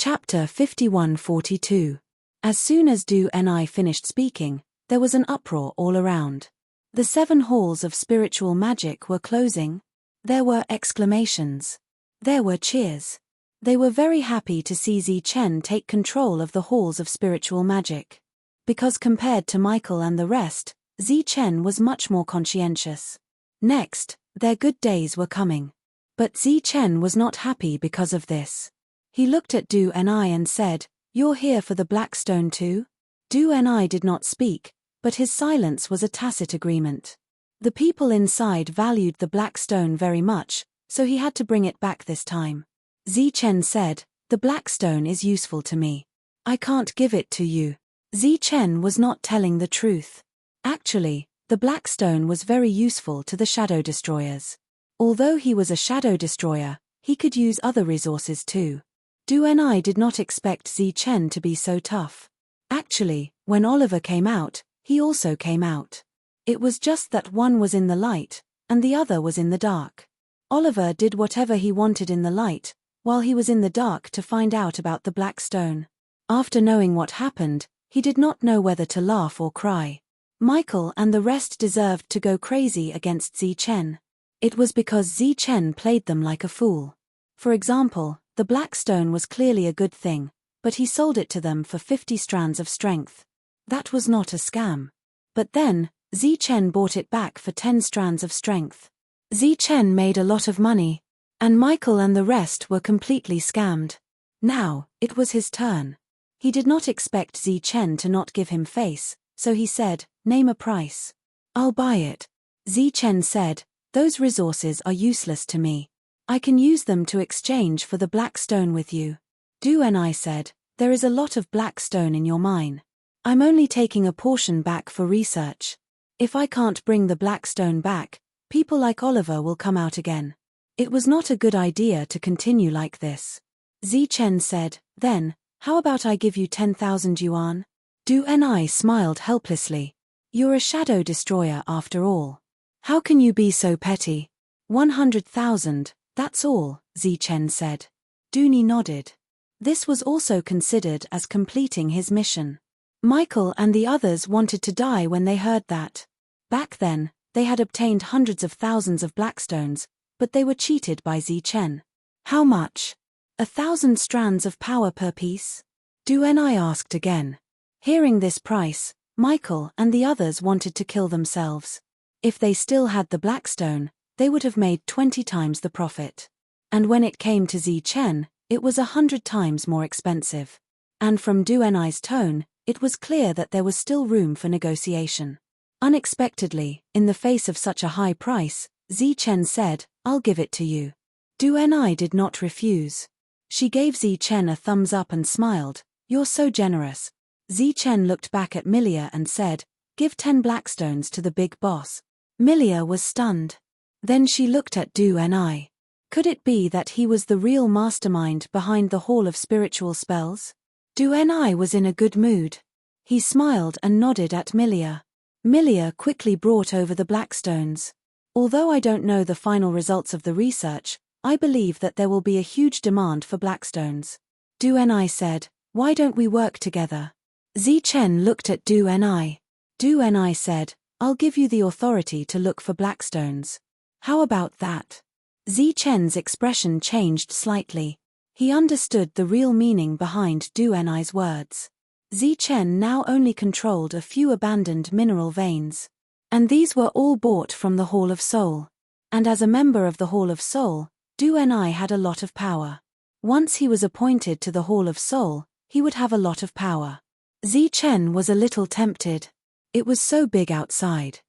Chapter 51-42. As soon as Du and I finished speaking, there was an uproar all around. The 7 halls of spiritual magic were closing. There were exclamations. There were cheers. They were very happy to see Zi Chen take control of the halls of spiritual magic. Because compared to Michael and the rest, Zi Chen was much more conscientious. Next, their good days were coming. But Zi Chen was not happy because of this. He looked at Du and I and said, "You're here for the black stone too?" Du and I did not speak, but his silence was a tacit agreement. The people inside valued the black stone very much, so he had to bring it back this time. Zi Chen said, "The black stone is useful to me. I can't give it to you." Zi Chen was not telling the truth. Actually, the black stone was very useful to the shadow destroyers. Although he was a shadow destroyer, he could use other resources too. Du and I did not expect Zi Chen to be so tough. Actually, when Oliver came out, he also came out. It was just that one was in the light, and the other was in the dark. Oliver did whatever he wanted in the light, while he was in the dark to find out about the black stone. After knowing what happened, he did not know whether to laugh or cry. Michael and the rest deserved to go crazy against Zi Chen. It was because Zi Chen played them like a fool. For example, the black stone was clearly a good thing, but he sold it to them for 50 strands of strength. That was not a scam. But then, Zi Chen bought it back for 10 strands of strength. Zi Chen made a lot of money, and Michael and the rest were completely scammed. Now, it was his turn. He did not expect Zi Chen to not give him face, so he said, "Name a price." "I'll buy it." Zi Chen said, "Those resources are useless to me. I can use them to exchange for the black stone with you." Du and I said, "There is a lot of black stone in your mine. I'm only taking a portion back for research. If I can't bring the black stone back, people like Oliver will come out again. It was not a good idea to continue like this." Zi Chen said, "Then, how about I give you 10,000 yuan? Du and I smiled helplessly. "You're a shadow destroyer after all. How can you be so petty?" 100,000, that's all, Zi Chen said. Dooney nodded. This was also considered as completing his mission. Michael and the others wanted to die when they heard that. Back then, they had obtained hundreds of thousands of blackstones, but they were cheated by Zi Chen. "How much? 1,000 strands of power per piece?" Du and I asked again. Hearing this price, Michael and the others wanted to kill themselves. If they still had the blackstone, they would have made 20 times the profit. And when it came to Zi Chen, it was 100 times more expensive. And from Du and I's tone, it was clear that there was still room for negotiation. Unexpectedly, in the face of such a high price, Zi Chen said, "I'll give it to you." Du and I did not refuse. She gave Zi Chen a thumbs up and smiled, "You're so generous." Zi Chen looked back at Milia and said, "Give 10 blackstones to the big boss." Milia was stunned. Then she looked at Du and I. Could it be that he was the real mastermind behind the Hall of Spiritual Spells? Du and I was in a good mood. He smiled and nodded at Milia. Milia quickly brought over the blackstones. "Although I don't know the final results of the research, I believe that there will be a huge demand for blackstones." Du and I said, "Why don't we work together?" Zi Chen looked at Du and I. Du and I said, "I'll give you the authority to look for blackstones. How about that?" Zi Chen's expression changed slightly. He understood the real meaning behind Du and I's words. Zi Chen now only controlled a few abandoned mineral veins. And these were all bought from the Hall of Soul. And as a member of the Hall of Soul, Du and I had a lot of power. Once he was appointed to the Hall of Soul, he would have a lot of power. Zi Chen was a little tempted. It was so big outside.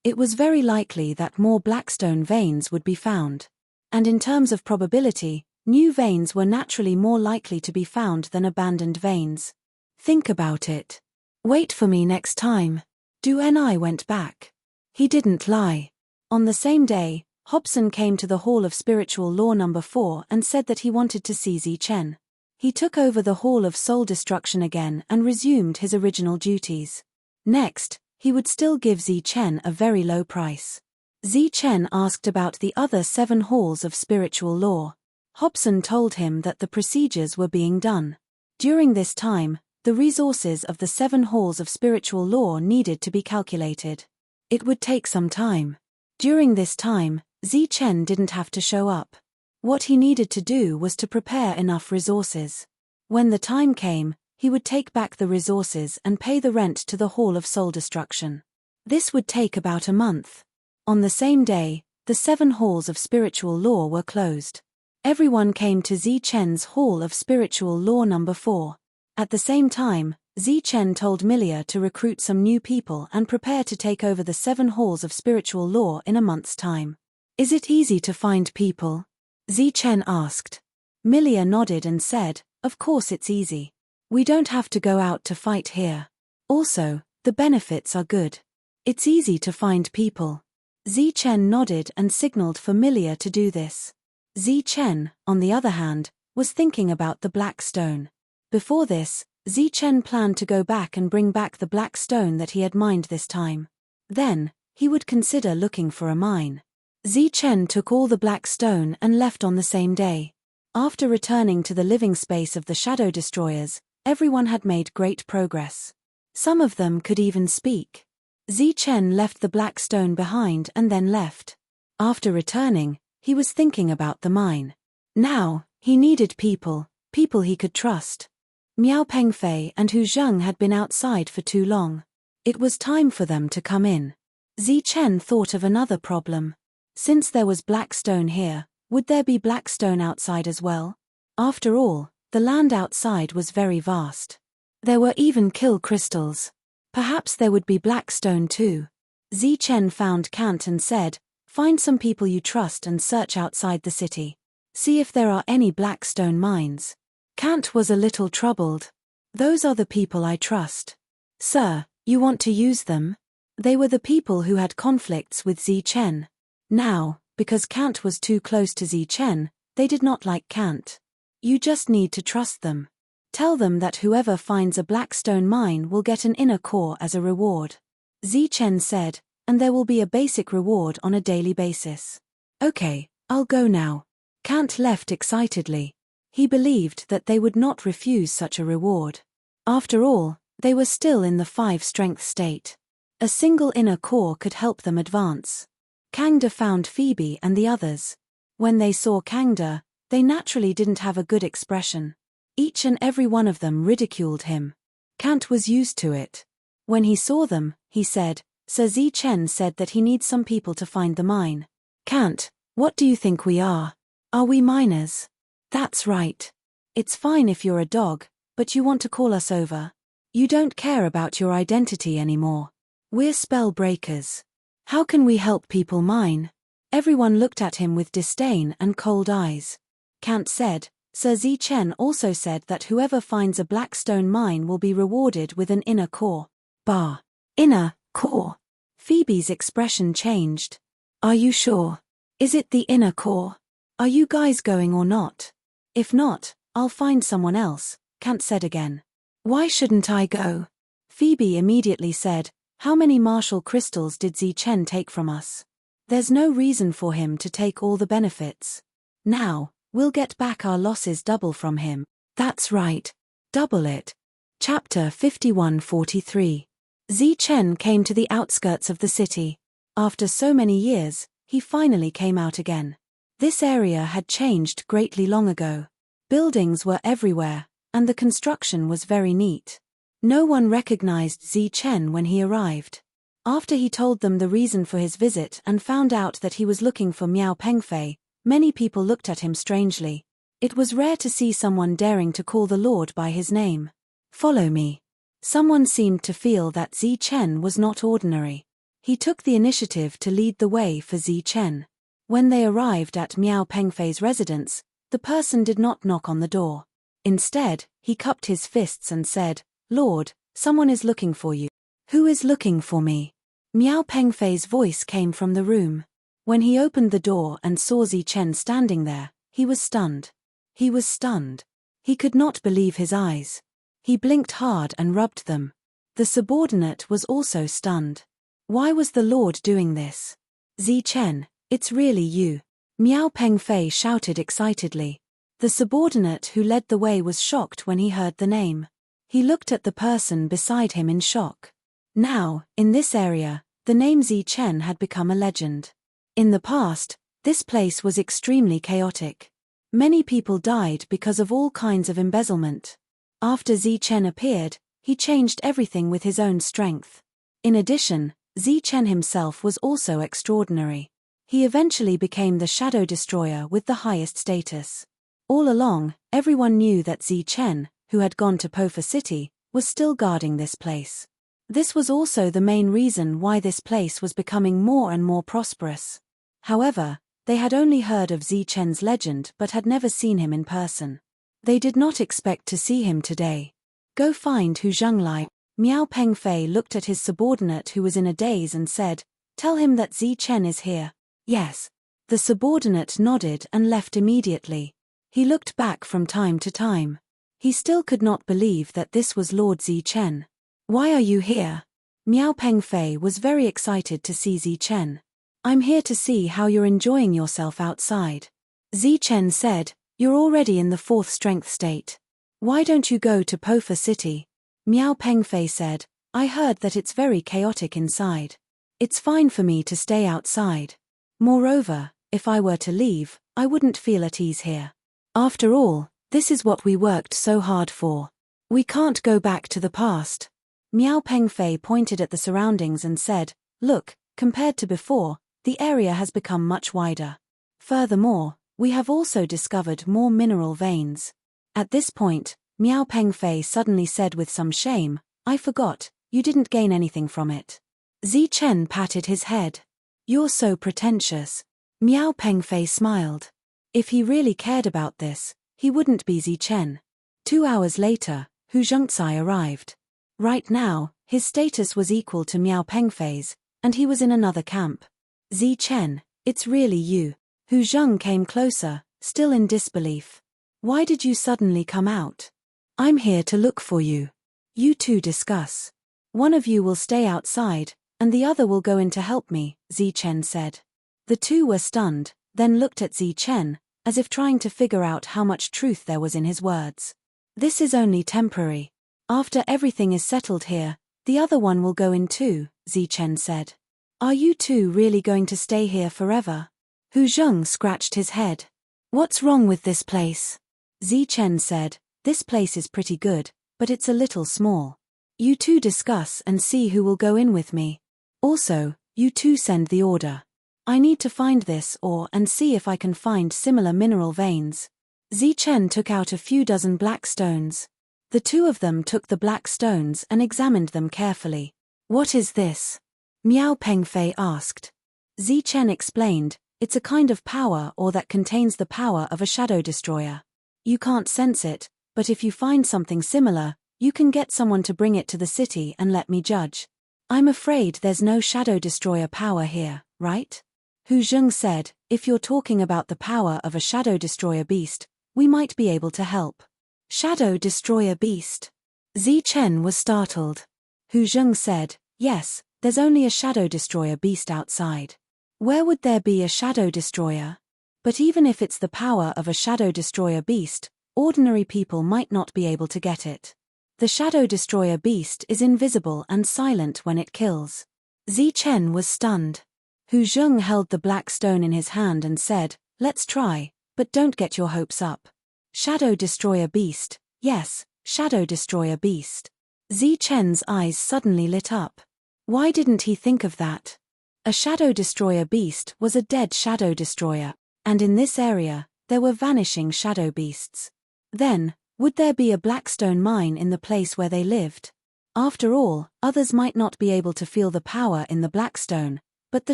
It was very likely that more blackstone veins would be found. And in terms of probability, new veins were naturally more likely to be found than abandoned veins. Think about it. Wait for me next time. Du and I went back. He didn't lie. On the same day, Hobson came to the Hall of Spiritual Law No. 4 and said that he wanted to see Zi Chen. He took over the Hall of Soul Destruction again and resumed his original duties. Next, he would still give Zi Chen a very low price. Zi Chen asked about the other 7 halls of spiritual law. Hobson told him that the procedures were being done. During this time, the resources of the 7 halls of spiritual law needed to be calculated. It would take some time. During this time, Zichen didn't have to show up. What he needed to do was to prepare enough resources. When the time came, he would take back the resources and pay the rent to the Hall of Soul Destruction. This would take about a month. On the same day, the 7 halls of spiritual law were closed. Everyone came to Zichen's Hall of Spiritual Law number 4. At the same time, Zichen told Milia to recruit some new people and prepare to take over the 7 halls of spiritual law in a month's time. Is it easy to find people? Zichen asked. Milia nodded and said, of course it's easy. We don't have to go out to fight here. Also, the benefits are good. It's easy to find people. Zichen nodded and signaled for Milia to do this. Zichen, on the other hand, was thinking about the black stone. Before this, Zichen planned to go back and bring back the black stone that he had mined this time. Then, he would consider looking for a mine. Zichen took all the black stone and left on the same day. After returning to the living space of the Shadow Destroyers, everyone had made great progress. Some of them could even speak. Zichen left the black stone behind and then left. After returning, he was thinking about the mine. Now, he needed people he could trust. Miao Pengfei and Hu Zheng had been outside for too long. It was time for them to come in. Zichen thought of another problem. Since there was black stone here, would there be black stone outside as well? After all, the land outside was very vast. There were even kill crystals. Perhaps there would be black stone too. Zichen found Kant and said, find some people you trust and search outside the city. See if there are any black stone mines. Kant was a little troubled. Those are the people I trust. Sir, you want to use them? They were the people who had conflicts with Zichen. Now, because Kant was too close to Zichen, they did not like Kant. You just need to trust them. Tell them that whoever finds a black stone mine will get an inner core as a reward. Zichen said, and there will be a basic reward on a daily basis. Okay, I'll go now. Kant left excitedly. He believed that they would not refuse such a reward. After all, they were still in the 5-strength state. A single inner core could help them advance. Kangda found Phoebe and the others. When they saw Kangda, they naturally didn't have a good expression. Each and every one of them ridiculed him. Kant was used to it. When he saw them, he said, Sir Zichen said that he needs some people to find the mine. Kant, what do you think we are? Are we miners? That's right. It's fine if you're a dog, but you want to call us over. You don't care about your identity anymore. We're spell breakers. How can we help people mine? Everyone looked at him with disdain and cold eyes. Kant said, Sir Zichen also said that whoever finds a black stone mine will be rewarded with an inner core. Bar. Inner core. Phoebe's expression changed. Are you sure? Is it the inner core? Are you guys going or not? If not, I'll find someone else, Kant said again. Why shouldn't I go? Phoebe immediately said, how many martial crystals did Zichen take from us? There's no reason for him to take all the benefits. Now, we'll get back our losses double from him. That's right. Double it. Chapter 51-43. Zichen came to the outskirts of the city. After so many years, he finally came out again. This area had changed greatly long ago. Buildings were everywhere, and the construction was very neat. No one recognized Zichen when he arrived. After he told them the reason for his visit and found out that he was looking for Miao Pengfei, many people looked at him strangely. It was rare to see someone daring to call the Lord by his name. Follow me. Someone seemed to feel that Zichen was not ordinary. He took the initiative to lead the way for Zichen. When they arrived at Miao Pengfei's residence, the person did not knock on the door. Instead, he cupped his fists and said, Lord, someone is looking for you. Who is looking for me? Miao Pengfei's voice came from the room. When he opened the door and saw Zichen standing there, he was stunned. He was stunned. He could not believe his eyes. He blinked hard and rubbed them. The subordinate was also stunned. Why was the Lord doing this? Zichen, it's really you. Miao Pengfei shouted excitedly. The subordinate who led the way was shocked when he heard the name. He looked at the person beside him in shock. Now, in this area, the name Zichen had become a legend. In the past, this place was extremely chaotic. Many people died because of all kinds of embezzlement. After Zichen appeared, he changed everything with his own strength. In addition, Zichen himself was also extraordinary. He eventually became the Shadow Destroyer with the highest status. All along, everyone knew that Zichen, who had gone to Pofa City, was still guarding this place. This was also the main reason why this place was becoming more and more prosperous. However, they had only heard of Zichen's legend but had never seen him in person. They did not expect to see him today. Go find Hu Zhenglai. Miao Pengfei looked at his subordinate who was in a daze and said, "Tell him that Zichen is here." Yes. The subordinate nodded and left immediately. He looked back from time to time. He still could not believe that this was Lord Zichen. "Why are you here?" Miao Pengfei was very excited to see Zichen. "I'm here to see how you're enjoying yourself outside." Zichen said, "You're already in the 4th strength state. Why don't you go to Pofa City?" Miao Pengfei said, "I heard that it's very chaotic inside. It's fine for me to stay outside. Moreover, if I were to leave, I wouldn't feel at ease here. After all, this is what we worked so hard for. We can't go back to the past." Miao Pengfei pointed at the surroundings and said, "Look, compared to before, the area has become much wider. Furthermore, we have also discovered more mineral veins." At this point, Miao Pengfei suddenly said with some shame, "I forgot, you didn't gain anything from it." Zichen patted his head. "You're so pretentious." Miao Pengfei smiled. If he really cared about this, he wouldn't be Zichen. 2 hours later, Hu Zhenglai arrived. Right now, his status was equal to Miao Pengfei's, and he was in another camp. "Zichen, it's really you." Hu Zheng came closer, still in disbelief. "Why did you suddenly come out?" "I'm here to look for you. You two discuss. One of you will stay outside, and the other will go in to help me," Zichen said. The two were stunned, then looked at Zichen, as if trying to figure out how much truth there was in his words. "This is only temporary. After everything is settled here, the other one will go in too," Zichen said. "Are you two really going to stay here forever?" Hu Zheng scratched his head. "What's wrong with this place?" Zichen said, "This place is pretty good, but it's a little small. You two discuss and see who will go in with me. Also, you two send the order. I need to find this ore and see if I can find similar mineral veins." Zichen took out a few dozen black stones. The two of them took the black stones and examined them carefully. "What is this?" Miao Pengfei asked. Zichen explained, "It's a kind of power ore that contains the power of a shadow destroyer. You can't sense it, but if you find something similar, you can get someone to bring it to the city and let me judge." "I'm afraid there's no shadow destroyer power here, right?" Hu Zheng said, "If you're talking about the power of a shadow destroyer beast, we might be able to help." "Shadow destroyer beast?" Zichen was startled. Hu Zheng said, "Yes, there's only a shadow destroyer beast outside. Where would there be a shadow destroyer? But even if it's the power of a shadow destroyer beast, ordinary people might not be able to get it. The shadow destroyer beast is invisible and silent when it kills." Zichen was stunned. Hu Zheng held the black stone in his hand and said, "Let's try, but don't get your hopes up. Shadow destroyer beast, yes, shadow destroyer beast." Zichen's eyes suddenly lit up. Why didn't he think of that? A shadow destroyer beast was a dead shadow destroyer, and in this area, there were vanishing shadow beasts. Then, would there be a blackstone mine in the place where they lived? After all, others might not be able to feel the power in the blackstone, but the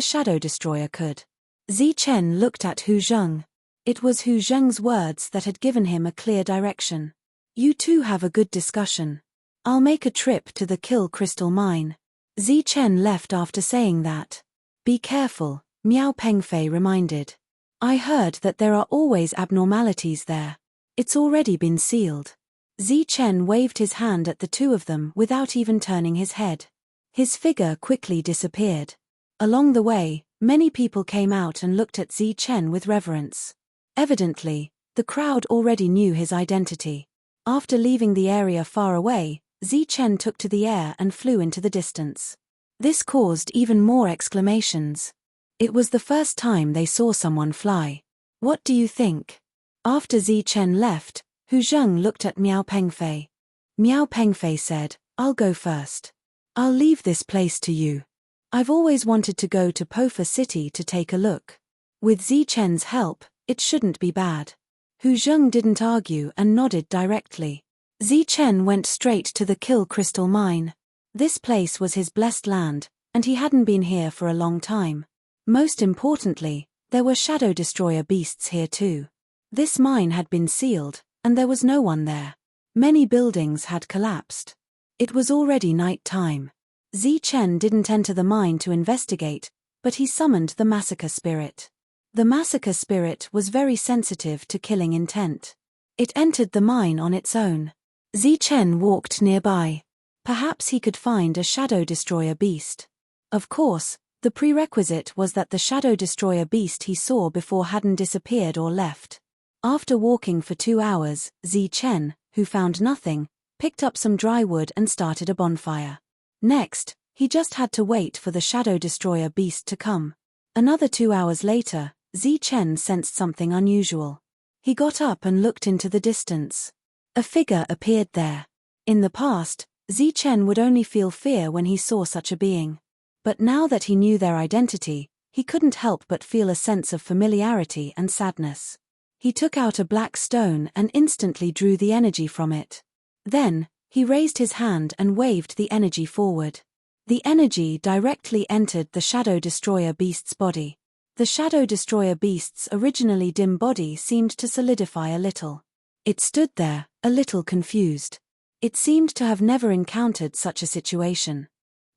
shadow destroyer could. Zichen looked at Hu Zheng. It was Hu Zheng's words that had given him a clear direction. "You two have a good discussion. I'll make a trip to the Kill Crystal Mine." Zichen left after saying that. "Be careful," Miao Pengfei reminded. "I heard that there are always abnormalities there. It's already been sealed." Zichen waved his hand at the two of them without even turning his head. His figure quickly disappeared. Along the way, many people came out and looked at Zichen with reverence. Evidently, The crowd already knew his identity. After leaving the area far away, Zichen took to the air and flew into the distance. This caused even more exclamations. It was the first time they saw someone fly. What do you think? After Zichen left, Hu Zheng looked at Miao Pengfei. Miao Pengfei said, "I'll go first. I'll leave this place to you. I've always wanted to go to Pofa City to take a look. With Zichen's help, it shouldn't be bad." Hu Zheng didn't argue and nodded directly. Zichen went straight to the Kill Crystal Mine. This place was his blessed land, and he hadn't been here for a long time. Most importantly, there were Shadow Destroyer beasts here too. This mine had been sealed, and there was no one there. Many buildings had collapsed. It was already night time. Zichen didn't enter the mine to investigate, but he summoned the Massacre Spirit. The Massacre Spirit was very sensitive to killing intent. It entered the mine on its own. Zichen walked nearby. Perhaps he could find a Shadow Destroyer beast. Of course, the prerequisite was that the Shadow Destroyer beast he saw before hadn't disappeared or left. After walking for 2 hours, Zichen, who found nothing, picked up some dry wood and started a bonfire. Next, he just had to wait for the Shadow Destroyer beast to come. Another 2 hours later, Zichen sensed something unusual. He got up and looked into the distance. A figure appeared there. In the past, Zichen would only feel fear when he saw such a being. But now that he knew their identity, he couldn't help but feel a sense of familiarity and sadness. He took out a black stone and instantly drew the energy from it. Then, he raised his hand and waved the energy forward. The energy directly entered the Shadow Destroyer beast's body. The Shadow Destroyer beast's originally dim body seemed to solidify a little. It stood there, a little confused. It seemed to have never encountered such a situation.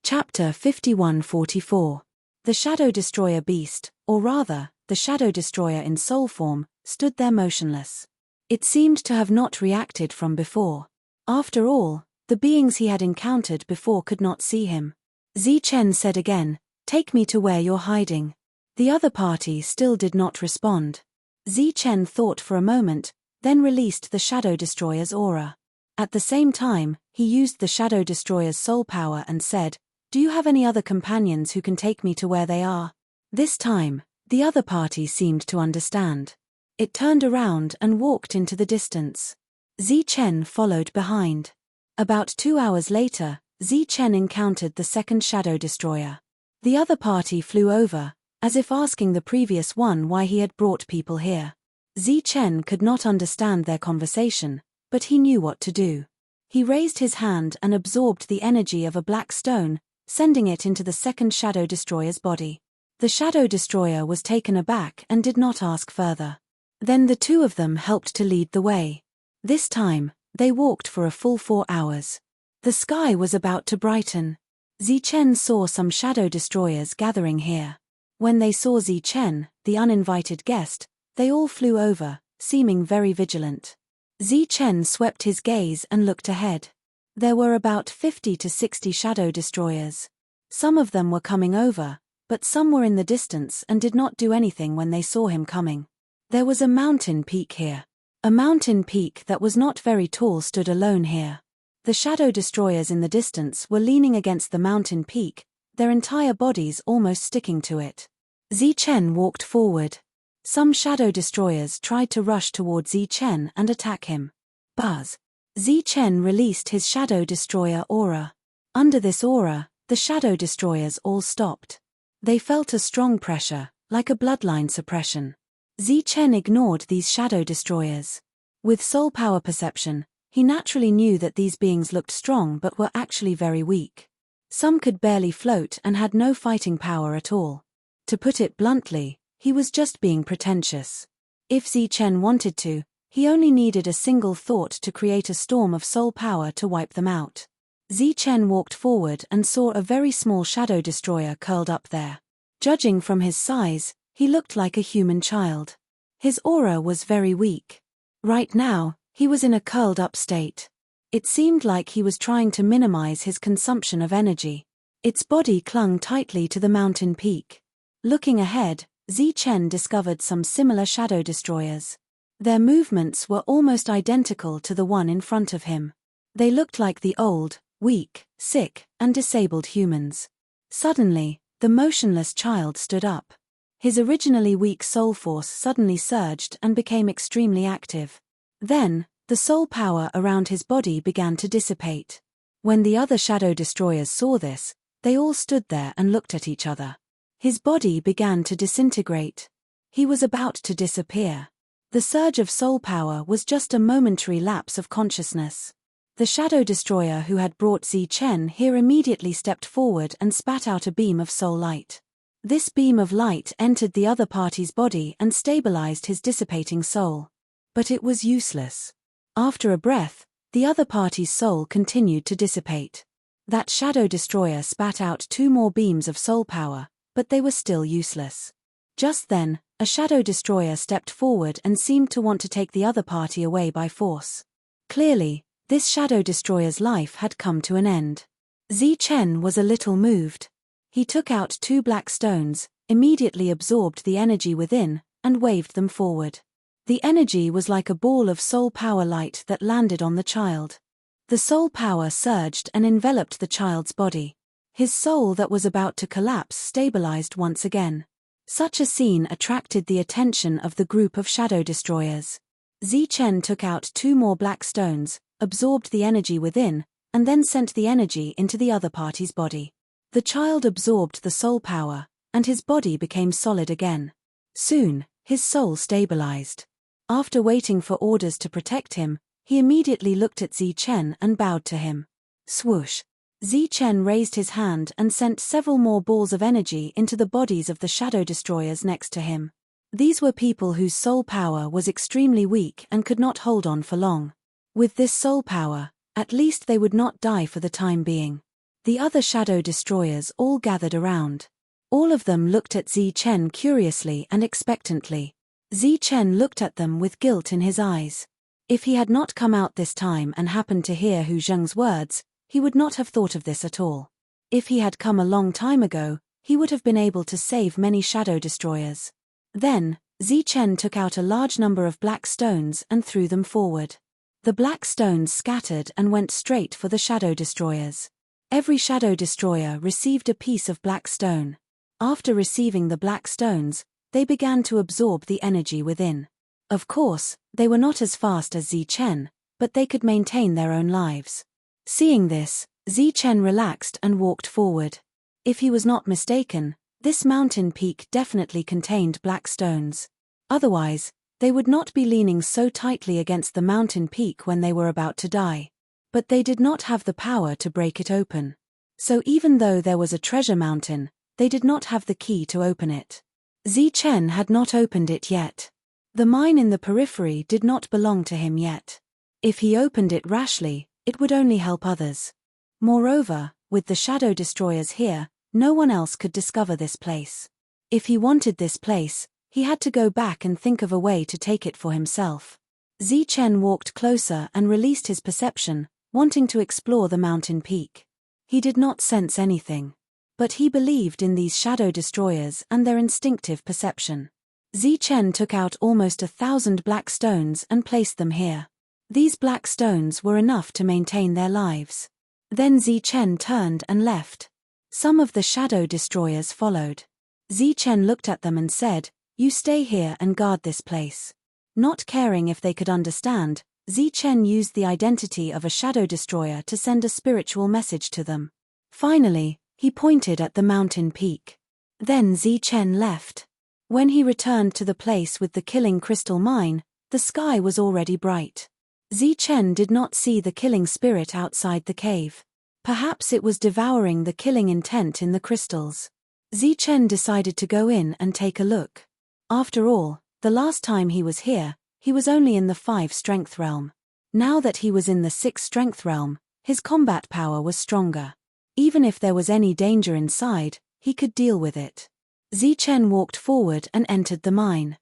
Chapter 51-44. The Shadow Destroyer beast, or rather, the Shadow Destroyer in soul form, stood there motionless. It seemed to have not reacted from before. After all, the beings he had encountered before could not see him. Zichen said again, "Take me to where you're hiding." The other party still did not respond. Zichen thought for a moment, then released the Shadow Destroyer's aura. At the same time, he used the Shadow Destroyer's soul power and said, "Do you have any other companions who can take me to where they are?" This time, the other party seemed to understand. It turned around and walked into the distance. Zichen followed behind. About 2 hours later, Zichen encountered the second Shadow Destroyer. The other party flew over, as if asking the previous one why he had brought people here. Zichen could not understand their conversation, but he knew what to do. He raised his hand and absorbed the energy of a black stone, sending it into the second Shadow Destroyer's body. The Shadow Destroyer was taken aback and did not ask further. Then the two of them helped to lead the way. This time, they walked for a full 4 hours. The sky was about to brighten. Zichen saw some Shadow Destroyers gathering here. When they saw Zichen, the uninvited guest, they all flew over, seeming very vigilant. Zichen swept his gaze and looked ahead. There were about 50 to 60 Shadow Destroyers. Some of them were coming over, but some were in the distance and did not do anything when they saw him coming. There was a mountain peak here. A mountain peak that was not very tall stood alone here. The Shadow Destroyers in the distance were leaning against the mountain peak, their entire bodies almost sticking to it. Zichen walked forward. Some Shadow Destroyers tried to rush toward Zichen and attack him. Buzz! Zichen released his Shadow Destroyer aura. Under this aura, the Shadow Destroyers all stopped. They felt a strong pressure, like a bloodline suppression. Zichen ignored these Shadow Destroyers. With soul power perception, he naturally knew that these beings looked strong but were actually very weak. Some could barely float and had no fighting power at all. To put it bluntly, he was just being pretentious. If Zichen wanted to, he only needed a single thought to create a storm of soul power to wipe them out. Zichen walked forward and saw a very small Shadow Destroyer curled up there. Judging from his size, he looked like a human child. His aura was very weak. Right now, he was in a curled-up state. It seemed like he was trying to minimize his consumption of energy. Its body clung tightly to the mountain peak. Looking ahead, Zichen discovered some similar Shadow Destroyers. Their movements were almost identical to the one in front of him. They looked like the old, weak, sick, and disabled humans. Suddenly, the motionless child stood up. His originally weak soul force suddenly surged and became extremely active. Then, the soul power around his body began to dissipate. When the other shadow destroyers saw this, they all stood there and looked at each other. His body began to disintegrate. He was about to disappear. The surge of soul power was just a momentary lapse of consciousness. The shadow destroyer who had brought Zi-Chen here immediately stepped forward and spat out a beam of soul light. This beam of light entered the other party's body and stabilized his dissipating soul. But it was useless. After a breath, the other party's soul continued to dissipate. That shadow destroyer spat out 2 more beams of soul power, but they were still useless. Just then, a shadow destroyer stepped forward and seemed to want to take the other party away by force. Clearly, this shadow destroyer's life had come to an end. Zi-Chen was a little moved. He took out 2 black stones, immediately absorbed the energy within, and waved them forward. The energy was like a ball of soul power light that landed on the child. The soul power surged and enveloped the child's body. His soul that was about to collapse stabilized once again. Such a scene attracted the attention of the group of shadow destroyers. Zi-Chen took out 2 more black stones, absorbed the energy within, and then sent the energy into the other party's body. The child absorbed the soul power, and his body became solid again. Soon, his soul stabilized. After waiting for orders to protect him, he immediately looked at Zi-Chen and bowed to him. Swoosh! Zi-Chen raised his hand and sent several more balls of energy into the bodies of the shadow destroyers next to him. These were people whose soul power was extremely weak and could not hold on for long. With this soul power, at least they would not die for the time being. The other shadow destroyers all gathered around. All of them looked at Zi-Chen curiously and expectantly. Zi-Chen looked at them with guilt in his eyes. If he had not come out this time and happened to hear Hu Zheng's words, he would not have thought of this at all. If he had come a long time ago, he would have been able to save many shadow destroyers. Then, Zi-Chen took out a large number of black stones and threw them forward. The black stones scattered and went straight for the shadow destroyers. Every shadow destroyer received a piece of black stone. After receiving the black stones, they began to absorb the energy within. Of course, they were not as fast as Zi-Chen, but they could maintain their own lives. Seeing this, Zi-Chen relaxed and walked forward. If he was not mistaken, this mountain peak definitely contained black stones. Otherwise, they would not be leaning so tightly against the mountain peak when they were about to die. But they did not have the power to break it open. So even though there was a treasure mountain, they did not have the key to open it. Zi-Chen had not opened it yet. The mine in the periphery did not belong to him yet. If he opened it rashly, it would only help others. Moreover, with the shadow destroyers here, no one else could discover this place. If he wanted this place, he had to go back and think of a way to take it for himself. Zi-Chen walked closer and released his perception, wanting to explore the mountain peak. He did not sense anything. But he believed in these shadow destroyers and their instinctive perception. Zi-Chen took out almost 1,000 black stones and placed them here. These black stones were enough to maintain their lives. Then Zi-Chen turned and left. Some of the shadow destroyers followed. Zi-Chen looked at them and said, "You stay here and guard this place." Not caring if they could understand, Zi-Chen used the identity of a shadow destroyer to send a spiritual message to them. Finally, he pointed at the mountain peak. Then Zi-Chen left. When he returned to the place with the killing crystal mine, the sky was already bright. Zi-Chen did not see the killing spirit outside the cave. Perhaps it was devouring the killing intent in the crystals. Zi-Chen decided to go in and take a look. After all, the last time he was here, he was only in the 5 strength realm. Now that he was in the 6 strength realm, his combat power was stronger. Even if there was any danger inside, he could deal with it. Zi-Chen walked forward and entered the mine.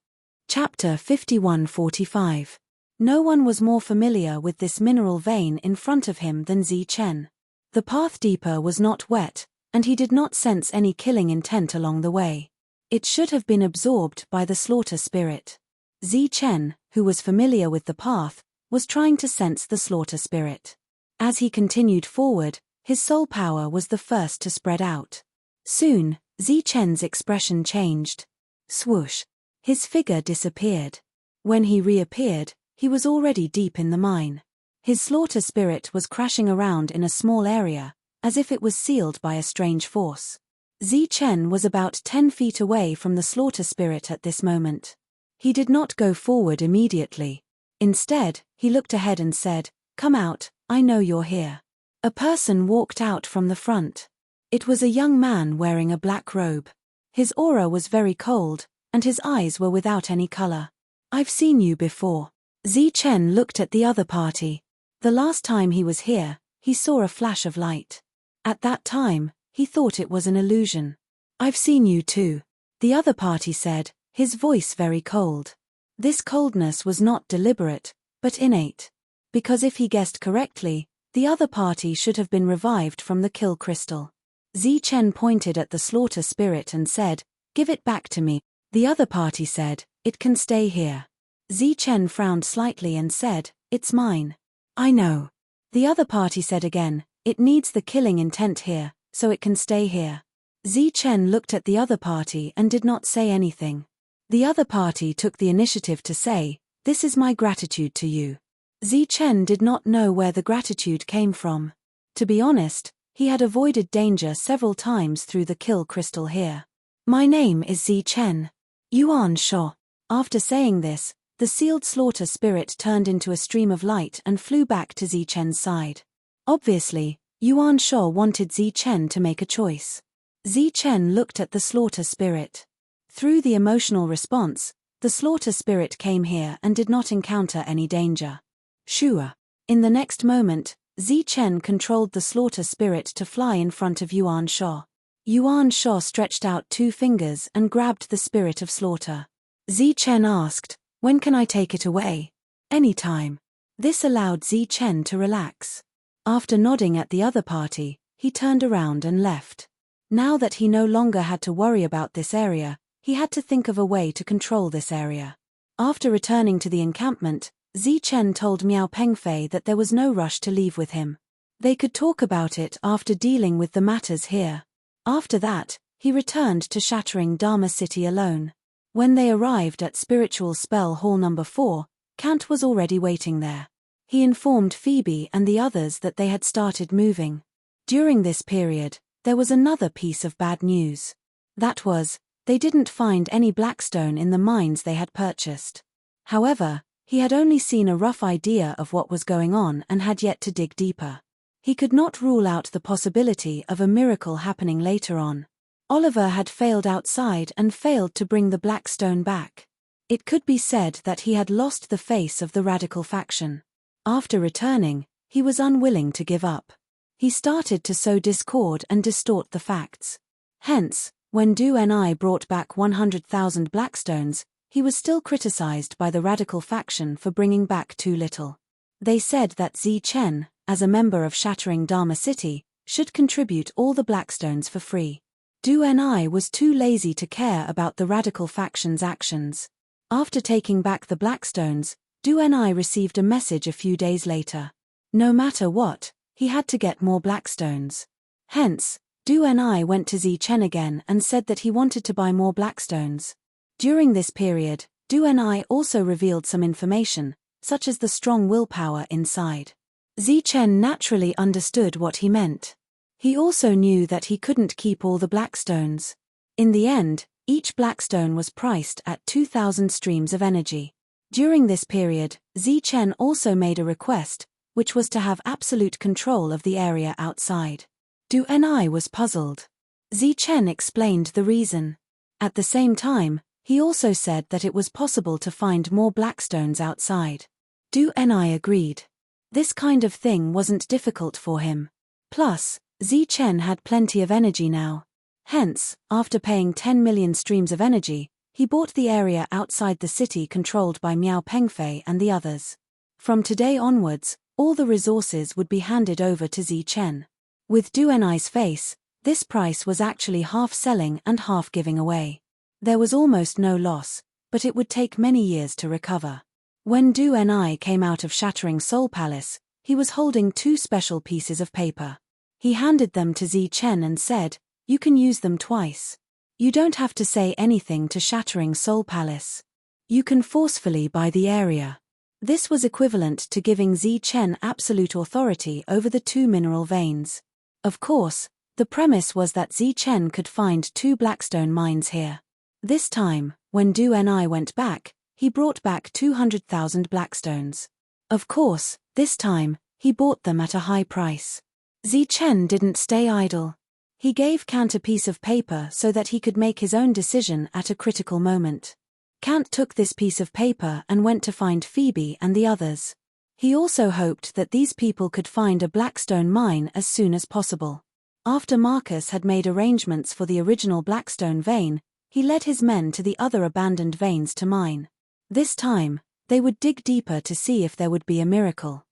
Chapter 51-45. No one was more familiar with this mineral vein in front of him than Zi-Chen. The path deeper was not wet, and he did not sense any killing intent along the way. It should have been absorbed by the slaughter spirit. Zi Chen, who was familiar with the path, was trying to sense the slaughter spirit. As he continued forward, his soul power was the first to spread out. Soon, Zi Chen's expression changed. Swoosh! His figure disappeared. When he reappeared, he was already deep in the mine. His slaughter spirit was crashing around in a small area, as if it was sealed by a strange force. Zi Chen was about 10 feet away from the slaughter spirit at this moment. He did not go forward immediately. Instead, he looked ahead and said, "Come out, I know you're here." A person walked out from the front. It was a young man wearing a black robe. His aura was very cold, and his eyes were without any color. "I've seen you before." Zi Chen looked at the other party. The last time he was here, he saw a flash of light. At that time, he thought it was an illusion. "I've seen you too," the other party said, his voice very cold. This coldness was not deliberate, but innate. Because if he guessed correctly, the other party should have been revived from the kill crystal. Zi Chen pointed at the slaughter spirit and said, "Give it back to me." The other party said, "It can stay here." Zi Chen frowned slightly and said, "It's mine." "I know." The other party said again, "It needs the killing intent here, so it can stay here." Zi Chen looked at the other party and did not say anything. The other party took the initiative to say, "This is my gratitude to you." Zi Chen did not know where the gratitude came from. To be honest, he had avoided danger several times through the kill crystal here. "My name is Zi Chen. Yuan Sho." After saying this, the sealed slaughter spirit turned into a stream of light and flew back to Zi Chen's side. Obviously, Yuan Sho wanted Zi Chen to make a choice. Zi Chen looked at the slaughter spirit. Through the emotional response, the slaughter spirit came here and did not encounter any danger. Shua. In the next moment, Zi Chen controlled the slaughter spirit to fly in front of Yuan Sho. Yuan Sho stretched out 2 fingers and grabbed the spirit of slaughter. Zi Chen asked, "When can I take it away?" "Anytime." This allowed Zi Chen to relax. After nodding at the other party, he turned around and left. Now that he no longer had to worry about this area, he had to think of a way to control this area. After returning to the encampment, Zi Chen told Miao Pengfei that there was no rush to leave with him. They could talk about it after dealing with the matters here. After that, he returned to Shattering Dharma City alone. When they arrived at Spiritual Spell Hall No. 4, Kant was already waiting there. He informed Phoebe and the others that they had started moving. During this period, there was another piece of bad news. That was, they didn't find any blackstone in the mines they had purchased. However, he had only seen a rough idea of what was going on and had yet to dig deeper. He could not rule out the possibility of a miracle happening later on. Oliver had failed outside and failed to bring the blackstone back. It could be said that he had lost the face of the radical faction. After returning, he was unwilling to give up. He started to sow discord and distort the facts. Hence, when Du and I brought back 100,000 blackstones, he was still criticized by the radical faction for bringing back too little. They said that Zi Chen, as a member of Shattering Dharma City, should contribute all the blackstones for free. Du and I was too lazy to care about the radical faction's actions. After taking back the blackstones, Du and I received a message a few days later. No matter what, he had to get more blackstones. Hence, Du and I went to Zi Chen again and said that he wanted to buy more blackstones. During this period, Du and I also revealed some information, such as the strong willpower inside. Zi Chen naturally understood what he meant. He also knew that he couldn't keep all the blackstones. In the end, each blackstone was priced at 2,000 streams of energy. During this period, Zi Chen also made a request, which was to have absolute control of the area outside. Du and I was puzzled. Zi Chen explained the reason. At the same time, he also said that it was possible to find more blackstones outside. Du and I agreed. This kind of thing wasn't difficult for him. Plus, Zi Chen had plenty of energy now. Hence, after paying 10 million streams of energy, he bought the area outside the city controlled by Miao Pengfei and the others. From today onwards, all the resources would be handed over to Zi Chen. With Du and I's face, this price was actually half selling and half giving away. There was almost no loss, but it would take many years to recover. When Du Ni came out of Shattering Soul Palace, he was holding two special pieces of paper. He handed them to Zi Chen and said, "You can use them twice. You don't have to say anything to Shattering Soul Palace. You can forcefully buy the area." This was equivalent to giving Zi Chen absolute authority over the two mineral veins. Of course, the premise was that Zi Chen could find two blackstone mines here. This time, when Du Ni went back, he brought back 200,000 blackstones. Of course, this time, he bought them at a high price. Zi Chen didn't stay idle. He gave Kant a piece of paper so that he could make his own decision at a critical moment. Kant took this piece of paper and went to find Phoebe and the others. He also hoped that these people could find a blackstone mine as soon as possible. After Marcus had made arrangements for the original blackstone vein, he led his men to the other abandoned veins to mine. This time, they would dig deeper to see if there would be a miracle.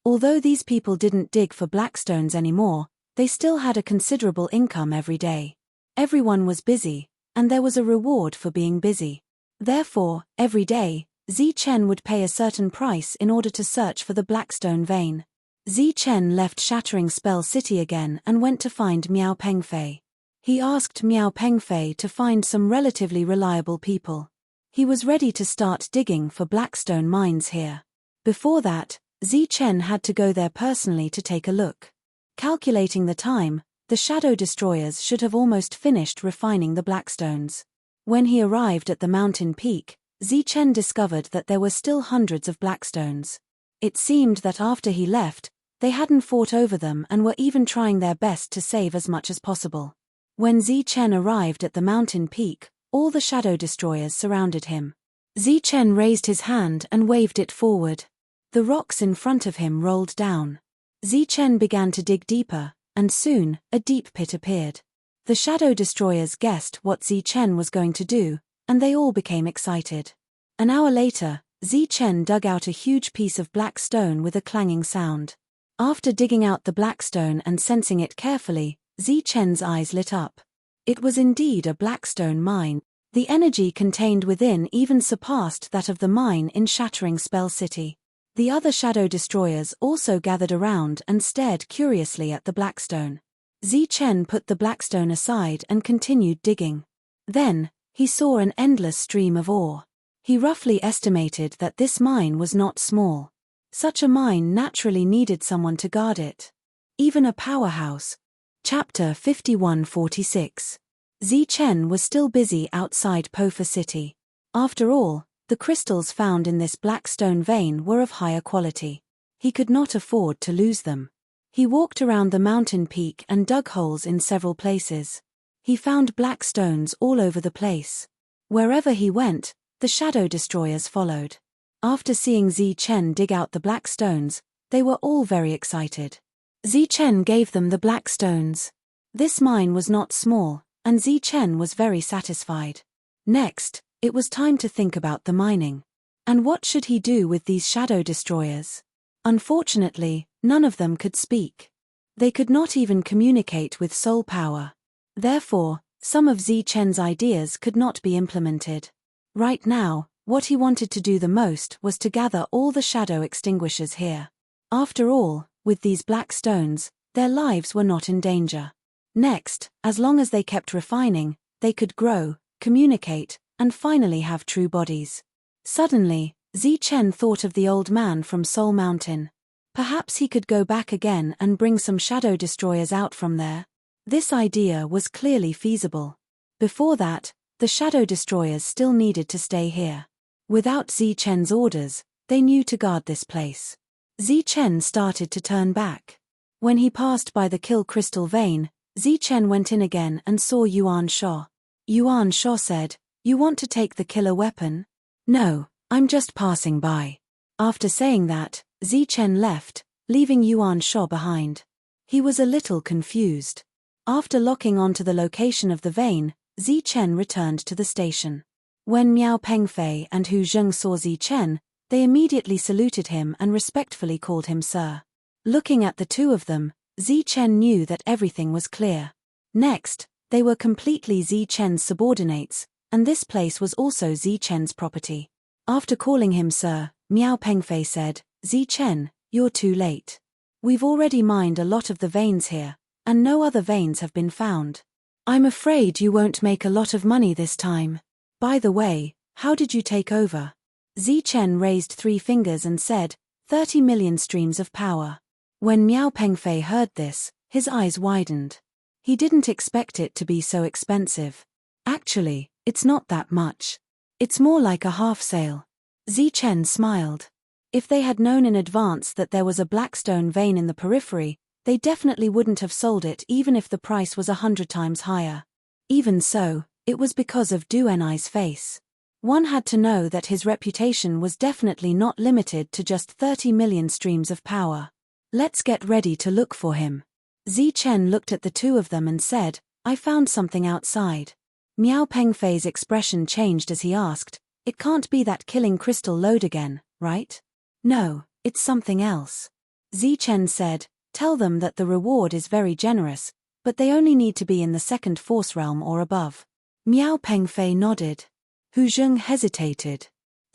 Although these people didn't dig for blackstones anymore, they still had a considerable income every day. Everyone was busy, and there was a reward for being busy. Therefore, every day, Zi Chen would pay a certain price in order to search for the blackstone vein. Zi Chen left Shattering Spell City again and went to find Miao Pengfei. He asked Miao Pengfei to find some relatively reliable people. He was ready to start digging for blackstone mines here. Before that, Zi Chen had to go there personally to take a look. Calculating the time, the Shadow Destroyers should have almost finished refining the blackstones. When he arrived at the mountain peak, Zi Chen discovered that there were still hundreds of blackstones. It seemed that after he left, they hadn't fought over them and were even trying their best to save as much as possible. When Zi Chen arrived at the mountain peak, all the Shadow Destroyers surrounded him. Zi Chen raised his hand and waved it forward. The rocks in front of him rolled down. Zi Chen began to dig deeper, and soon, a deep pit appeared. The Shadow Destroyers guessed what Zi Chen was going to do, and they all became excited. An hour later, Zi Chen dug out a huge piece of black stone with a clanging sound. After digging out the black stone and sensing it carefully, Zi Chen's eyes lit up. It was indeed a blackstone mine. The energy contained within even surpassed that of the mine in Shattering Spell City. The other Shadow Destroyers also gathered around and stared curiously at the blackstone. Zi Chen put the blackstone aside and continued digging. Then, he saw an endless stream of ore. He roughly estimated that this mine was not small. Such a mine naturally needed someone to guard it. Even a powerhouse. Chapter 5146. Zi Chen was still busy outside Pofa City. After all, the crystals found in this blackstone vein were of higher quality. He could not afford to lose them. He walked around the mountain peak and dug holes in several places. He found black stones all over the place. Wherever he went, the Shadow Destroyers followed. After seeing Zi Chen dig out the black stones, they were all very excited. Zi Chen gave them the black stones. This mine was not small, and Zi Chen was very satisfied. Next, it was time to think about the mining. And what should he do with these Shadow Destroyers? Unfortunately, none of them could speak. They could not even communicate with soul power. Therefore, some of Zi Chen's ideas could not be implemented. Right now, what he wanted to do the most was to gather all the shadow extinguishers here. After all, with these black stones, their lives were not in danger. Next, as long as they kept refining, they could grow, communicate, and finally have true bodies. Suddenly, Zi Chen thought of the old man from Soul Mountain. Perhaps he could go back again and bring some Shadow Destroyers out from there. This idea was clearly feasible. Before that, the Shadow Destroyers still needed to stay here. Without Zi Chen's orders, they knew to guard this place. Zi Chen started to turn back. When he passed by the Kill Crystal Vein, Zi Chen went in again and saw Yuan Sho. Yuan Sho said, "You want to take the killer weapon?" "No, I'm just passing by." After saying that, Zi Chen left, leaving Yuan Sho behind. He was a little confused. After locking onto the location of the vein, Zi Chen returned to the station. When Miao Pengfei and Hu Zheng saw Zi Chen, they immediately saluted him and respectfully called him sir. Looking at the two of them, Zi Chen knew that everything was clear. Next, they were completely Zi Chen's subordinates, and this place was also Zichen's property. After calling him sir, Miao Pengfei said, Zichen, you're too late. We've already mined a lot of the veins here, and no other veins have been found. I'm afraid you won't make a lot of money this time. By the way, how did you take over? Zichen raised 3 fingers and said, 30 million streams of power. When Miao Pengfei heard this, his eyes widened. He didn't expect it to be so expensive. Actually, it's not that much. It's more like a half sale. Zichen smiled. If they had known in advance that there was a blackstone vein in the periphery, they definitely wouldn't have sold it even if the price was 100 times higher. Even so, it was because of Du Enai's face. One had to know that his reputation was definitely not limited to just 30 million streams of power. Let's get ready to look for him. Zichen looked at the two of them and said, I found something outside. Miao Pengfei's expression changed as he asked, it can't be that killing crystal lode again, right? No, it's something else. Zichen said, tell them that the reward is very generous, but they only need to be in the 2nd force realm or above. Miao Pengfei nodded. Hu Zheng hesitated.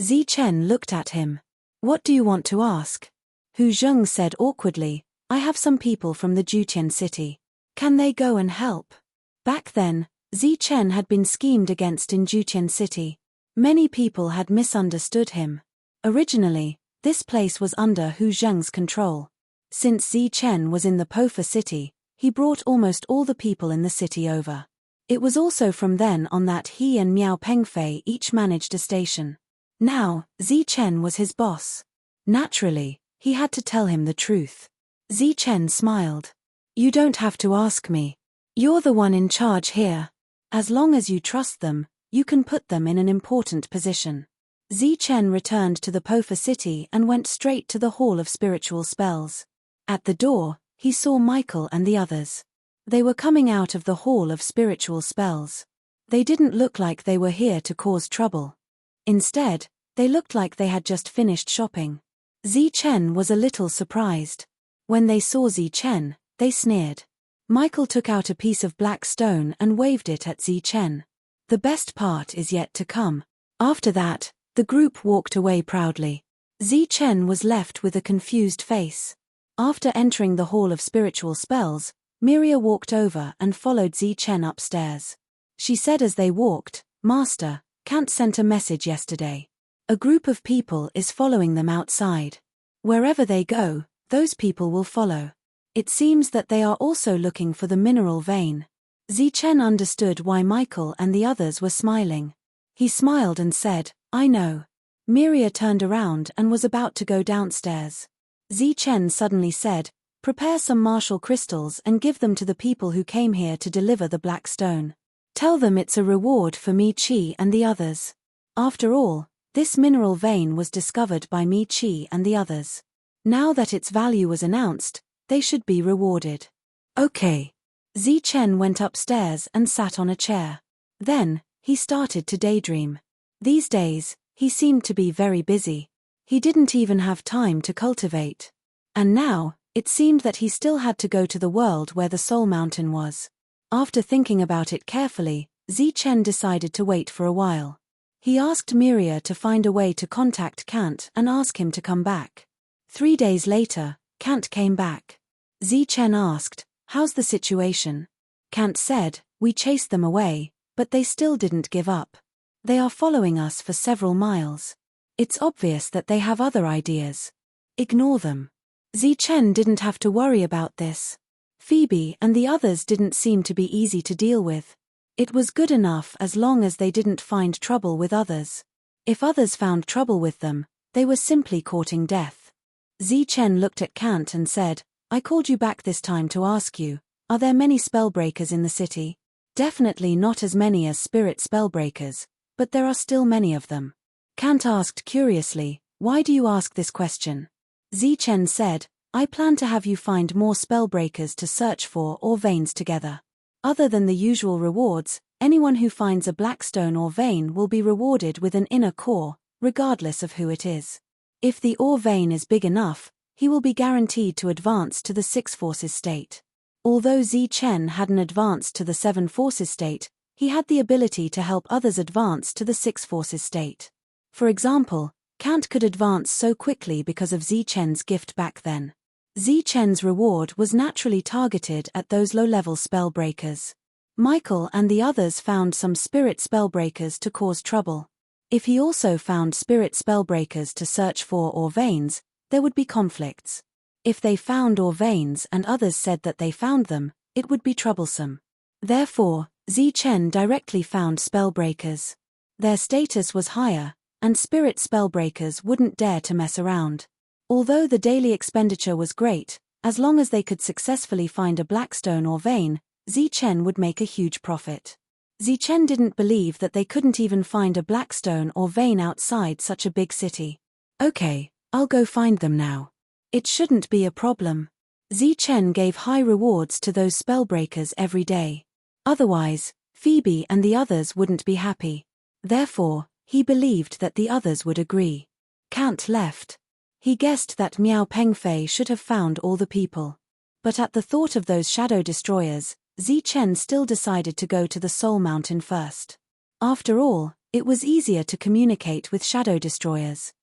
Zichen looked at him. What do you want to ask? Hu Zheng said awkwardly, I have some people from the Jutian city. Can they go and help? Back then, Zichen had been schemed against in Jutian city. Many people had misunderstood him. Originally, this place was under Hu Zheng's control. Since Zichen was in the Pofa city, he brought almost all the people in the city over. It was also from then on that he and Miao Pengfei each managed a station. Now, Zichen was his boss. Naturally, he had to tell him the truth. Zichen smiled. You don't have to ask me. You're the one in charge here. As long as you trust them, you can put them in an important position. Zichen returned to the Pofa city and went straight to the Hall of Spiritual Spells. At the door, he saw Michael and the others. They were coming out of the Hall of Spiritual Spells. They didn't look like they were here to cause trouble. Instead, they looked like they had just finished shopping. Zichen was a little surprised. When they saw Zichen, they sneered. Michael took out a piece of black stone and waved it at Zichen. The best part is yet to come. After that, the group walked away proudly. Zichen was left with a confused face. After entering the Hall of Spiritual Spells, Miria walked over and followed Zichen upstairs. She said as they walked, Master, Kant sent a message yesterday. A group of people is following them outside. Wherever they go, those people will follow. It seems that they are also looking for the mineral vein. Zichen understood why Michael and the others were smiling. He smiled and said, I know. Miria turned around and was about to go downstairs. Zichen suddenly said, prepare some martial crystals and give them to the people who came here to deliver the black stone. Tell them it's a reward for Mi Qi and the others. After all, this mineral vein was discovered by Mi Qi and the others. Now that its value was announced, they should be rewarded. Okay. Zichen went upstairs and sat on a chair. Then, he started to daydream. These days, he seemed to be very busy. He didn't even have time to cultivate. And now, it seemed that he still had to go to the world where the Soul Mountain was. After thinking about it carefully, Zichen decided to wait for a while. He asked Miria to find a way to contact Kant and ask him to come back. 3 days later, Kant came back. Zichen asked, how's the situation? Kant said, we chased them away, but they still didn't give up. They are following us for several miles. It's obvious that they have other ideas. Ignore them. Zichen didn't have to worry about this. Phoebe and the others didn't seem to be easy to deal with. It was good enough as long as they didn't find trouble with others. If others found trouble with them, they were simply courting death. Zichen looked at Kant and said, I called you back this time to ask you, are there many spellbreakers in the city? Definitely not as many as spirit spellbreakers, but there are still many of them. Kant asked curiously, why do you ask this question? Zichen said, I plan to have you find more spellbreakers to search for or veins together. Other than the usual rewards, anyone who finds a black stone or vein will be rewarded with an inner core, regardless of who it is. If the ore vein is big enough, he will be guaranteed to advance to the 6 forces state. Although Zichen hadn't advanced to the 7 forces state, He had the ability to help others advance to the six forces state. For example, Kant could advance so quickly because of Zichen's gift back then. Zichen's reward was naturally targeted at those low-level spellbreakers. Michael and the others found some spirit spellbreakers to cause trouble. If he also found spirit spellbreakers to search for or veins, there would be conflicts. If they found or veins and others said that they found them, it would be troublesome. Therefore, Zichen directly found spellbreakers. Their status was higher, and spirit spellbreakers wouldn't dare to mess around. Although the daily expenditure was great, as long as they could successfully find a blackstone or vein, Zichen would make a huge profit. Zichen didn't believe that they couldn't even find a blackstone or vein outside such a big city. Okay, I'll go find them now. It shouldn't be a problem. Zichen gave high rewards to those spellbreakers every day. Otherwise, Phoebe and the others wouldn't be happy. Therefore, he believed that the others would agree. Kant left. He guessed that Miao Pengfei should have found all the people. But at the thought of those shadow destroyers, Zichen still decided to go to the Soul Mountain first. After all, it was easier to communicate with shadow destroyers.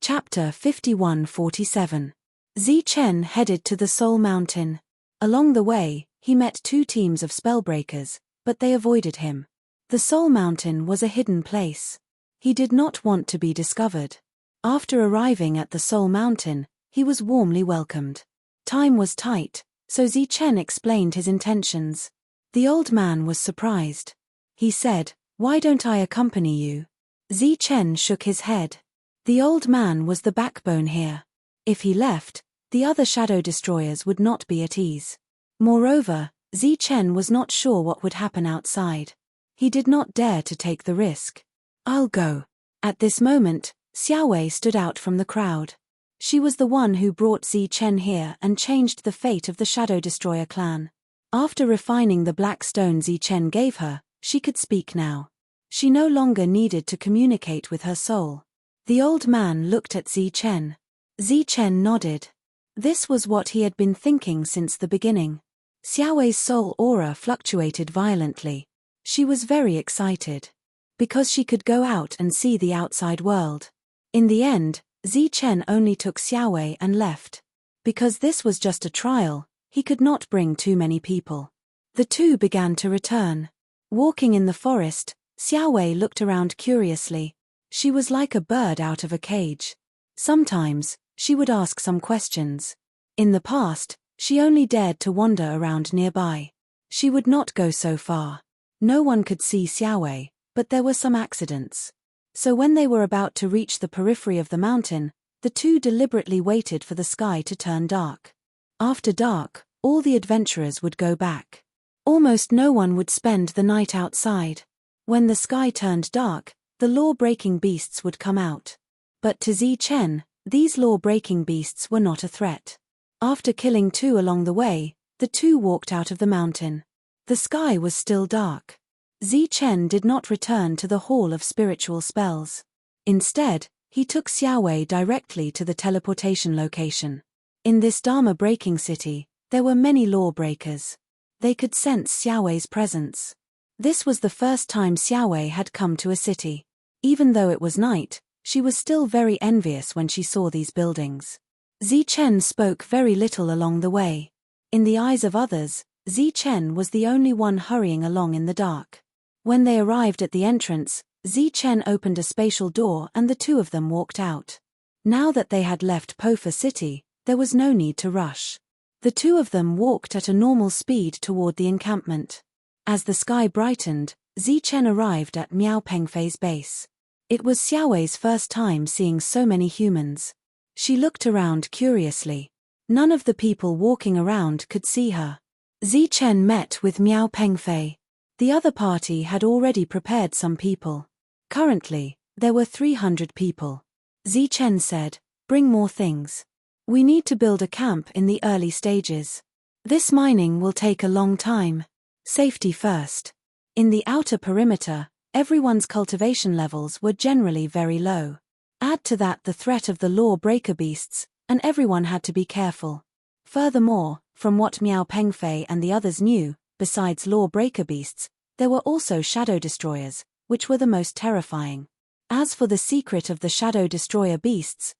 Chapter 51-47. Zichen headed to the Soul Mountain. Along the way, he met two teams of spellbreakers, but they avoided him. The Soul Mountain was a hidden place. He did not want to be discovered. After arriving at the Soul Mountain, he was warmly welcomed. Time was tight, so Zichen explained his intentions. The old man was surprised. He said, "Why don't I accompany you?" Zichen shook his head. The old man was the backbone here. If he left, the other shadow destroyers would not be at ease. Moreover, Zichen was not sure what would happen outside. He did not dare to take the risk. "I'll go." At this moment, Xiaowei stood out from the crowd. She was the one who brought Zichen here and changed the fate of the Shadow Destroyer clan. After refining the black stone Zichen gave her, she could speak now. She no longer needed to communicate with her soul. The old man looked at Zichen. Zichen nodded. This was what he had been thinking since the beginning. Xiaowei's soul aura fluctuated violently. She was very excited. Because she could go out and see the outside world. In the end, Zichen only took Xiaowei and left. Because this was just a trial, he could not bring too many people. The two began to return. Walking in the forest, Xiaowei looked around curiously. She was like a bird out of a cage. Sometimes, she would ask some questions. In the past, she only dared to wander around nearby. She would not go so far. No one could see Xiaowei, but there were some accidents. So when they were about to reach the periphery of the mountain, the two deliberately waited for the sky to turn dark. After dark, all the adventurers would go back. Almost no one would spend the night outside. When the sky turned dark, the law-breaking beasts would come out. But to Zichen, these law-breaking beasts were not a threat. After killing two along the way, the two walked out of the mountain. The sky was still dark. Zichen did not return to the Hall of Spiritual Spells. Instead, he took Xiaowei directly to the teleportation location. In this Dharma-breaking city, there were many law-breakers. They could sense Xiaowei's presence. This was the first time Xiaowei had come to a city. Even though it was night, she was still very envious when she saw these buildings. Zichen spoke very little along the way. In the eyes of others, Zichen was the only one hurrying along in the dark. When they arrived at the entrance, Zichen opened a spatial door and the two of them walked out. Now that they had left Pofa City, there was no need to rush. The two of them walked at a normal speed toward the encampment. As the sky brightened, Zichen arrived at Miao Pengfei's base. It was Xiaowei's first time seeing so many humans. She looked around curiously. None of the people walking around could see her. Zichen met with Miao Pengfei. The other party had already prepared some people. Currently, there were 300 people. Zichen said, "Bring more things. We need to build a camp in the early stages. This mining will take a long time. Safety first." In the outer perimeter, everyone's cultivation levels were generally very low. Add to that the threat of the law-breaker beasts, and everyone had to be careful. Furthermore, from what Miao Pengfei and the others knew, besides law-breaker beasts, there were also shadow destroyers, which were the most terrifying. As for the secret of the shadow destroyer beasts,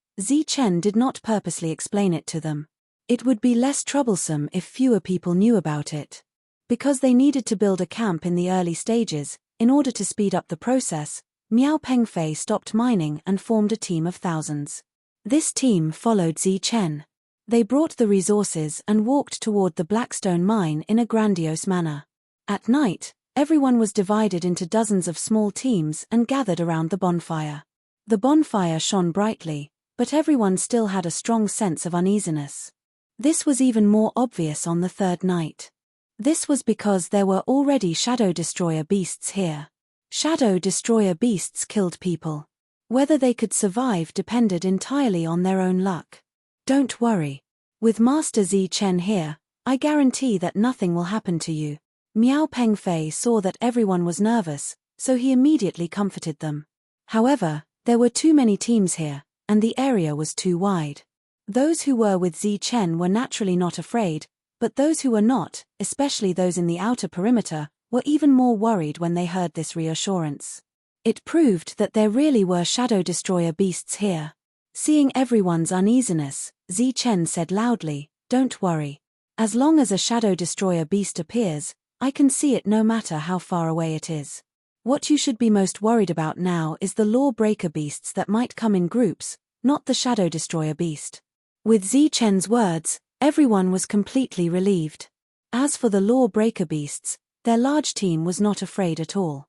Chen did not purposely explain it to them. It would be less troublesome if fewer people knew about it. Because they needed to build a camp in the early stages, in order to speed up the process, Miao Pengfei stopped mining and formed a team of thousands. This team followed Chen. They brought the resources and walked toward the Blackstone mine in a grandiose manner. At night, everyone was divided into dozens of small teams and gathered around the bonfire. The bonfire shone brightly, but everyone still had a strong sense of uneasiness. This was even more obvious on the third night. This was because there were already shadow destroyer beasts here. Shadow destroyer beasts killed people. Whether they could survive depended entirely on their own luck. Don't worry. With Master Chen here, I guarantee that nothing will happen to you. Miao Pengfei saw that everyone was nervous, so he immediately comforted them. However, there were too many teams here, and the area was too wide. Those who were with Chen were naturally not afraid, but those who were not, especially those in the outer perimeter, were even more worried when they heard this reassurance. It proved that there really were shadow destroyer beasts here. Seeing everyone's uneasiness, Chen said loudly, "Don't worry. As long as a shadow destroyer beast appears, I can see it no matter how far away it is. What you should be most worried about now is the law-breaker beasts that might come in groups, not the shadow destroyer beast." With Chen's words, everyone was completely relieved. As for the law-breaker beasts, their large team was not afraid at all.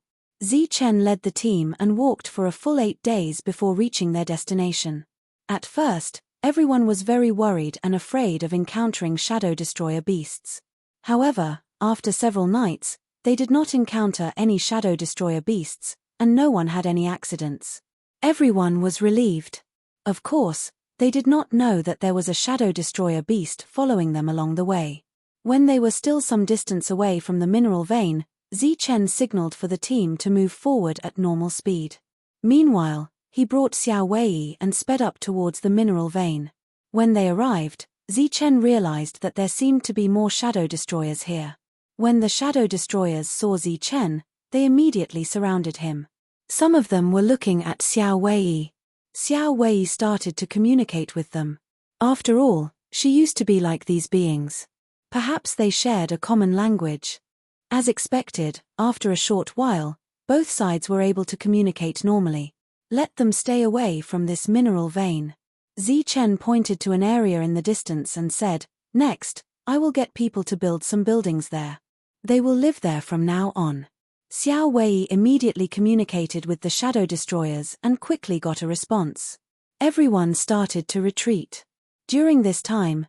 Chen led the team and walked for a full 8 days before reaching their destination. At first, everyone was very worried and afraid of encountering shadow destroyer beasts. However, after several nights, they did not encounter any shadow destroyer beasts, and no one had any accidents. Everyone was relieved. Of course, they did not know that there was a shadow destroyer beast following them along the way. When they were still some distance away from the mineral vein, Chen signaled for the team to move forward at normal speed. Meanwhile, he brought Xiao Wei and sped up towards the mineral vein. When they arrived, Chen realized that there seemed to be more shadow destroyers here. When the shadow destroyers saw Chen, they immediately surrounded him. Some of them were looking at Xiao Wei. Xiao Wei started to communicate with them. After all, she used to be like these beings. Perhaps they shared a common language. As expected, after a short while, both sides were able to communicate normally. Let them stay away from this mineral vein. Chen pointed to an area in the distance and said, "Next, I will get people to build some buildings there. They will live there from now on." Xiao Wei immediately communicated with the shadow destroyers and quickly got a response. Everyone started to retreat. During this time,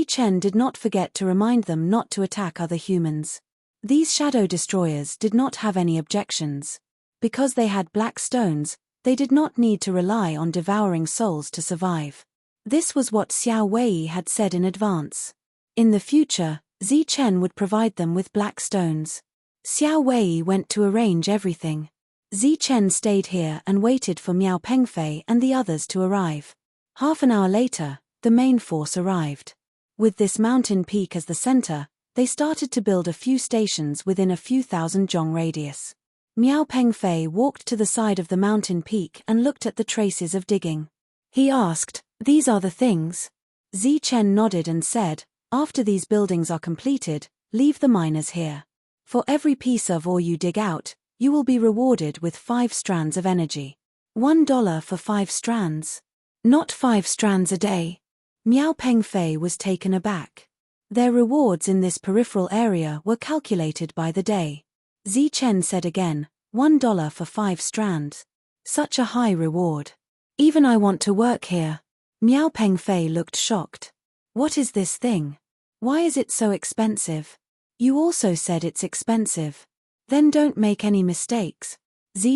Chen did not forget to remind them not to attack other humans. These shadow destroyers did not have any objections. Because they had black stones, they did not need to rely on devouring souls to survive. This was what Xiao Wei had said in advance. In the future, Chen would provide them with black stones. Xiao Wei went to arrange everything. Chen stayed here and waited for Miao Pengfei and the others to arrive. Half an hour later, the main force arrived. With this mountain peak as the center, they started to build a few stations within a few thousand zhong radius. Miao Pengfei walked to the side of the mountain peak and looked at the traces of digging. He asked, "These are the things?" Chen nodded and said, "After these buildings are completed, leave the miners here. For every piece of ore you dig out, you will be rewarded with 5 strands of energy. $1 for 5 strands. Not 5 strands a day." Miao Pengfei was taken aback. Their rewards in this peripheral area were calculated by the day. Chen said again, $1 for 5 strands. Such a high reward. Even I want to work here. Miao Pengfei looked shocked. What is this thing? Why is it so expensive? You also said it's expensive. Then don't make any mistakes.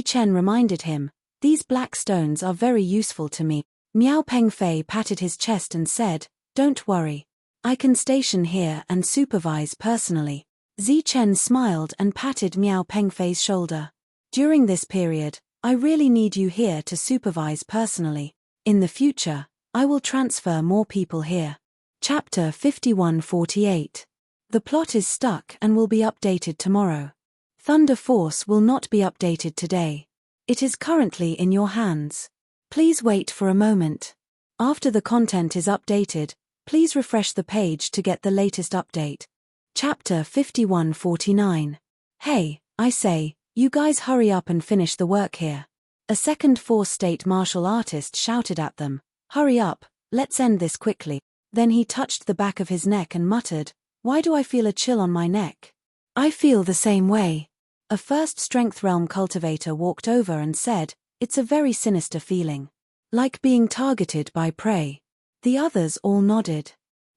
Chen reminded him, "These black stones are very useful to me." Miao Pengfei patted his chest and said, "Don't worry. I can station here and supervise personally." Chen smiled and patted Miao Pengfei's shoulder. "During this period, I really need you here to supervise personally. In the future, I will transfer more people here." Chapter 51-48. The plot is stuck and will be updated tomorrow. Thunder Force will not be updated today. It is currently in your hands. Please wait for a moment. After the content is updated, please refresh the page to get the latest update. Chapter 5149. Hey, I say, you guys hurry up and finish the work here. A second Force State martial artist shouted at them. Hurry up, let's end this quickly. Then he touched the back of his neck and muttered, why do I feel a chill on my neck? I feel the same way. A first Strength Realm cultivator walked over and said, it's a very sinister feeling. Like being targeted by prey. The others all nodded.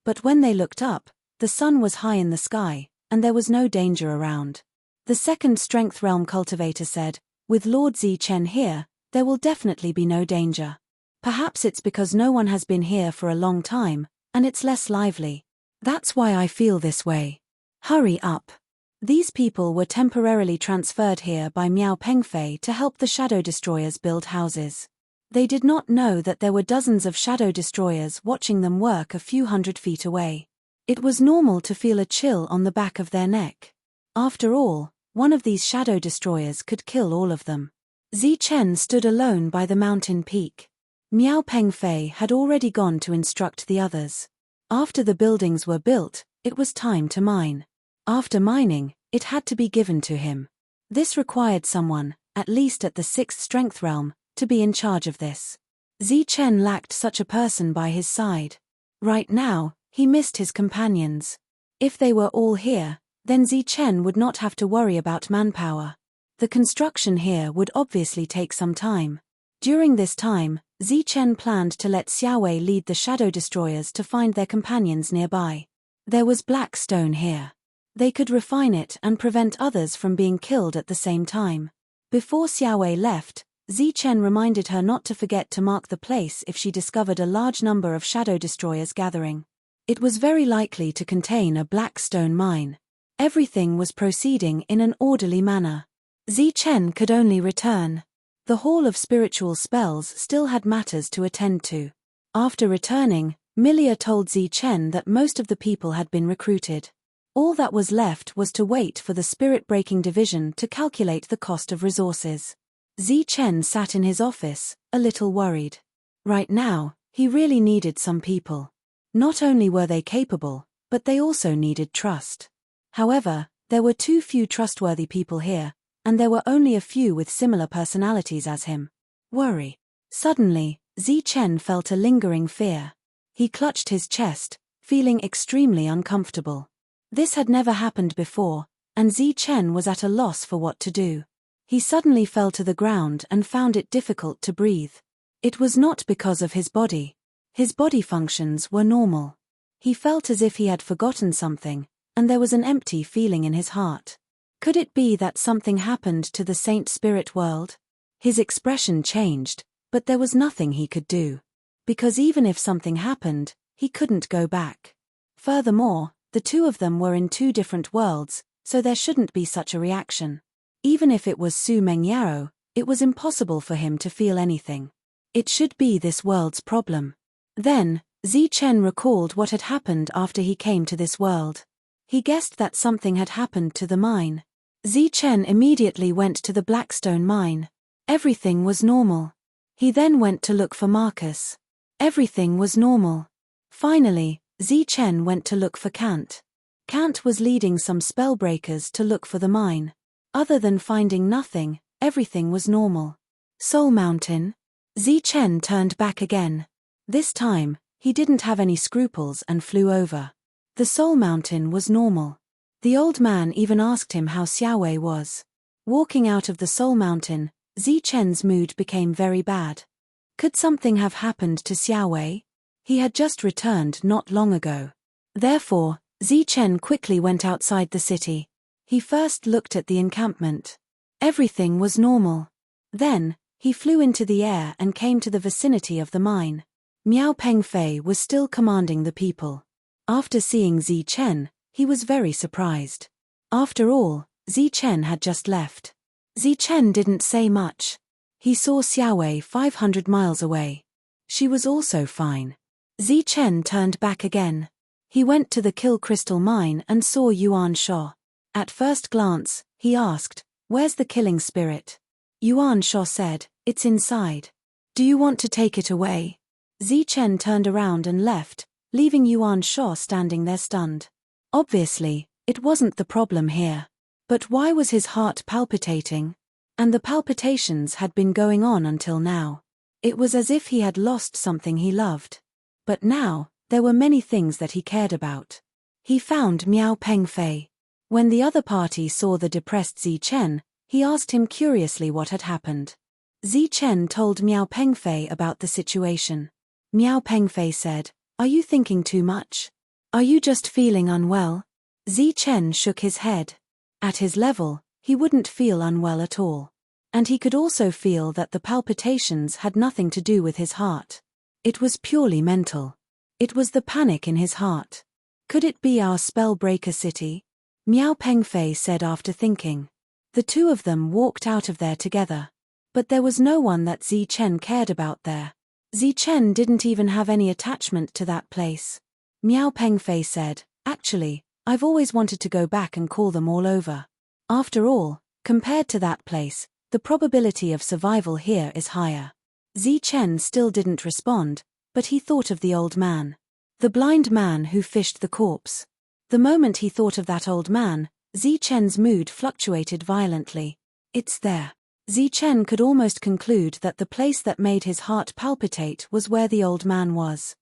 But when they looked up, the sun was high in the sky, and there was no danger around. The second Strength Realm cultivator said, with Lord Zichen here, there will definitely be no danger. Perhaps it's because no one has been here for a long time, and it's less lively. That's why I feel this way. Hurry up. These people were temporarily transferred here by Miao Pengfei to help the Shadow Destroyers build houses. They did not know that there were dozens of Shadow Destroyers watching them work a few hundred feet away. It was normal to feel a chill on the back of their neck. After all, one of these Shadow Destroyers could kill all of them. Zichen stood alone by the mountain peak. Miao Pengfei had already gone to instruct the others. After the buildings were built, it was time to mine. After mining, it had to be given to him. This required someone, at least at the 6th Strength Realm, to be in charge of this. Zichen lacked such a person by his side. Right now, he missed his companions. If they were all here, then Zichen would not have to worry about manpower. The construction here would obviously take some time. During this time, Zichen planned to let Xiaowei lead the Shadow Destroyers to find their companions nearby. There was black stone here. They could refine it and prevent others from being killed at the same time. Before Xiaowei left, Zichen reminded her not to forget to mark the place if she discovered a large number of Shadow Destroyers gathering. It was very likely to contain a black stone mine. Everything was proceeding in an orderly manner. Zichen could only return. The Hall of Spiritual Spells still had matters to attend to. After returning, Milia told Zichen that most of the people had been recruited. All that was left was to wait for the Spirit-Breaking Division to calculate the cost of resources. Zichen sat in his office, a little worried. Right now, he really needed some people. Not only were they capable, but they also needed trust. However, there were too few trustworthy people here, and there were only a few with similar personalities as him. Worry. Suddenly, Zichen felt a lingering fear. He clutched his chest, feeling extremely uncomfortable. This had never happened before, and Zichen was at a loss for what to do. He suddenly fell to the ground and found it difficult to breathe. It was not because of his body. His body functions were normal. He felt as if he had forgotten something, and there was an empty feeling in his heart. Could it be that something happened to the Saint Spirit world? His expression changed, but there was nothing he could do. Because even if something happened, he couldn't go back. Furthermore, the two of them were in two different worlds, so there shouldn't be such a reaction. Even if it was Su Mengyao, it was impossible for him to feel anything. It should be this world's problem. Then, Zichen recalled what had happened after he came to this world. He guessed that something had happened to the mine. Zichen immediately went to the Blackstone mine. Everything was normal. He then went to look for Marcus. Everything was normal. Finally, Zichen went to look for Kant. Kant was leading some spellbreakers to look for the mine. Other than finding nothing, everything was normal. Soul Mountain? Zichen turned back again. This time, he didn't have any scruples and flew over. The Soul Mountain was normal. The old man even asked him how Xiaowei was. Walking out of the Soul Mountain, Zichen's mood became very bad. Could something have happened to Xiaowei? He had just returned not long ago. Therefore, Zichen quickly went outside the city. He first looked at the encampment. Everything was normal. Then, he flew into the air and came to the vicinity of the mine. Miao Pengfei was still commanding the people. After seeing Zichen, he was very surprised. After all, Zichen had just left. Zichen didn't say much. He saw Xiaowei 500 miles away. She was also fine. Zichen turned back again. He went to the Kill Crystal mine and saw Yuan Sho. At first glance, He asked, "Where's the killing spirit?" Yuan Sho said, "It's inside. Do you want to take it away?" Zichen turned around and left, leaving Yuan Sho standing there stunned. Obviously, it wasn't the problem here. But why was his heart palpitating? And the palpitations had been going on until now. It was as if he had lost something he loved. But now, there were many things that he cared about. He found Miao Pengfei. When the other party saw the depressed Zichen, he asked him curiously what had happened. Zichen told Miao Pengfei about the situation. Miao Pengfei said, "Are you thinking too much? Are you just feeling unwell?" Zichen shook his head. At his level, he wouldn't feel unwell at all. And he could also feel that the palpitations had nothing to do with his heart. It was purely mental. It was the panic in his heart. Could it be our spellbreaker city? Miao Pengfei said after thinking. The two of them walked out of there together. But there was no one that Zichen cared about there. Zichen didn't even have any attachment to that place. Miao Pengfei said, "Actually, I've always wanted to go back and call them all over. After all, compared to that place, the probability of survival here is higher." Zichen still didn't respond, but he thought of the old man. The blind man who fished the corpse. The moment he thought of that old man, Zichen's mood fluctuated violently. It's there. Zichen could almost conclude that the place that made his heart palpitate was where the old man was.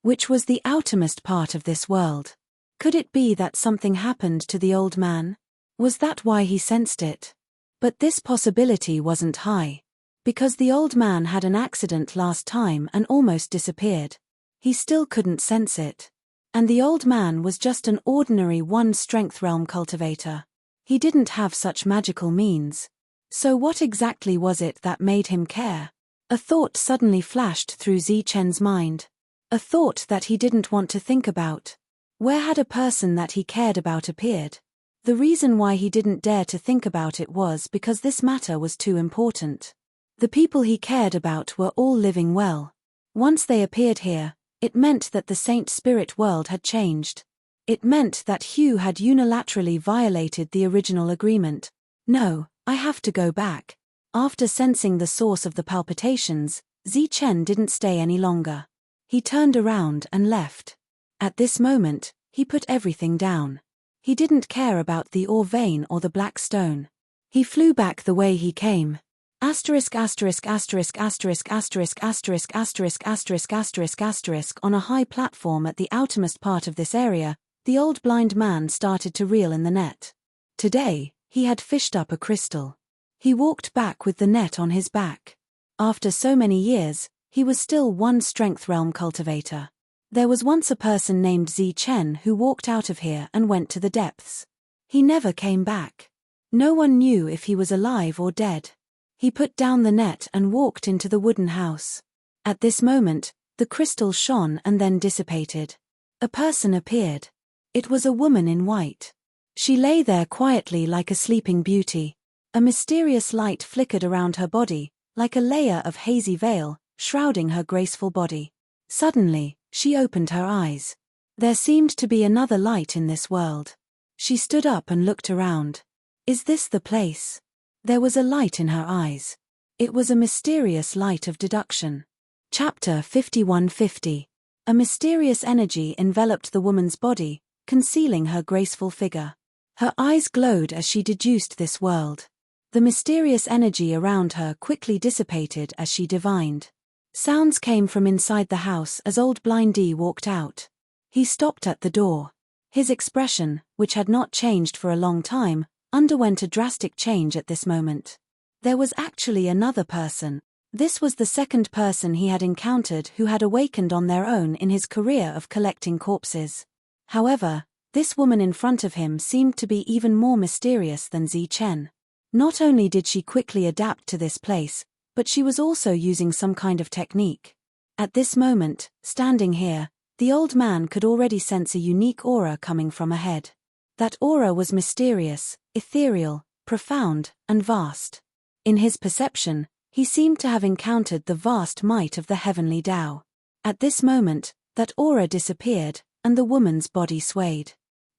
Which was the outermost part of this world. Could it be that something happened to the old man? Was that why he sensed it? But this possibility wasn't high. Because the old man had an accident last time and almost disappeared. He still couldn't sense it. And the old man was just an ordinary one-strength realm cultivator. He didn't have such magical means. So what exactly was it that made him care? A thought suddenly flashed through Zichen's mind. A thought that he didn't want to think about. Where had a person that he cared about appeared? The reason why he didn't dare to think about it was because this matter was too important. The people he cared about were all living well. Once they appeared here, it meant that the Saint Spirit world had changed. It meant that Hugh had unilaterally violated the original agreement. No, I have to go back. After sensing the source of the palpitations, Zichen didn't stay any longer. He turned around and left. At this moment, he put everything down. He didn't care about the ore vein or the black stone. He flew back the way he came. Asterisk asterisk asterisk asterisk asterisk asterisk asterisk asterisk asterisk asterisk on a high platform at the outermost part of this area, the old blind man started to reel in the net. Today, he had fished up a crystal. He walked back with the net on his back. After so many years, he was still one strength realm cultivator. There was once a person named Zichen who walked out of here and went to the depths. He never came back. No one knew if he was alive or dead. He put down the net and walked into the wooden house. At this moment, the crystal shone and then dissipated. A person appeared. It was a woman in white. She lay there quietly like a sleeping beauty. A mysterious light flickered around her body, like a layer of hazy veil, shrouding her graceful body. Suddenly, she opened her eyes. There seemed to be another light in this world. She stood up and looked around. Is this the place? There was a light in her eyes. It was a mysterious light of deduction. Chapter 5150. A mysterious energy enveloped the woman's body, concealing her graceful figure. Her eyes glowed as she deduced this world. The mysterious energy around her quickly dissipated as she divined. Sounds came from inside the house as old Blindy walked out. He stopped at the door. His expression, which had not changed for a long time, underwent a drastic change at this moment. There was actually another person. This was the second person he had encountered who had awakened on their own in his career of collecting corpses. However, this woman in front of him seemed to be even more mysterious than Zichen. Not only did she quickly adapt to this place, but she was also using some kind of technique. At this moment, standing here, the old man could already sense a unique aura coming from ahead. That aura was mysterious, ethereal, profound, and vast. In his perception, he seemed to have encountered the vast might of the heavenly Tao. At this moment, that aura disappeared, and the woman's body swayed.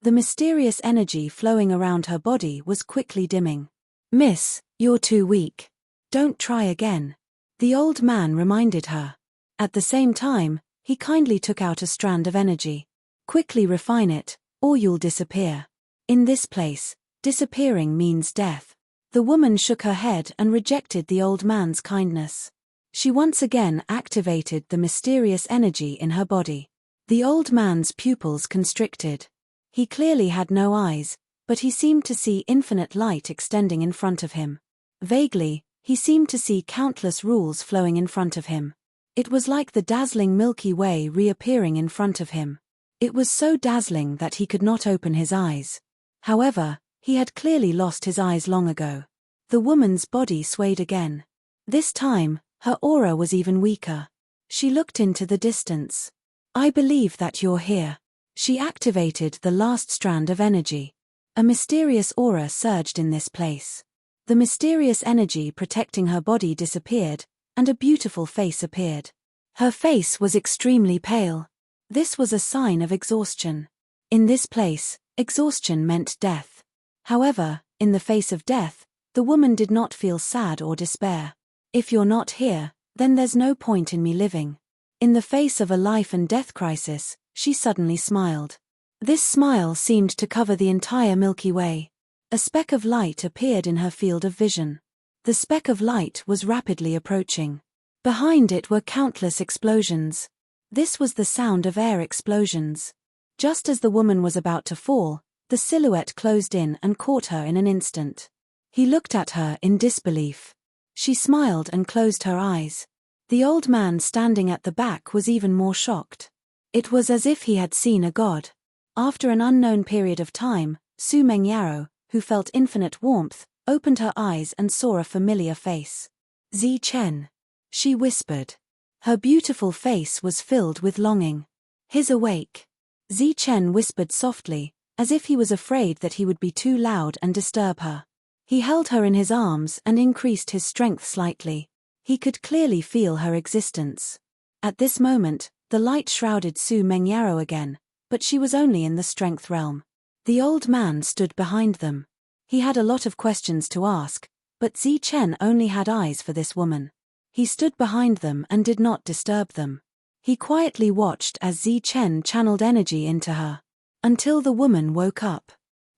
The mysterious energy flowing around her body was quickly dimming. "Miss, you're too weak. Don't try again," the old man reminded her. At the same time, he kindly took out a strand of energy. "Quickly refine it, or you'll disappear. In this place, disappearing means death." The woman shook her head and rejected the old man's kindness. She once again activated the mysterious energy in her body. The old man's pupils constricted. He clearly had no eyes, but he seemed to see infinite light extending in front of him. Vaguely, he seemed to see countless rules flowing in front of him. It was like the dazzling Milky Way reappearing in front of him. It was so dazzling that he could not open his eyes. However, he had clearly lost his eyes long ago. The woman's body swayed again. This time, her aura was even weaker. She looked into the distance. "I believe that you're here." She activated the last strand of energy. A mysterious aura surged in this place. The mysterious energy protecting her body disappeared, and a beautiful face appeared. Her face was extremely pale. This was a sign of exhaustion. In this place, exhaustion meant death. However, in the face of death, the woman did not feel sad or despair. "If you're not here, then there's no point in me living." In the face of a life and death crisis, she suddenly smiled. This smile seemed to cover the entire Milky Way. A speck of light appeared in her field of vision. The speck of light was rapidly approaching. Behind it were countless explosions. This was the sound of air explosions. Just as the woman was about to fall, the silhouette closed in and caught her in an instant. He looked at her in disbelief. She smiled and closed her eyes. The old man standing at the back was even more shocked. It was as if he had seen a god. After an unknown period of time, Su Mengyaro, who felt infinite warmth, opened her eyes and saw a familiar face. "Zi Chen," she whispered. Her beautiful face was filled with longing. "He's awake." Zi Chen whispered softly, as if he was afraid that he would be too loud and disturb her. He held her in his arms and increased his strength slightly. He could clearly feel her existence. At this moment, the light shrouded Su Mengyaro again, but she was only in the strength realm. The old man stood behind them. He had a lot of questions to ask, but Zi Chen only had eyes for this woman. He stood behind them and did not disturb them. He quietly watched as Zi Chen channeled energy into her. Until the woman woke up.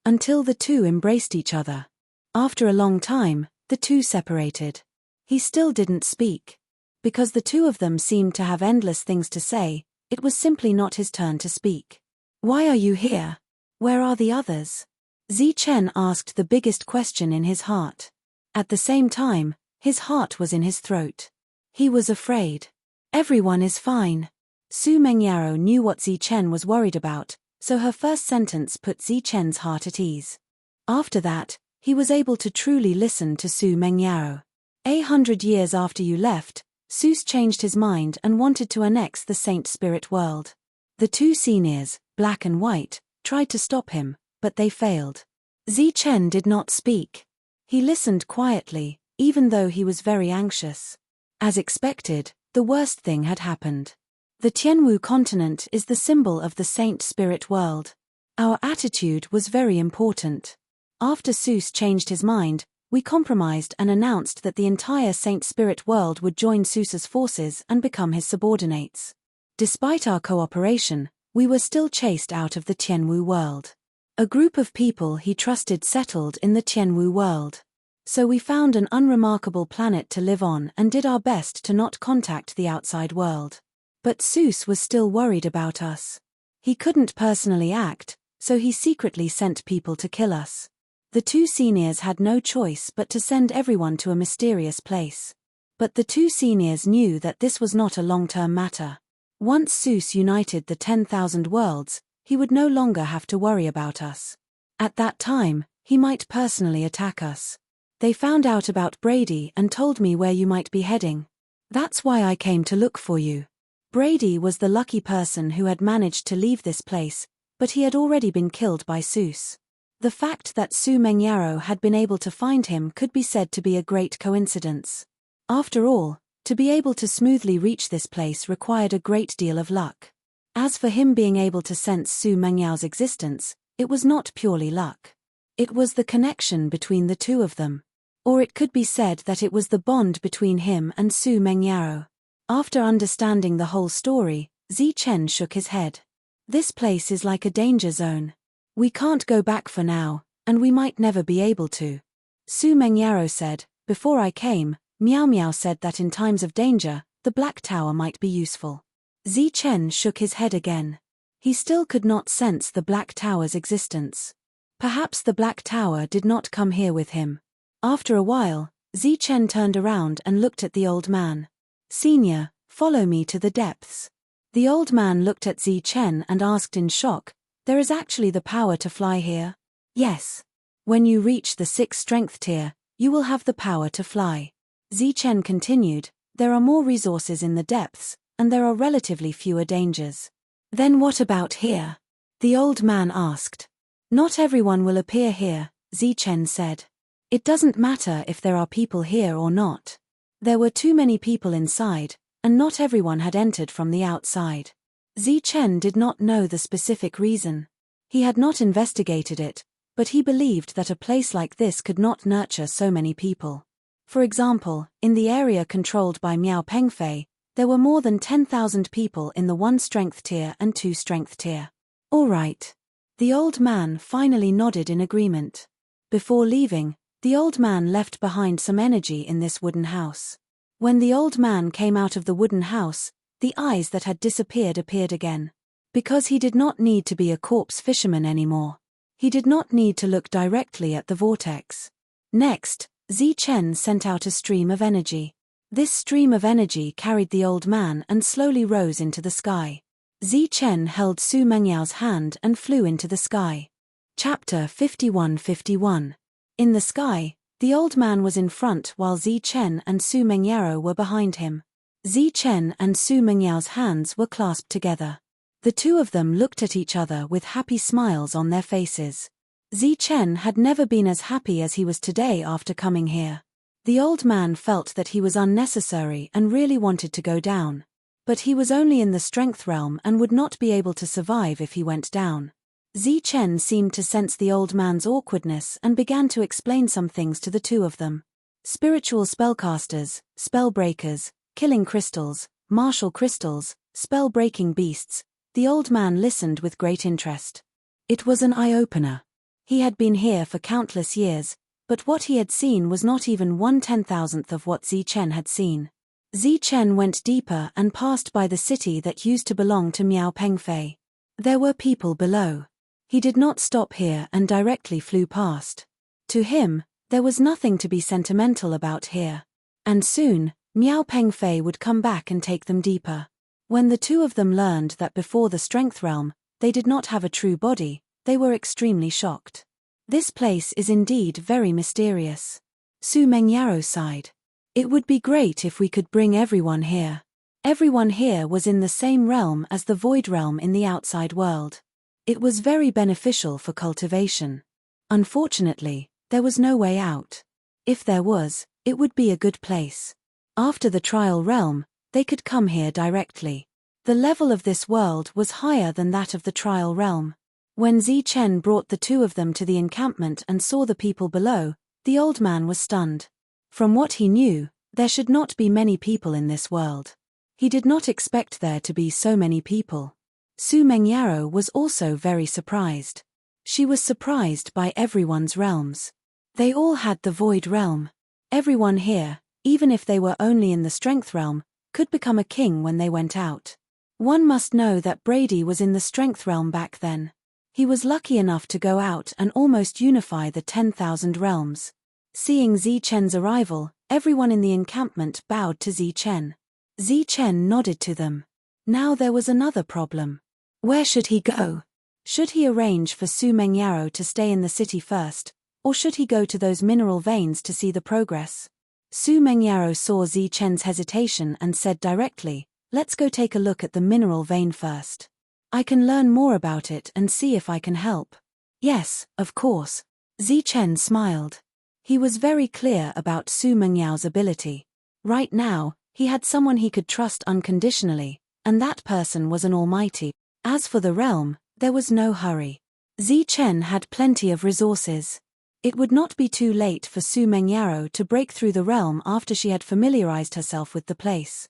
Until the two embraced each other. After a long time, the two separated. He still didn't speak. Because the two of them seemed to have endless things to say, it was simply not his turn to speak. "Why are you here? Where are the others?" Zi Chen asked the biggest question in his heart. At the same time, his heart was in his throat. He was afraid. "Everyone is fine." Su Mengyaro knew what Zi Chen was worried about, so her first sentence put Zi Chen's heart at ease. After that, he was able to truly listen to Su Mengyaro. 100 years after you left, Sus changed his mind and wanted to annex the Saint Spirit world. The two seniors, Black and White, tried to stop him, but they failed. Zi Chen did not speak. He listened quietly, even though he was very anxious. As expected, the worst thing had happened. The Tianwu continent is the symbol of the Saint Spirit world. Our attitude was very important. After Sus changed his mind, we compromised and announced that the entire Saint Spirit world would join Sus's forces and become his subordinates. Despite our cooperation, we were still chased out of the Tianwu world. A group of people he trusted settled in the Tianwu world. So we found an unremarkable planet to live on and did our best to not contact the outside world. But Sus was still worried about us. He couldn't personally act, so he secretly sent people to kill us. The two seniors had no choice but to send everyone to a mysterious place. But the two seniors knew that this was not a long-term matter. Once Sus united the 10,000 worlds, he would no longer have to worry about us. At that time, he might personally attack us. They found out about Brady and told me where you might be heading. That's why I came to look for you. Brady was the lucky person who had managed to leave this place, but he had already been killed by Sus. The fact that Su Mengyaro had been able to find him could be said to be a great coincidence. After all, to be able to smoothly reach this place required a great deal of luck. As for him being able to sense Su Mengyao's existence, It was not purely luck. It was the connection between the two of them. Or it could be said that it was the bond between him and Su Mengyaro. After understanding the whole story, Zichen shook his head. This place is like a danger zone. We can't go back for now, and we might never be able to. Su Mengyaro said, before I came, Miao Miao said that in times of danger, the Black Tower might be useful. Zichen shook his head again. He still could not sense the Black Tower's existence. Perhaps the Black Tower did not come here with him. After a while, Zichen turned around and looked at the old man. Senior, follow me to the depths. The old man looked at Zichen and asked in shock, there is actually the power to fly here? Yes. When you reach the 6th strength tier, you will have the power to fly. Zichen continued, there are more resources in the depths, and there are relatively fewer dangers. Then what about here? The old man asked. Not everyone will appear here, Zichen said. It doesn't matter if there are people here or not. There were too many people inside, and not everyone had entered from the outside. Zichen did not know the specific reason. He had not investigated it, but he believed that a place like this could not nurture so many people. For example, in the area controlled by Miao Pengfei, there were more than 10,000 people in the 1 strength tier and 2 strength tier. All right. The old man finally nodded in agreement. Before leaving, the old man left behind some energy in this wooden house. When the old man came out of the wooden house, the eyes that had disappeared appeared again. Because he did not need to be a corpse fisherman anymore. He did not need to look directly at the vortex. Next, Zichen sent out a stream of energy. This stream of energy carried the old man and slowly rose into the sky. Zichen held Su Mengyao's hand and flew into the sky. Chapter 51-51. In the sky, the old man was in front while Zichen and Su Mengyao were behind him. Zichen and Su Mengyao's hands were clasped together. The two of them looked at each other with happy smiles on their faces. Zichen had never been as happy as he was today after coming here. The old man felt that he was unnecessary and really wanted to go down. But he was only in the strength realm and would not be able to survive if he went down. Zichen seemed to sense the old man's awkwardness and began to explain some things to the two of them. Spiritual spellcasters, spellbreakers, killing crystals, martial crystals, spell-breaking beasts. The old man listened with great interest. It was an eye-opener. He had been here for countless years, but what he had seen was not even 1/10,000th of what Zichen had seen. Zichen went deeper and passed by the city that used to belong to Miao Pengfei. There were people below. He did not stop here and directly flew past. To him, there was nothing to be sentimental about here. And soon, Miao Pengfei would come back and take them deeper. When the two of them learned that before the strength realm, they did not have a true body, they were extremely shocked. This place is indeed very mysterious. Su Mengyao sighed. It would be great if we could bring everyone here. Everyone here was in the same realm as the void realm in the outside world. It was very beneficial for cultivation. Unfortunately, there was no way out. If there was, it would be a good place. After the trial realm, they could come here directly. The level of this world was higher than that of the trial realm. When Zichen brought the two of them to the encampment and saw the people below, the old man was stunned. From what he knew, there should not be many people in this world. He did not expect there to be so many people. Su Mengyao was also very surprised. She was surprised by everyone's realms. They all had the void realm. Everyone here, even if they were only in the strength realm, could become a king when they went out. One must know that Brady was in the strength realm back then. He was lucky enough to go out and almost unify the 10,000 realms. Seeing Zichen's arrival, everyone in the encampment bowed to Zichen. Zichen nodded to them. Now there was another problem. Where should he go? Should he arrange for Su Mengyao to stay in the city first, or should he go to those mineral veins to see the progress? Su Mengyao saw Zichen's hesitation and said directly, "Let's go take a look at the mineral vein first. I can learn more about it and see if I can help." "Yes, of course." Zichen smiled. He was very clear about Su Mengyao's ability. Right now, he had someone he could trust unconditionally, and that person was an almighty. As for the realm, there was no hurry. Chen had plenty of resources. It would not be too late for Su Mengyaro to break through the realm after she had familiarized herself with the place.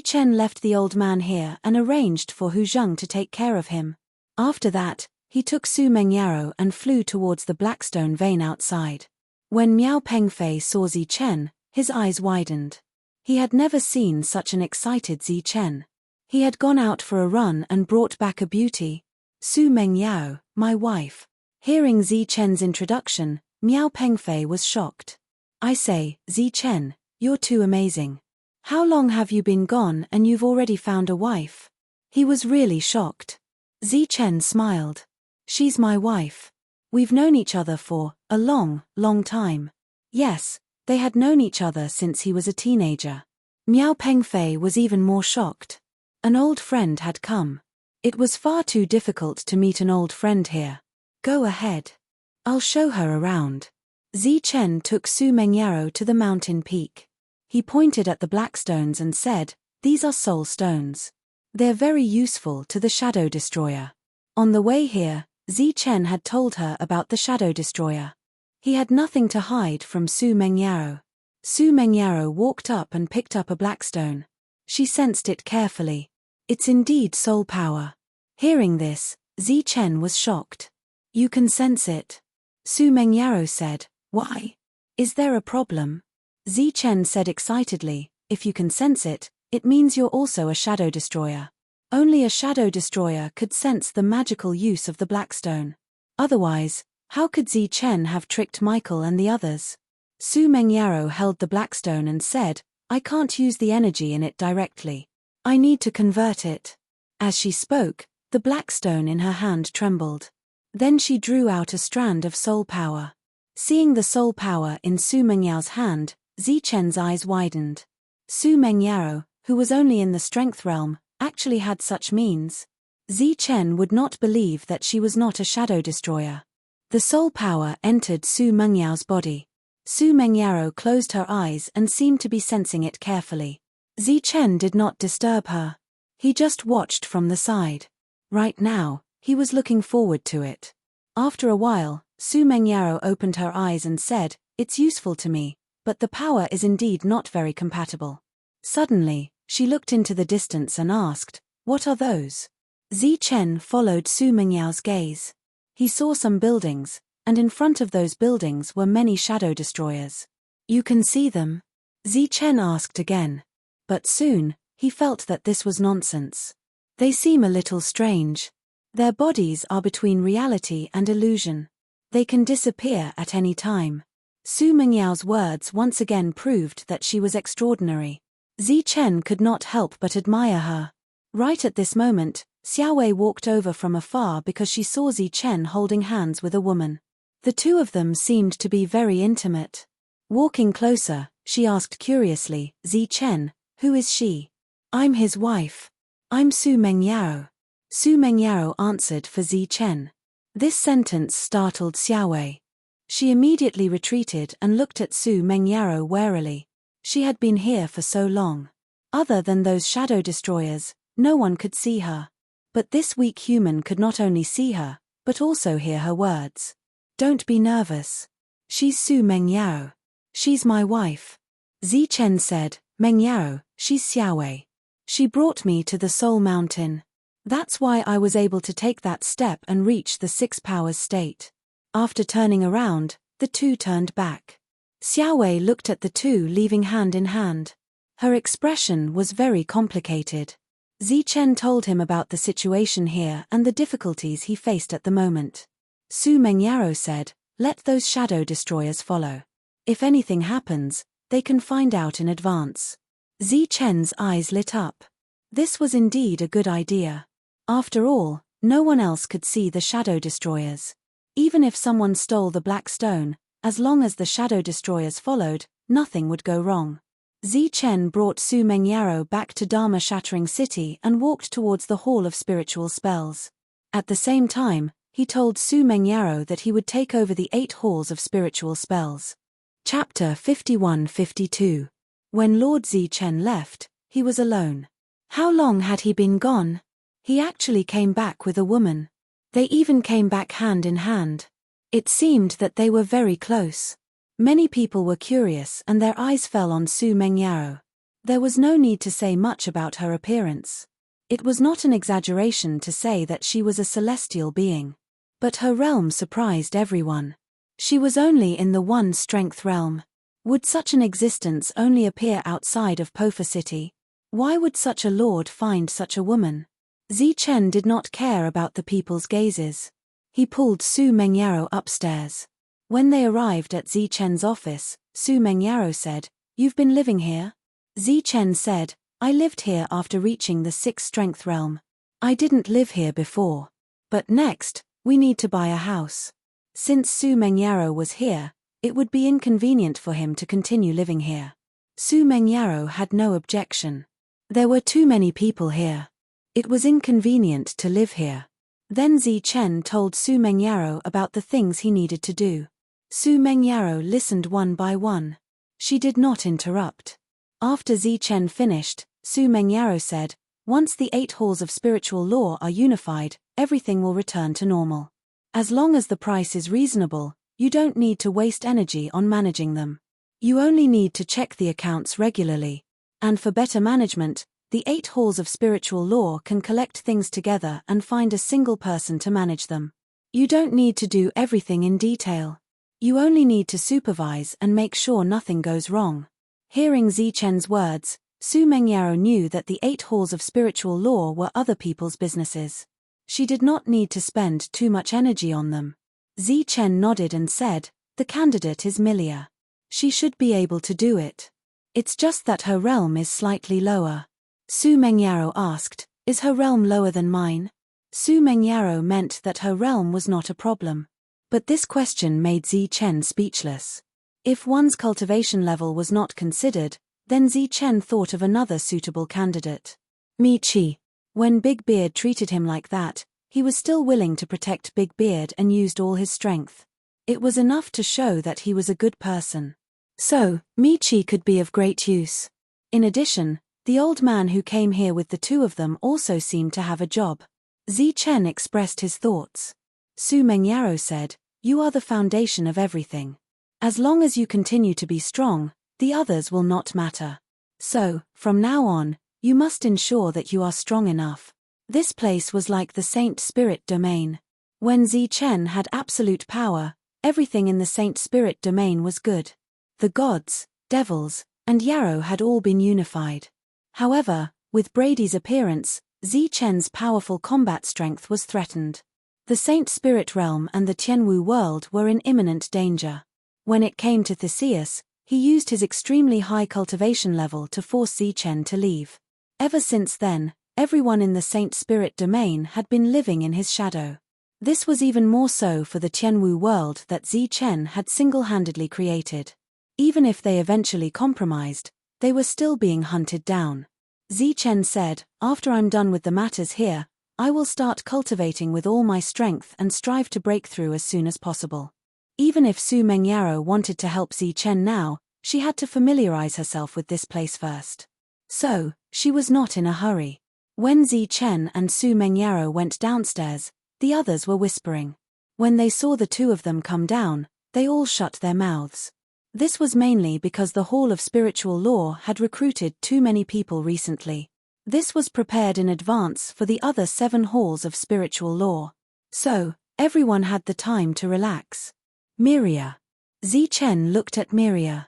Chen left the old man here and arranged for Hu Zheng to take care of him. After that, he took Su Mengyaro and flew towards the Blackstone vein outside. When Miao Pengfei saw Chen, his eyes widened. He had never seen such an excited Chen. He had gone out for a run and brought back a beauty. Su Mengyao, my wife. Hearing Chen's introduction, Miao Pengfei was shocked. I say, Chen, you're too amazing. How long have you been gone and you've already found a wife? He was really shocked. Chen smiled. She's my wife. We've known each other for a long, long time. Yes, they had known each other since he was a teenager. Miao Pengfei was even more shocked. An old friend had come. It was far too difficult to meet an old friend here. Go ahead. I'll show her around. Chen took Su Mengyaro to the mountain peak. He pointed at the black stones and said, "These are soul stones. They're very useful to the Shadow Destroyer." On the way here, Chen had told her about the Shadow Destroyer. He had nothing to hide from Su Mengyaro. Su Mengyaro walked up and picked up a black stone. She sensed it carefully. It's indeed soul power. Hearing this, Chen was shocked. You can sense it. Su Mengyaro said, why? Is there a problem? Chen said excitedly, if you can sense it, it means you're also a Shadow Destroyer. Only a Shadow Destroyer could sense the magical use of the Blackstone. Otherwise, how could Chen have tricked Michael and the others? Su Mengyaro held the Blackstone and said, I can't use the energy in it directly. I need to convert it. As she spoke, the Blackstone in her hand trembled. Then she drew out a strand of soul power. Seeing the soul power in Su Mengyao's hand, Chen's eyes widened. Su Mengyaro, who was only in the strength realm, actually had such means. Chen would not believe that she was not a Shadow Destroyer. The soul power entered Su Mengyao's body. Su Mengyaro closed her eyes and seemed to be sensing it carefully. Chen did not disturb her. He just watched from the side. Right now, he was looking forward to it. After a while, Su Mengyaro opened her eyes and said, it's useful to me, but the power is indeed not very compatible. Suddenly, she looked into the distance and asked, what are those? Chen followed Su Mengyao's gaze. He saw some buildings, and in front of those buildings were many Shadow Destroyers. You can see them? Chen asked again. But soon, he felt that this was nonsense. They seem a little strange. Their bodies are between reality and illusion. They can disappear at any time. Su Mengyao's words once again proved that she was extraordinary. Chen could not help but admire her. Right at this moment, Xiaowei walked over from afar because she saw Chen holding hands with a woman. The two of them seemed to be very intimate. Walking closer, she asked curiously, Chen, who is she? I'm his wife. I'm Su Mengyao. Su Mengyao answered for Chen. This sentence startled Xiaowei. She immediately retreated and looked at Su Mengyao warily. She had been here for so long. Other than those Shadow Destroyers, no one could see her. But this weak human could not only see her, but also hear her words. Don't be nervous. She's Su Mengyao. She's my wife. Chen said, Mengyao, she's Xiaowei. She brought me to the Soul Mountain. That's why I was able to take that step and reach the Six Powers state. After turning around, the two turned back. Xiaowei looked at the two leaving hand in hand. Her expression was very complicated. Chen told him about the situation here and the difficulties he faced at the moment. Su Mengyaro said, let those Shadow Destroyers follow. If anything happens, they can find out in advance. Chen's eyes lit up. This was indeed a good idea. After all, no one else could see the Shadow Destroyers. Even if someone stole the Black Stone, as long as the Shadow Destroyers followed, nothing would go wrong. Chen brought Su Mengyaro back to Dharma Shattering City and walked towards the Hall of Spiritual Spells. At the same time, he told Su Mengyaro that he would take over the 8 halls of spiritual spells. Chapter 51-52. When Lord Chen left, he was alone. How long had he been gone? He actually came back with a woman. They even came back hand in hand. It seemed that they were very close. Many people were curious and their eyes fell on Su Mengyaro. There was no need to say much about her appearance. It was not an exaggeration to say that she was a celestial being. But her realm surprised everyone. She was only in the one strength realm. Would such an existence only appear outside of Pofa City? Why would such a lord find such a woman? Zichen did not care about the people's gazes. He pulled Su Mengyaro upstairs. When they arrived at Zichen's office, Su Mengyaro said, "You've been living here?" Zichen said, "I lived here after reaching the 6th strength realm. I didn't live here before. But next, we need to buy a house." Since Su Mengyaro was here, it would be inconvenient for him to continue living here. Su Mengyaro had no objection. There were too many people here. It was inconvenient to live here. Then Zichen told Su Mengyaro about the things he needed to do. Su Mengyaro listened one by one. She did not interrupt. After Zichen finished, Su Mengyaro said, "Once the 8 halls of spiritual law are unified, everything will return to normal. As long as the price is reasonable, you don't need to waste energy on managing them. You only need to check the accounts regularly. And for better management, the 8 halls of spiritual law can collect things together and find a single person to manage them. You don't need to do everything in detail. You only need to supervise and make sure nothing goes wrong." Hearing Zichen's words, Su Mengyaro knew that the 8 halls of spiritual law were other people's businesses. She did not need to spend too much energy on them. Zichen nodded and said, "The candidate is Milia. She should be able to do it. It's just that her realm is slightly lower." Su Mengyaro asked, "Is her realm lower than mine?" Su Mengyaro meant that her realm was not a problem. But this question made Zichen speechless. If one's cultivation level was not considered, then Zichen thought of another suitable candidate. Michi. When Big Beard treated him like that, he was still willing to protect Big Beard and used all his strength. It was enough to show that he was a good person. So, Michi could be of great use. In addition, the old man who came here with the two of them also seemed to have a job. Zichen expressed his thoughts. Su Mengyaro said, "You are the foundation of everything. As long as you continue to be strong, the others will not matter. So, from now on, you must ensure that you are strong enough." This place was like the Saint Spirit domain. When Zichen had absolute power, everything in the Saint Spirit domain was good. The gods, devils, and Yarrow had all been unified. However, with Brady's appearance, Zichen's powerful combat strength was threatened. The Saint Spirit realm and the Tianwu world were in imminent danger. When it came to Theseus, he used his extremely high cultivation level to force Zichen to leave. Ever since then, everyone in the Saint Spirit domain had been living in his shadow. This was even more so for the Tianwu world that Zichen had single-handedly created. Even if they eventually compromised, they were still being hunted down. Zichen said, "After I'm done with the matters here, I will start cultivating with all my strength and strive to break through as soon as possible." Even if Su Mengyaro wanted to help Zichen now, she had to familiarize herself with this place first. So, she was not in a hurry. When Zichen and Su Mengyaro went downstairs, the others were whispering. When they saw the two of them come down, they all shut their mouths. This was mainly because the Hall of Spiritual Law had recruited too many people recently. This was prepared in advance for the other 7 halls of spiritual law. So, everyone had the time to relax. Miria. Zichen looked at Miria.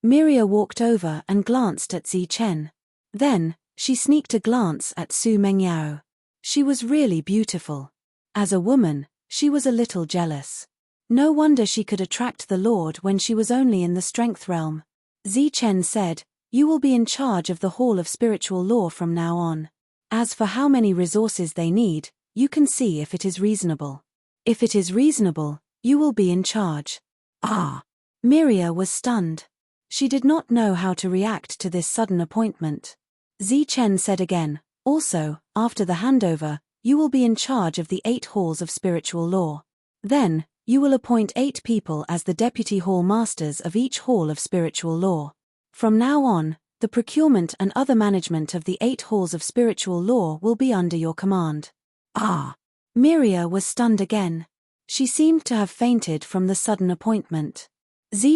Miria walked over and glanced at Zichen. Then, she sneaked a glance at Su Mengyaro. She was really beautiful. As a woman, she was a little jealous. No wonder she could attract the Lord when she was only in the strength realm. Zichen said, "You will be in charge of the Hall of Spiritual Law from now on. As for how many resources they need, you can see if it is reasonable. If it is reasonable, you will be in charge." Ah! Miria was stunned. She did not know how to react to this sudden appointment. Zichen said again, "Also, after the handover, you will be in charge of the 8 halls of spiritual law. Then, you will appoint 8 people as the deputy hall masters of each hall of spiritual law. From now on, the procurement and other management of the 8 halls of spiritual law will be under your command." Ah! Miria was stunned again. She seemed to have fainted from the sudden appointment.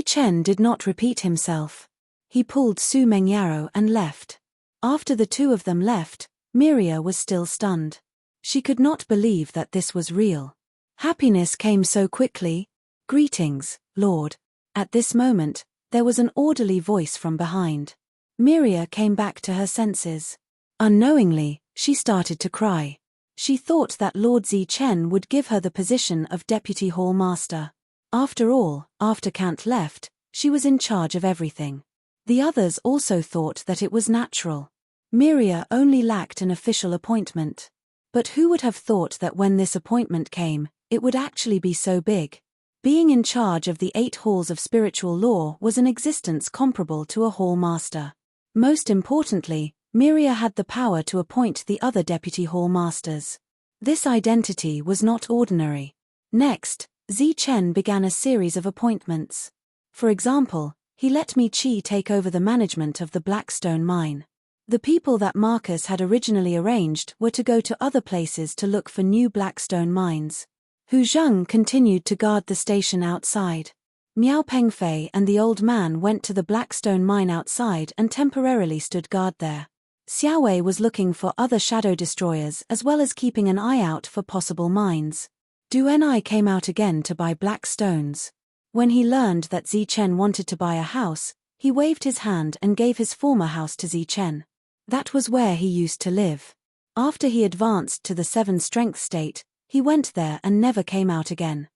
Chen did not repeat himself. He pulled Su Mengyaro and left. After the two of them left, Miria was still stunned. She could not believe that this was real. Happiness came so quickly. "Greetings, Lord." At this moment, there was an orderly voice from behind. Miria came back to her senses. Unknowingly, she started to cry. She thought that Lord Chen would give her the position of Deputy Hall Master. After all, after Kant left, she was in charge of everything. The others also thought that it was natural. Miria only lacked an official appointment. But who would have thought that when this appointment came, it would actually be so big? Being in charge of the 8 halls of spiritual law was an existence comparable to a hall master. Most importantly, Miria had the power to appoint the other deputy hall masters. This identity was not ordinary. Next, Chen began a series of appointments. For example, he let Mi Chi take over the management of the Blackstone mine. The people that Marcus had originally arranged were to go to other places to look for new Blackstone mines. Hu Zheng continued to guard the station outside. Miao Pengfei and the old man went to the Blackstone mine outside and temporarily stood guard there. Xiaowei was looking for other shadow destroyers as well as keeping an eye out for possible mines. Du Enai came out again to buy black stones. When he learned that Chen wanted to buy a house, he waved his hand and gave his former house to Chen. That was where he used to live. After he advanced to the 7 strength state, he went there and never came out again.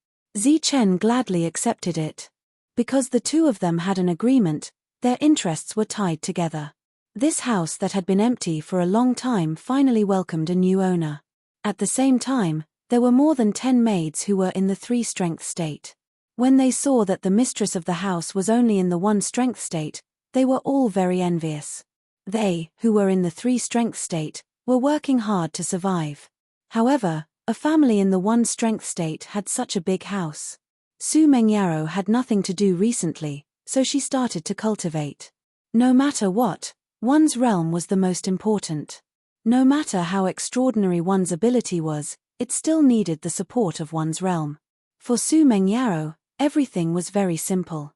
Chen gladly accepted it. Because the two of them had an agreement, their interests were tied together. This house that had been empty for a long time finally welcomed a new owner. At the same time, there were more than 10 maids who were in the 3 strength state. When they saw that the mistress of the house was only in the 1 strength state, they were all very envious. They, who were in the 3 strength state, were working hard to survive. However, a family in the 1 strength state had such a big house. Su Mengyaro had nothing to do recently, so she started to cultivate. No matter what, one's realm was the most important. No matter how extraordinary one's ability was, it still needed the support of one's realm. For Su Mengyaro, everything was very simple.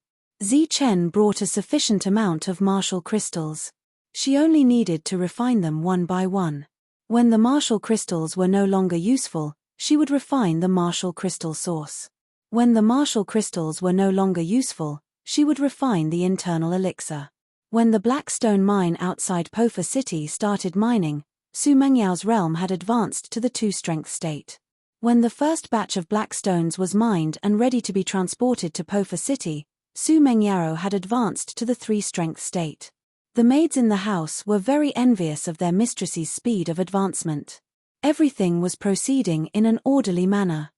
Chen brought a sufficient amount of martial crystals. She only needed to refine them one by one. When the martial crystals were no longer useful, she would refine the martial crystal source. When the martial crystals were no longer useful, she would refine the internal elixir. When the Blackstone mine outside Pofa City started mining, Su Mengyao's realm had advanced to the 2 strength state. When the first batch of Blackstones was mined and ready to be transported to Pofa City, Su Mengyaro had advanced to the 3 strength state. The maids in the house were very envious of their mistress's speed of advancement. Everything was proceeding in an orderly manner.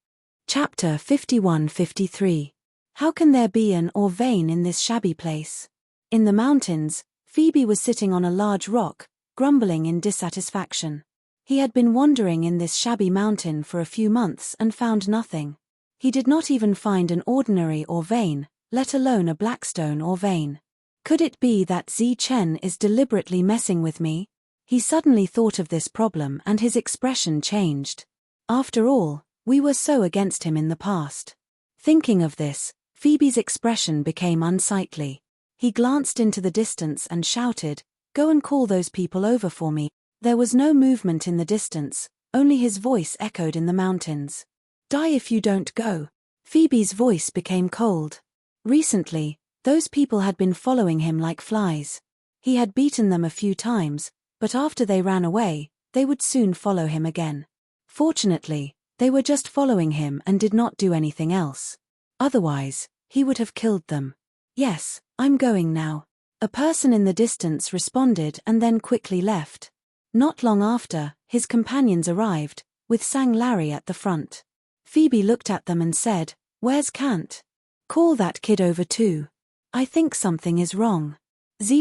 Chapter 51-53. How can there be an or vein in this shabby place? In the mountains, Phoebe was sitting on a large rock, grumbling in dissatisfaction. He had been wandering in this shabby mountain for a few months and found nothing. He did not even find an ordinary or vein, let alone a blackstone or vein. Could it be that Chen is deliberately messing with me? He suddenly thought of this problem and his expression changed. After all, we were so against him in the past. Thinking of this, Phoebe's expression became unsightly. He glanced into the distance and shouted, "Go and call those people over for me." There was no movement in the distance, only his voice echoed in the mountains. "Die if you don't go." Phoebe's voice became cold. Recently, those people had been following him like flies. He had beaten them a few times, but after they ran away, they would soon follow him again. Fortunately, they were just following him and did not do anything else. Otherwise, he would have killed them. "Yes, I'm going now." A person in the distance responded and then quickly left. Not long after, his companions arrived, with Sang Larry at the front. Phoebe looked at them and said, "Where's Kant? Call that kid over too. I think something is wrong.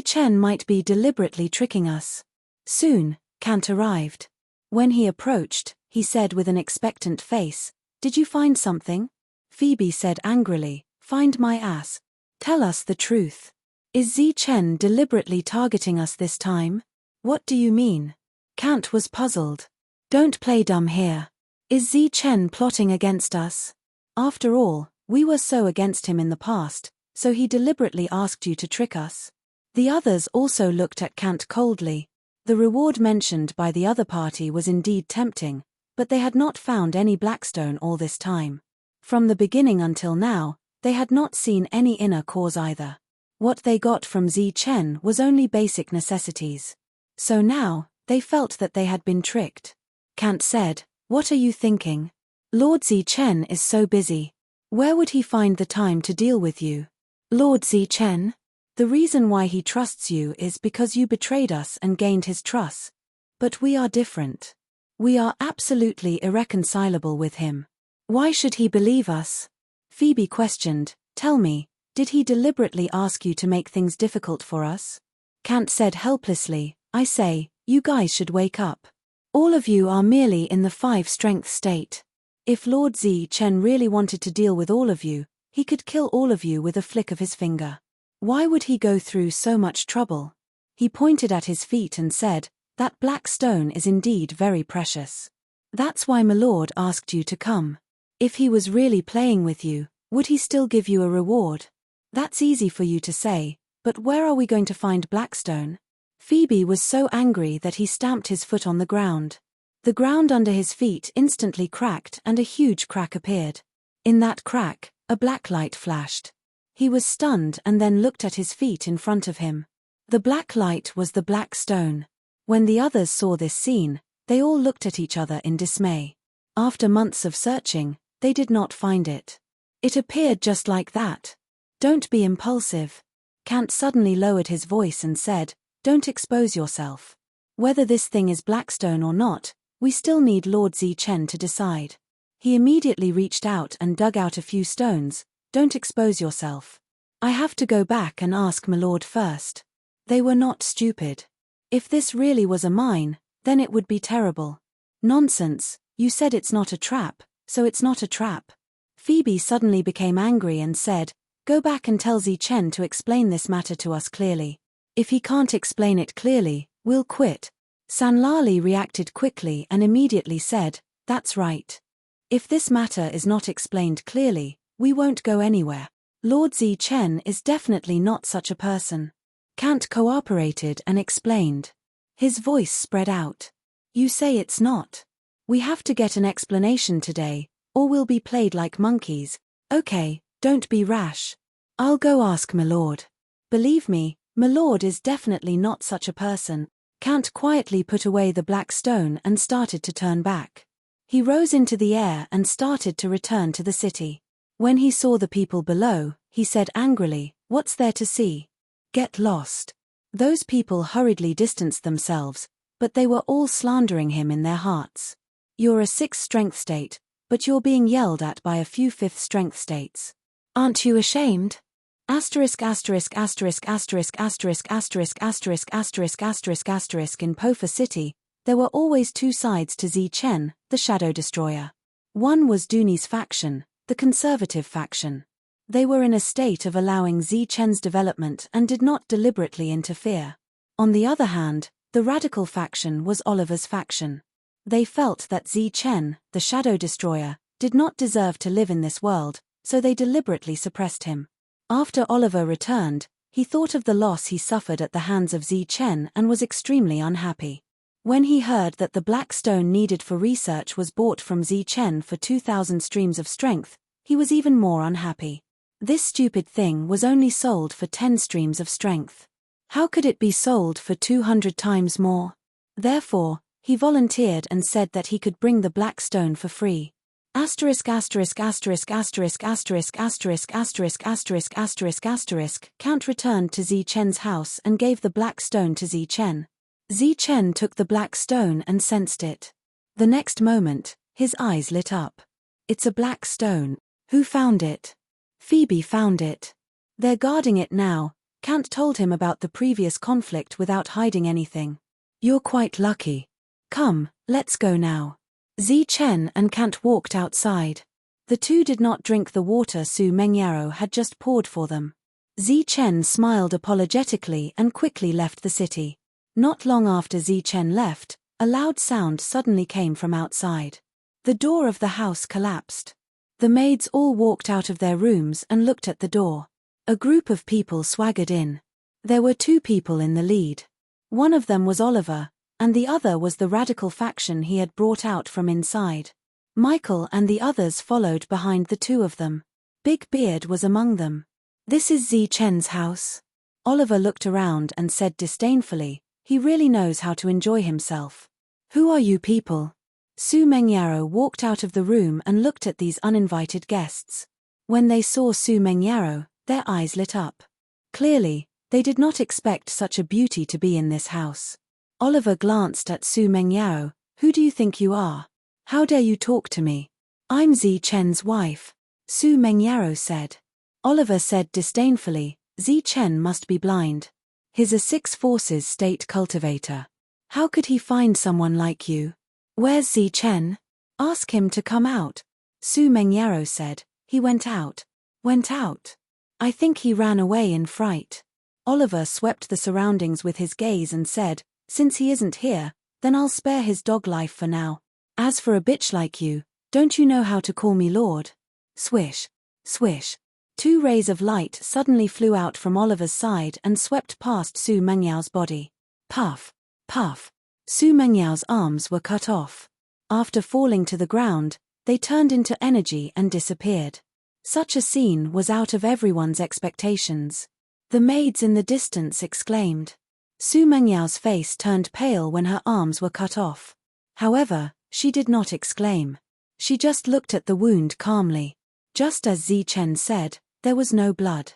Chen might be deliberately tricking us." Soon, Kant arrived. When he approached, he said with an expectant face, "Did you find something?" Phoebe said angrily, "Find my ass. Tell us the truth. Is Chen deliberately targeting us this time? What do you mean?" Kant was puzzled. "Don't play dumb here. Is Zi Chen plotting against us? After all, we were so against him in the past, so he deliberately asked you to trick us. The others also looked at Kant coldly. The reward mentioned by the other party was indeed tempting, but they had not found any Blackstone all this time. From the beginning until now, they had not seen any inner cause either. What they got from Zi Chen was only basic necessities. So now, they felt that they had been tricked. Kant said, "What are you thinking? Lord Zi Chen is so busy. Where would he find the time to deal with you? Lord Zi Chen? The reason why he trusts you is because you betrayed us and gained his trust. But we are different. We are absolutely irreconcilable with him. Why should he believe us?" Phoebe questioned, "Tell me, did he deliberately ask you to make things difficult for us?" Kant said helplessly, "I say, you guys should wake up. All of you are merely in the 5-strength state. If Lord Zi Chen really wanted to deal with all of you, he could kill all of you with a flick of his finger. Why would he go through so much trouble?" He pointed at his feet and said, "That black stone is indeed very precious. That's why my lord asked you to come. If he was really playing with you, would he still give you a reward? That's easy for you to say, but where are we going to find Blackstone?" Phoebe was so angry that he stamped his foot on the ground. The ground under his feet instantly cracked and a huge crack appeared. In that crack, a black light flashed. He was stunned and then looked at his feet in front of him. The black light was the black stone. When the others saw this scene, they all looked at each other in dismay. After months of searching, they did not find it. It appeared just like that. "Don't be impulsive." Kant suddenly lowered his voice and said, "Don't expose yourself. Whether this thing is Blackstone or not, we still need Lord Zi Chen to decide." He immediately reached out and dug out a few stones. "Don't expose yourself. I have to go back and ask my lord first." They were not stupid. If this really was a mine, then it would be terrible. "Nonsense, you said it's not a trap, so it's not a trap." Phoebe suddenly became angry and said, "Go back and tell Zi Chen to explain this matter to us clearly. If he can't explain it clearly, we'll quit." Sanlali reacted quickly and immediately said, "That's right. If this matter is not explained clearly, we won't go anywhere. Lord Zi Chen is definitely not such a person." Kant cooperated and explained. His voice spread out. "You say it's not. We have to get an explanation today, or we'll be played like monkeys. Okay, don't be rash. I'll go ask my lord. Believe me, my lord is definitely not such a person." Kant quietly put away the black stone and started to turn back. He rose into the air and started to return to the city. When he saw the people below, he said angrily, "What's there to see? Get lost." Those people hurriedly distanced themselves, but they were all slandering him in their hearts. "You're a 6th-strength state, but you're being yelled at by a few 5th-strength states. Aren't you ashamed?" Asterisk asterisk asterisk asterisk asterisk asterisk asterisk asterisk asterisk asterisk. In Pofa City, there were always two sides to Zi Chen, the Shadow Destroyer. One was Dooney's faction, the conservative faction. They were in a state of allowing Zi Chen's development and did not deliberately interfere. On the other hand, the radical faction was Oliver's faction. They felt that Zi Chen, the Shadow Destroyer, did not deserve to live in this world, so they deliberately suppressed him. After Oliver returned, he thought of the loss he suffered at the hands of Zi Chen and was extremely unhappy. When he heard that the black stone needed for research was bought from Zi Chen for 2,000 streams of strength, he was even more unhappy. This stupid thing was only sold for 10 streams of strength. How could it be sold for 200 times more? Therefore, he volunteered and said that he could bring the black stone for free. Asterisk asterisk asterisk asterisk asterisk asterisk asterisk asterisk asterisk asterisk. Count returned to Zi Chen's house and gave the black stone to Zi Chen. Zi Chen took the black stone and sensed it. The next moment, his eyes lit up. "It's a black stone. Who found it?" "Phoebe found it. They're guarding it now." Kant told him about the previous conflict without hiding anything. "You're quite lucky. Come, let's go now." Zi Chen and Kant walked outside. The two did not drink the water Su Mengyaro had just poured for them. Zi Chen smiled apologetically and quickly left the city. Not long after Zi Chen left, a loud sound suddenly came from outside. The door of the house collapsed. The maids all walked out of their rooms and looked at the door. A group of people swaggered in. There were two people in the lead. One of them was Oliver, and the other was the radical faction he had brought out from inside. Michael and the others followed behind the two of them. Big Beard was among them. "This is Zi Chen's house." Oliver looked around and said disdainfully, "He really knows how to enjoy himself." "Who are you people?" Su Mengyaro walked out of the room and looked at these uninvited guests. When they saw Su Mengyaro, their eyes lit up. Clearly, they did not expect such a beauty to be in this house. Oliver glanced at Su Mengyaro. "Who do you think you are? How dare you talk to me?" "I'm Zi Chen's wife," Su Mengyaro said. Oliver said disdainfully, "Zi Chen must be blind. He's a Six Forces state cultivator. How could he find someone like you?" "Where's Zi Chen? Ask him to come out," Su Mengyaro said. "He went out." "Went out? I think he ran away in fright." Oliver swept the surroundings with his gaze and said, "Since he isn't here, then I'll spare his dog life for now. As for a bitch like you, don't you know how to call me lord?" Swish, swish. Two rays of light suddenly flew out from Oliver's side and swept past Su Mengyao's body. Puff, puff. Su Mengyao's arms were cut off. After falling to the ground, they turned into energy and disappeared. Such a scene was out of everyone's expectations. The maids in the distance exclaimed. Su Mengyao's face turned pale when her arms were cut off. However, she did not exclaim. She just looked at the wound calmly. Just as Zi Chen said, there was no blood.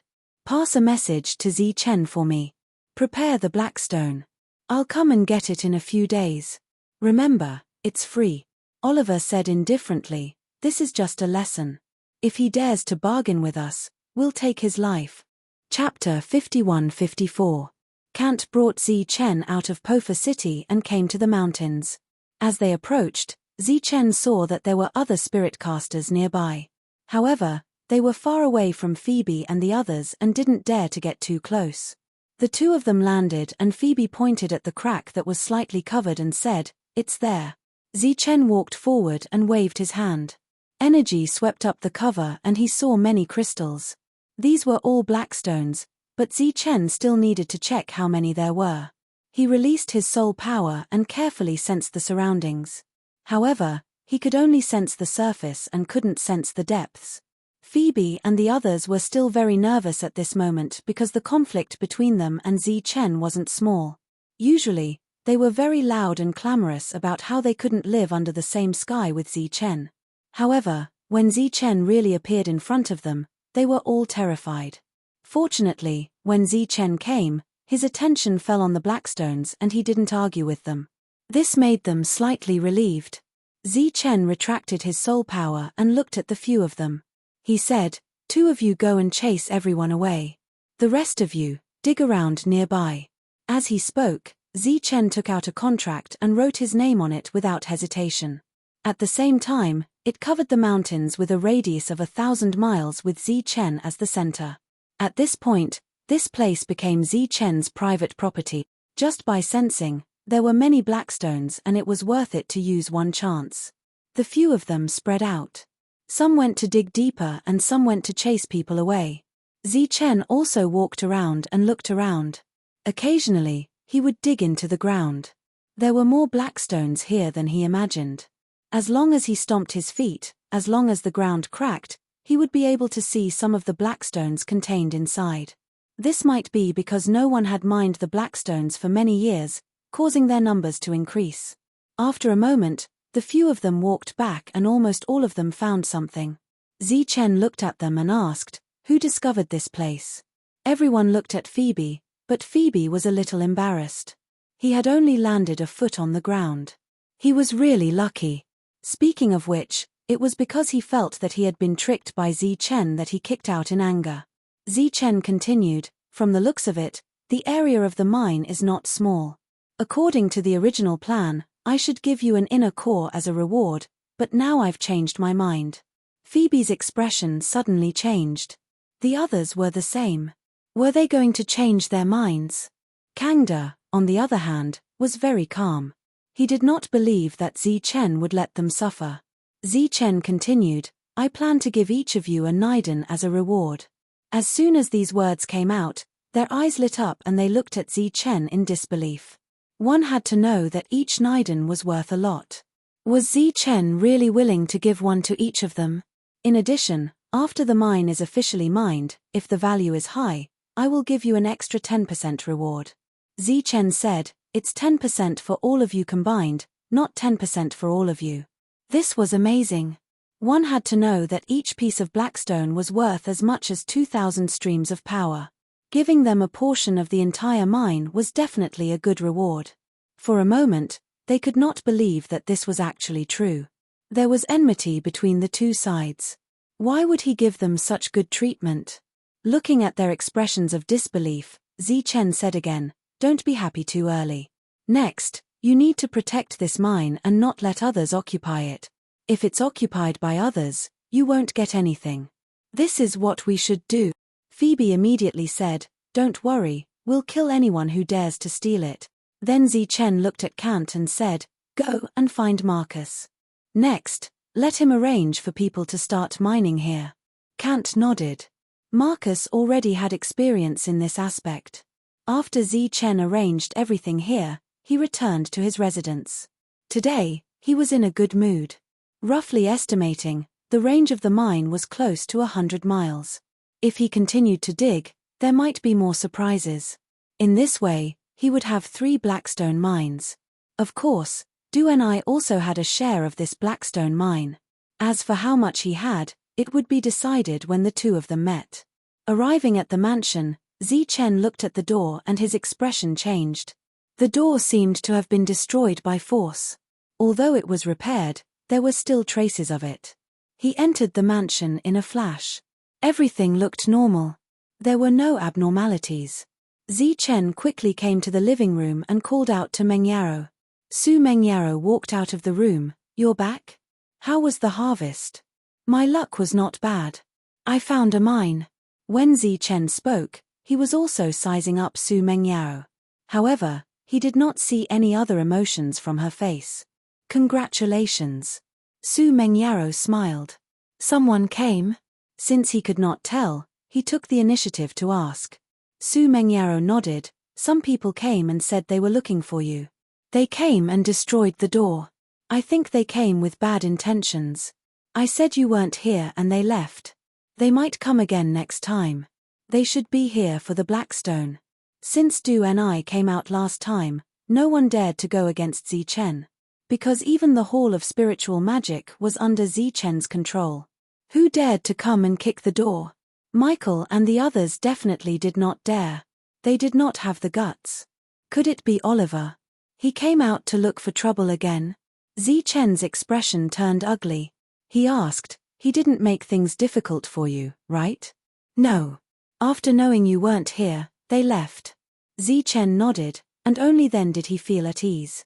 "Pass a message to Zi Chen for me. Prepare the Blackstone. I'll come and get it in a few days. Remember, it's free." Oliver said indifferently, "This is just a lesson. If he dares to bargain with us, we'll take his life." Chapter 51-54. Kant brought Zi Chen out of Pofa City and came to the mountains. As they approached, Zi Chen saw that there were other spirit casters nearby. However, they were far away from Phoebe and the others and didn't dare to get too close. The two of them landed and Phoebe pointed at the crack that was slightly covered and said, "It's there." Zi Chen walked forward and waved his hand. Energy swept up the cover and he saw many crystals. These were all blackstones, but Zi Chen still needed to check how many there were. He released his soul power and carefully sensed the surroundings. However, he could only sense the surface and couldn't sense the depths. Phoebe and the others were still very nervous at this moment because the conflict between them and Zi Chen wasn't small. Usually, they were very loud and clamorous about how they couldn't live under the same sky with Zi Chen. However, when Zi Chen really appeared in front of them, they were all terrified. Fortunately, when Zi Chen came, his attention fell on the Blackstones and he didn't argue with them. This made them slightly relieved. Zi Chen retracted his soul power and looked at the few of them. He said, "Two of you go and chase everyone away. The rest of you, dig around nearby." As he spoke, Zi Chen took out a contract and wrote his name on it without hesitation. At the same time, it covered the mountains with a radius of 1,000 miles with Zi Chen as the center. At this point, this place became Zi Chen's private property. Just by sensing, there were many Blackstones and it was worth it to use one chance. The few of them spread out. Some went to dig deeper and some went to chase people away. Zi Chen also walked around and looked around. Occasionally, he would dig into the ground. There were more Blackstones here than he imagined. As long as he stomped his feet, as long as the ground cracked, he would be able to see some of the Blackstones contained inside. This might be because no one had mined the Blackstones for many years, causing their numbers to increase. After a moment, the few of them walked back and almost all of them found something. Zi Chen looked at them and asked, "Who discovered this place?" Everyone looked at Phoebe, but Phoebe was a little embarrassed. He had only landed a foot on the ground. He was really lucky. Speaking of which, it was because he felt that he had been tricked by Zi Chen that he kicked out in anger. Zi Chen continued, "From the looks of it, the area of the mine is not small. According to the original plan, I should give you an inner core as a reward, but now I've changed my mind." Phoebe's expression suddenly changed. The others were the same. Were they going to change their minds? Kangda, on the other hand, was very calm. He did not believe that Zi Chen would let them suffer. Zichen continued, I plan to give each of you a Niden as a reward. As soon as these words came out, their eyes lit up and they looked at Zichen in disbelief. One had to know that each Niden was worth a lot. Was Zichen really willing to give one to each of them? In addition, after the mine is officially mined, if the value is high, I will give you an extra 10% reward. Zichen said, it's 10% for all of you combined, not 10% for all of you. This was amazing. One had to know that each piece of blackstone was worth as much as 2,000 streams of power. Giving them a portion of the entire mine was definitely a good reward. For a moment, they could not believe that this was actually true. There was enmity between the two sides. Why would he give them such good treatment? Looking at their expressions of disbelief, Zichen said again, don't be happy too early. Next, you need to protect this mine and not let others occupy it. If it's occupied by others, you won't get anything. This is what we should do. Phoebe immediately said, don't worry, we'll kill anyone who dares to steal it. Then Zichen looked at Kant and said, go and find Marcus. Next, let him arrange for people to start mining here. Kant nodded. Marcus already had experience in this aspect. After Zichen arranged everything here, he returned to his residence. Today, he was in a good mood. Roughly estimating, the range of the mine was close to 100 miles. If he continued to dig, there might be more surprises. In this way, he would have 3 blackstone mines. Of course, Du and I also had a share of this blackstone mine. As for how much he had, it would be decided when the two of them met. Arriving at the mansion, Zichen looked at the door and his expression changed. The door seemed to have been destroyed by force. Although it was repaired, there were still traces of it. He entered the mansion in a flash. Everything looked normal. There were no abnormalities. Zichen quickly came to the living room and called out to Mengyaro. Su Mengyaro walked out of the room. You're back? How was the harvest? My luck was not bad. I found a mine. When Zichen spoke, he was also sizing up Su Mengyaro. However, he did not see any other emotions from her face. Congratulations. Su Mengyaro smiled. Someone came? Since he could not tell, he took the initiative to ask. Su Mengyaro nodded. Some people came and said they were looking for you. They came and destroyed the door. I think they came with bad intentions. I said you weren't here and they left. They might come again next time. They should be here for the Blackstone. Since Du and I came out last time, no one dared to go against Zichen. Because even the Hall of Spiritual Magic was under Zichen's control. Who dared to come and kick the door? Michael and the others definitely did not dare. They did not have the guts. Could it be Oliver? He came out to look for trouble again. Zichen's expression turned ugly. He asked, he didn't make things difficult for you, right? No. After knowing you weren't here, they left. Zichen nodded, and only then did he feel at ease.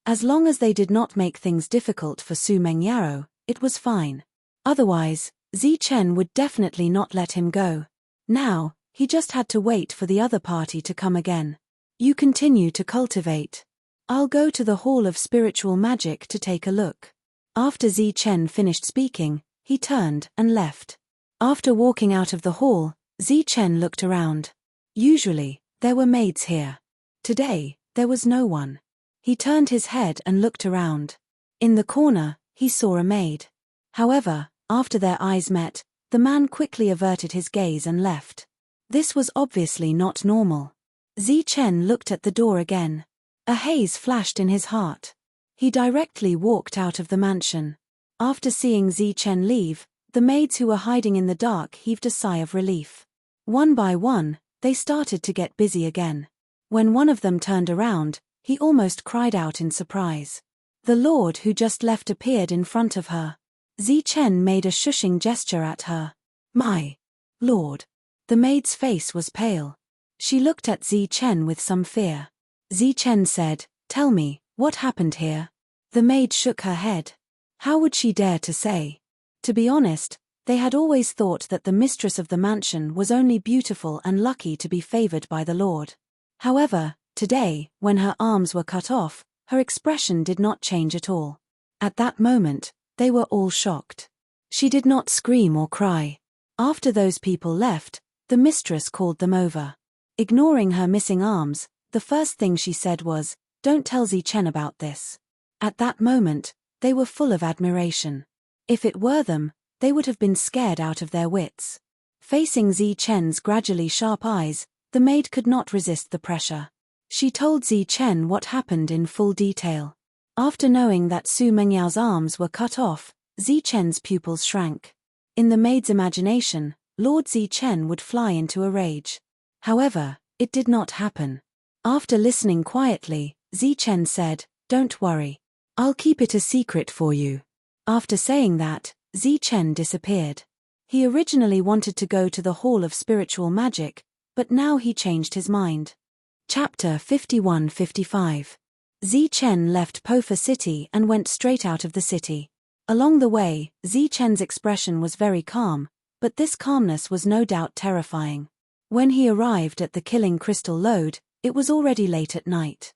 As long as they did not make things difficult for Su Mengyaro, it was fine. Otherwise, Zichen would definitely not let him go. Now, he just had to wait for the other party to come again. You continue to cultivate. I'll go to the Hall of Spiritual Magic to take a look. After Zichen finished speaking, he turned and left. After walking out of the hall, Zichen looked around. Usually, there were maids here. Today, there was no one. He turned his head and looked around. In the corner, he saw a maid. However, after their eyes met, the man quickly averted his gaze and left. This was obviously not normal. Zichen looked at the door again. A haze flashed in his heart. He directly walked out of the mansion. After seeing Zichen leave, the maids who were hiding in the dark heaved a sigh of relief. One by one, they started to get busy again. When one of them turned around, he almost cried out in surprise. The Lord who just left appeared in front of her. Zichen made a shushing gesture at her. My Lord. The maid's face was pale. She looked at Zichen with some fear. Zichen said, tell me, what happened here? The maid shook her head. How would she dare to say? To be honest, they had always thought that the mistress of the mansion was only beautiful and lucky to be favored by the Lord. However, today, when her arms were cut off, her expression did not change at all. At that moment, They were all shocked. She did not scream or cry. After those people left, the mistress called them over. Ignoring her missing arms, the first thing she said was, "Don't tell Chen about this." At that moment, they were full of admiration. If it were them, they would have been scared out of their wits. Facing Chen's gradually sharp eyes, the maid could not resist the pressure. She told Chen what happened in full detail. After knowing that Su Mengyao's arms were cut off, Chen's pupils shrank. In the maid's imagination, Lord Chen would fly into a rage. However, it did not happen. After listening quietly, Chen said, "Don't worry. I'll keep it a secret for you." After saying that, Chen disappeared. He originally wanted to go to the Hall of Spiritual Magic, but now he changed his mind. Chapter 51-55. Chen left Pofa City and went straight out of the city. Along the way, Chen's expression was very calm, but this calmness was no doubt terrifying. When he arrived at the Killing Crystal Lode, it was already late at night.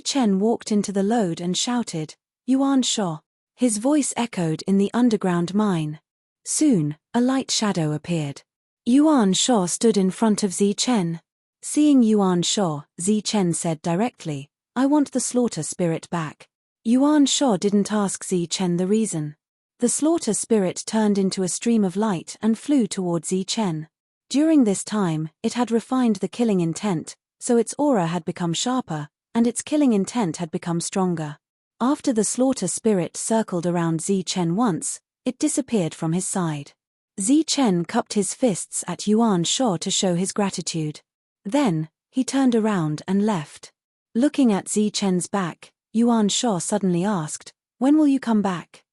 Chen walked into the lode and shouted, "Yuan Sho." His voice echoed in the underground mine. Soon, a light shadow appeared. Yuan Sho stood in front of Chen. Seeing Yuan Sho, Chen said directly, "I want the slaughter spirit back." Yuan Sho didn't ask Chen the reason. The slaughter spirit turned into a stream of light and flew towards Chen. During this time, it had refined the killing intent, so its aura had become sharper, and its killing intent had become stronger. After the slaughter spirit circled around Chen once, it disappeared from his side. Chen cupped his fists at Yuan Sho to show his gratitude. Then, he turned around and left. Looking at Chen's back, Yuan Sho suddenly asked, "When will you come back?"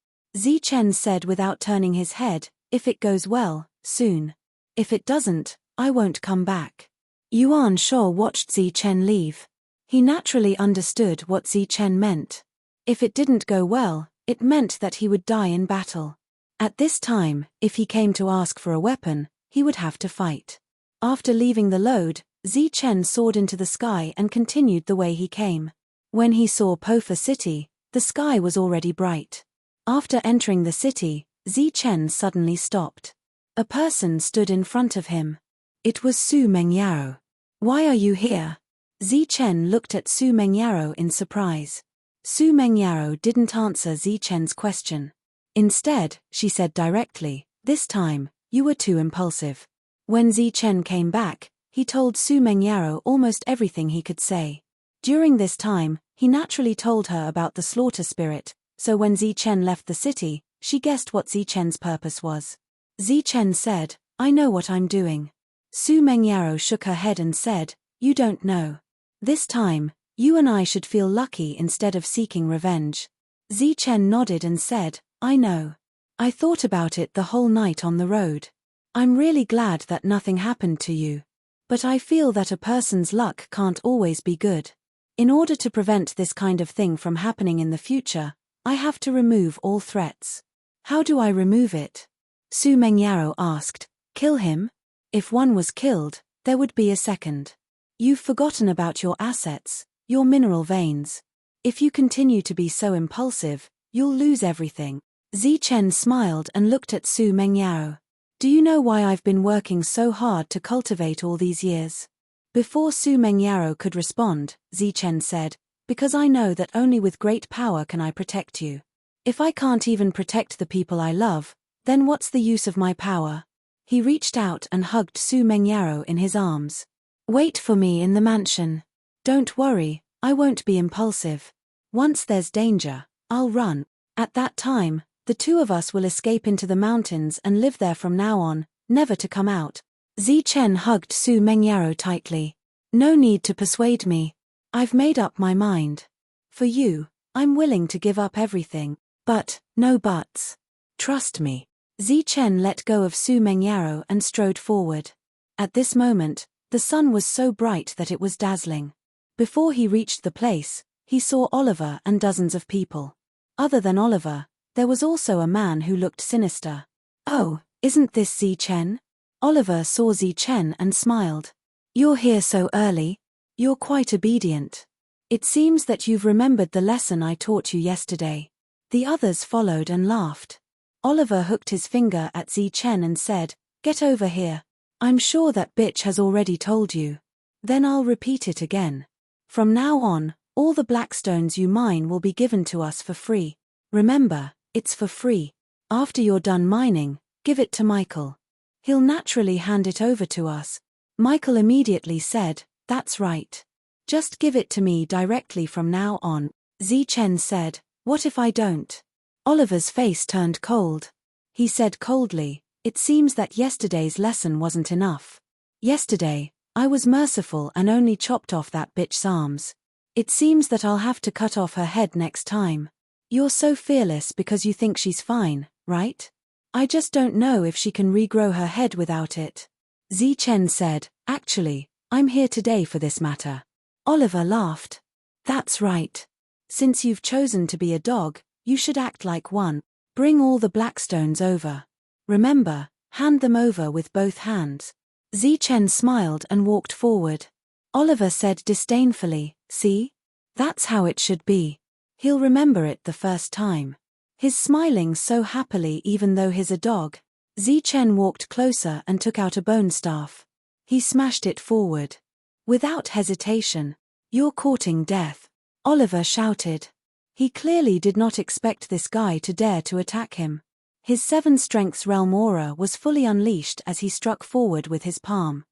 Chen said without turning his head, "If it goes well, soon. If it doesn't, I won't come back." Yuan Sho watched Chen leave. He naturally understood what Chen meant. If it didn't go well, it meant that he would die in battle. At this time, if he came to ask for a weapon, he would have to fight. After leaving the lode, Chen soared into the sky and continued the way he came. When he saw Pofa City, the sky was already bright. After entering the city, Chen suddenly stopped. A person stood in front of him. It was Su Mengyao. "Why are you here?" Chen looked at Su Mengyao in surprise. Su Mengyao didn't answer Chen's question. Instead, she said directly, "This time, you were too impulsive." When Chen came back, he told Su Mengyao almost everything he could say. During this time, he naturally told her about the slaughter spirit, so when Chen left the city, she guessed what Chen's purpose was. Chen said, "I know what I'm doing." Su Mengyao shook her head and said, "You don't know. This time, you and I should feel lucky instead of seeking revenge." Chen nodded and said, "I know. I thought about it the whole night on the road. I'm really glad that nothing happened to you. But I feel that a person's luck can't always be good. In order to prevent this kind of thing from happening in the future, I have to remove all threats." "How do I remove it?" Su Mengyao asked. "Kill him? If one was killed, there would be a second. You've forgotten about your assets, your mineral veins. If you continue to be so impulsive, you'll lose everything." Chen smiled and looked at Su Mengyao. "Do you know why I've been working so hard to cultivate all these years?" Before Su Mengyao could respond, Chen said, "Because I know that only with great power can I protect you. If I can't even protect the people I love, then what's the use of my power?" He reached out and hugged Su Mengyao in his arms. "Wait for me in the mansion. Don't worry, I won't be impulsive. Once there's danger, I'll run. At that time, the two of us will escape into the mountains and live there from now on, never to come out." Chen hugged Su Mengyao tightly. "No need to persuade me. I've made up my mind. For you, I'm willing to give up everything. But, no buts. Trust me." Chen let go of Su Mengyao and strode forward. At this moment, the sun was so bright that it was dazzling. Before he reached the place, he saw Oliver and dozens of people. Other than Oliver, there was also a man who looked sinister. "Oh, isn't this Chen?" Oliver saw Chen and smiled. "You're here so early. You're quite obedient. It seems that you've remembered the lesson I taught you yesterday." The others followed and laughed. Oliver hooked his finger at Zichen and said, "Get over here. I'm sure that bitch has already told you. Then I'll repeat it again. From now on, all the blackstones you mine will be given to us for free. Remember, it's for free. After you're done mining, give it to Michael. He'll naturally hand it over to us." Michael immediately said, "That's right. Just give it to me directly from now on." Zichen said, "What if I don't?" Oliver's face turned cold. He said coldly, "It seems that yesterday's lesson wasn't enough. Yesterday, I was merciful and only chopped off that bitch's arms. It seems that I'll have to cut off her head next time. You're so fearless because you think she's fine, right? I just don't know if she can regrow her head without it." Zichen said, "Actually, I'm here today for this matter." Oliver laughed. "That's right. Since you've chosen to be a dog, you should act like one. Bring all the blackstones over. Remember, hand them over with both hands." Zichen smiled and walked forward. Oliver said disdainfully, "See? That's how it should be. He'll remember it the first time. He's smiling so happily even though he's a dog." Zichen walked closer and took out a bone staff. He smashed it forward. Without hesitation, "You're courting death," Oliver shouted. He clearly did not expect this guy to dare to attack him. His 7 strengths realm aura was fully unleashed as he struck forward with his palm.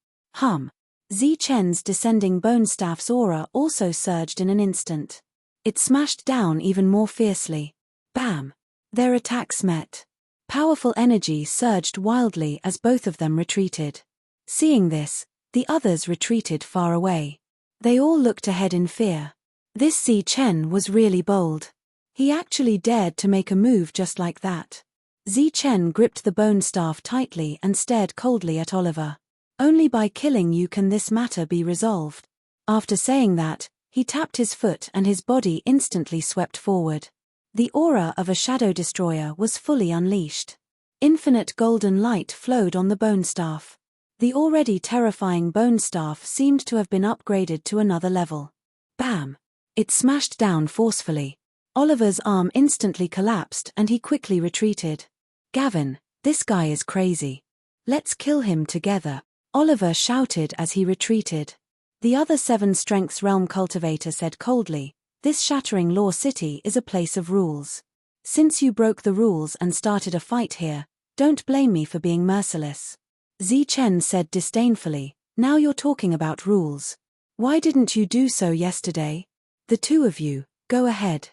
Zichen's descending bone staff's aura also surged in an instant. It smashed down even more fiercely. Bam! Their attacks met. Powerful energy surged wildly as both of them retreated. Seeing this, the others retreated far away. They all looked ahead in fear. This Zichen was really bold. He actually dared to make a move just like that. Zichen gripped the bone staff tightly and stared coldly at Oliver. "Only by killing you can this matter be resolved." After saying that, he tapped his foot and his body instantly swept forward. The aura of a shadow destroyer was fully unleashed. Infinite golden light flowed on the bone staff. The already terrifying bone staff seemed to have been upgraded to another level. Bam! It smashed down forcefully. Oliver's arm instantly collapsed and he quickly retreated. "Gavin, this guy is crazy. Let's kill him together," Oliver shouted as he retreated. The other 7 strengths realm cultivator said coldly, "This shattering law city is a place of rules. Since you broke the rules and started a fight here, don't blame me for being merciless." Zichen said disdainfully, "Now you're talking about rules. Why didn't you do so yesterday? The two of you, go ahead.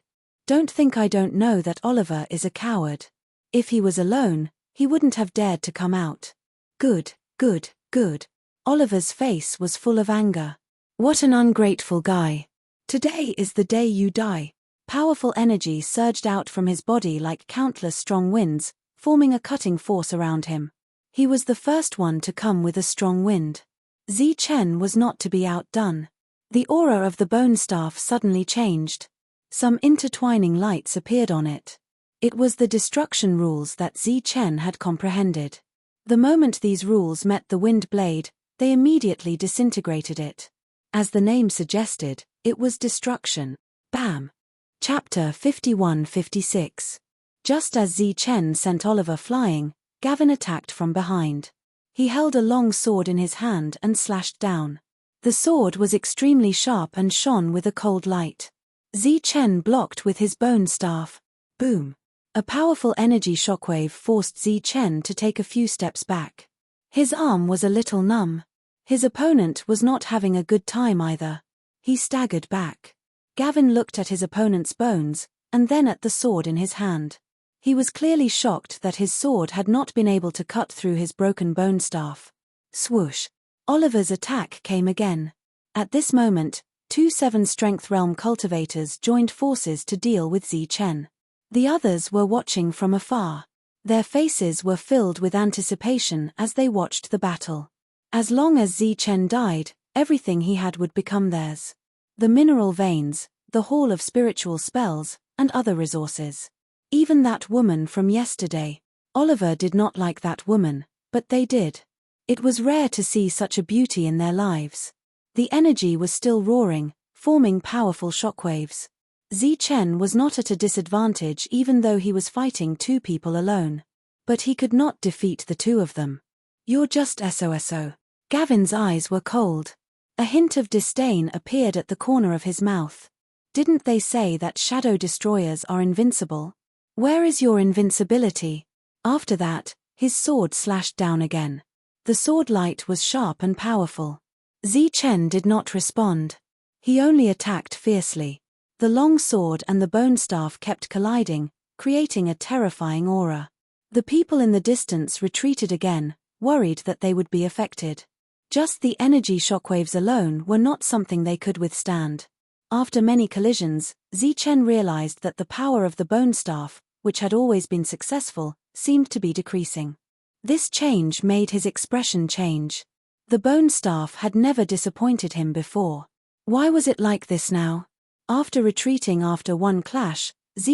Don't think I don't know that Oliver is a coward. If he was alone, he wouldn't have dared to come out." Good. Oliver's face was full of anger. What an ungrateful guy. "Today is the day you die." Powerful energy surged out from his body like countless strong winds, forming a cutting force around him. He was the first one to come with a strong wind. Zichen was not to be outdone. The aura of the bone staff suddenly changed. Some intertwining lights appeared on it. It was the destruction rules that Zichen had comprehended. The moment these rules met the wind blade, they immediately disintegrated it. As the name suggested, it was destruction. Bam! Chapter 51-56. Just as Zichen sent Oliver flying, Gavin attacked from behind. He held a long sword in his hand and slashed down. The sword was extremely sharp and shone with a cold light. Zichen blocked with his bone staff. Boom! A powerful energy shockwave forced Zichen to take a few steps back. His arm was a little numb. His opponent was not having a good time either. He staggered back. Gavin looked at his opponent's bones, and then at the sword in his hand. He was clearly shocked that his sword had not been able to cut through his broken bone staff. Swoosh! Oliver's attack came again. At this moment, 2 7-strength realm cultivators joined forces to deal with Zichen. The others were watching from afar. Their faces were filled with anticipation as they watched the battle. As long as Zichen died, everything he had would become theirs. The mineral veins, the hall of spiritual spells, and other resources. Even that woman from yesterday. Oliver did not like that woman, but they did. It was rare to see such a beauty in their lives. The energy was still roaring, forming powerful shockwaves. Chen was not at a disadvantage even though he was fighting two people alone. But he could not defeat the two of them. You're just SOSO. Gavin's eyes were cold. A hint of disdain appeared at the corner of his mouth. Didn't they say that shadow destroyers are invincible? Where is your invincibility? After that, his sword slashed down again. The sword light was sharp and powerful. Chen did not respond. He only attacked fiercely. The long sword and the bone staff kept colliding, creating a terrifying aura. The people in the distance retreated again, worried that they would be affected. Just the energy shockwaves alone were not something they could withstand. After many collisions, Chen realized that the power of the bone staff, which had always been successful, seemed to be decreasing. This change made his expression change. The bone staff had never disappointed him before. Why was it like this now? After retreating after one clash,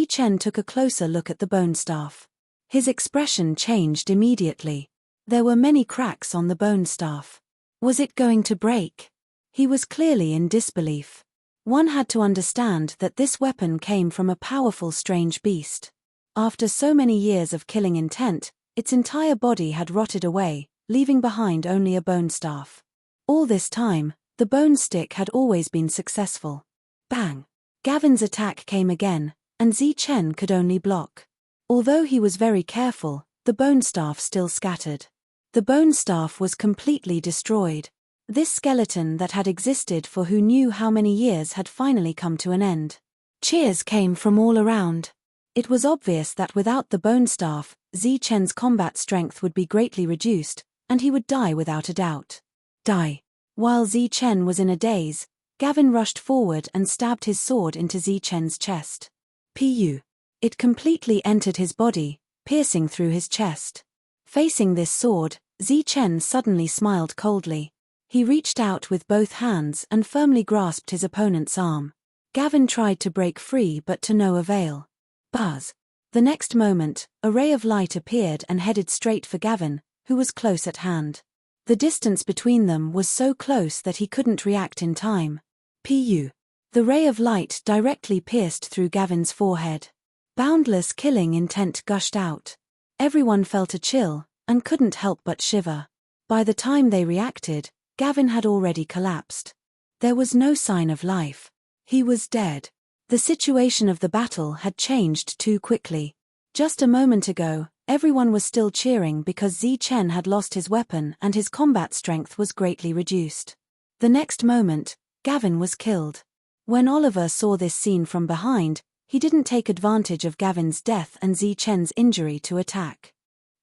Chen took a closer look at the bone staff. His expression changed immediately. There were many cracks on the bone staff. Was it going to break? He was clearly in disbelief. One had to understand that this weapon came from a powerful strange beast. After so many years of killing intent, its entire body had rotted away, leaving behind only a bone staff. All this time, the bone stick had always been successful. Bang! Gavin's attack came again, and Chen could only block. Although he was very careful, the bone staff still scattered. The bone staff was completely destroyed. This skeleton that had existed for who knew how many years had finally come to an end. Cheers came from all around. It was obvious that without the bone staff, Chen's combat strength would be greatly reduced, and he would die without a doubt. Die. While Chen was in a daze, Gavin rushed forward and stabbed his sword into Chen's chest. Pu. It completely entered his body, piercing through his chest. Facing this sword, Chen suddenly smiled coldly. He reached out with both hands and firmly grasped his opponent's arm. Gavin tried to break free but to no avail. Buzz. The next moment, a ray of light appeared and headed straight for Gavin, who was close at hand. The distance between them was so close that he couldn't react in time. Pu. The ray of light directly pierced through Gavin's forehead. Boundless killing intent gushed out. Everyone felt a chill, and couldn't help but shiver. By the time they reacted, Gavin had already collapsed. There was no sign of life. He was dead. The situation of the battle had changed too quickly. Just a moment ago, everyone was still cheering because Chen had lost his weapon and his combat strength was greatly reduced. The next moment, Gavin was killed. When Oliver saw this scene from behind, he didn't take advantage of Gavin's death and Chen's injury to attack.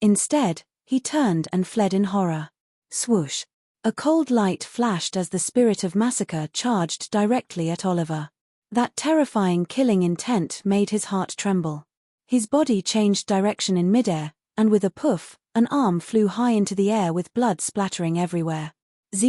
Instead, he turned and fled in horror. Swoosh. A cold light flashed as the spirit of massacre charged directly at Oliver. That terrifying killing intent made his heart tremble. His body changed direction in midair, and with a poof, an arm flew high into the air with blood splattering everywhere.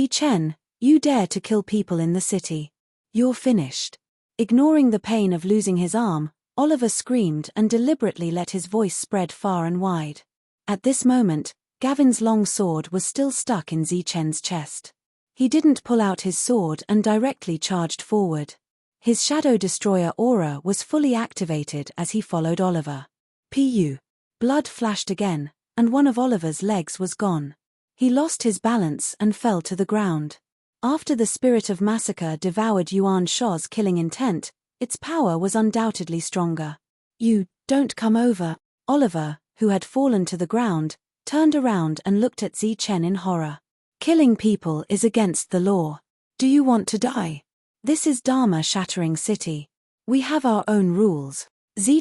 Chen, you dare to kill people in the city. You're finished. Ignoring the pain of losing his arm, Oliver screamed and deliberately let his voice spread far and wide. At this moment, Gavin's long sword was still stuck in Chen's chest. He didn't pull out his sword and directly charged forward. His Shadow Destroyer aura was fully activated as he followed Oliver. Pu. Blood flashed again, and one of Oliver's legs was gone. He lost his balance and fell to the ground. After the spirit of massacre devoured Yuan Shao's killing intent, its power was undoubtedly stronger. You, don't come over. Oliver, who had fallen to the ground, turned around and looked at Chen in horror. Killing people is against the law. Do you want to die? This is Dharma-shattering city. We have our own rules.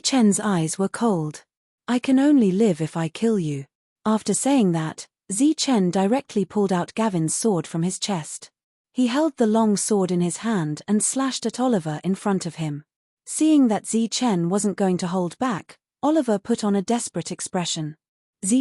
Chen's eyes were cold. I can only live if I kill you. After saying that, Chen directly pulled out Gavin's sword from his chest. He held the long sword in his hand and slashed at Oliver in front of him. Seeing that Chen wasn't going to hold back, Oliver put on a desperate expression.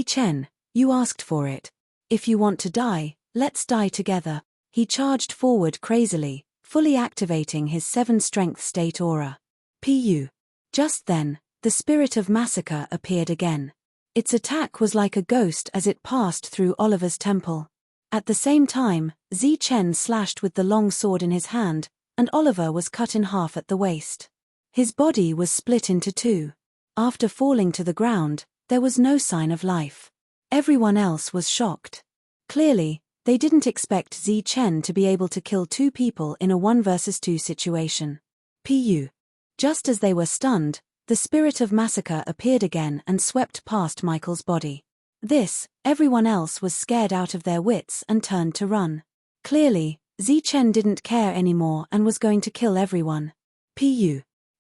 Chen, you asked for it. If you want to die, let's die together. He charged forward crazily, fully activating his 7-strength state aura. Pu. Just then, the spirit of massacre appeared again. Its attack was like a ghost as it passed through Oliver's temple. At the same time, Chen slashed with the long sword in his hand, and Oliver was cut in half at the waist. His body was split into two. After falling to the ground, there was no sign of life. Everyone else was shocked. Clearly, they didn't expect Zi Chen to be able to kill two people in a 1 versus 2 situation. Just as they were stunned, the spirit of massacre appeared again and swept past Michael's body. Everyone else was scared out of their wits and turned to run. Clearly, Zi Chen didn't care anymore and was going to kill everyone.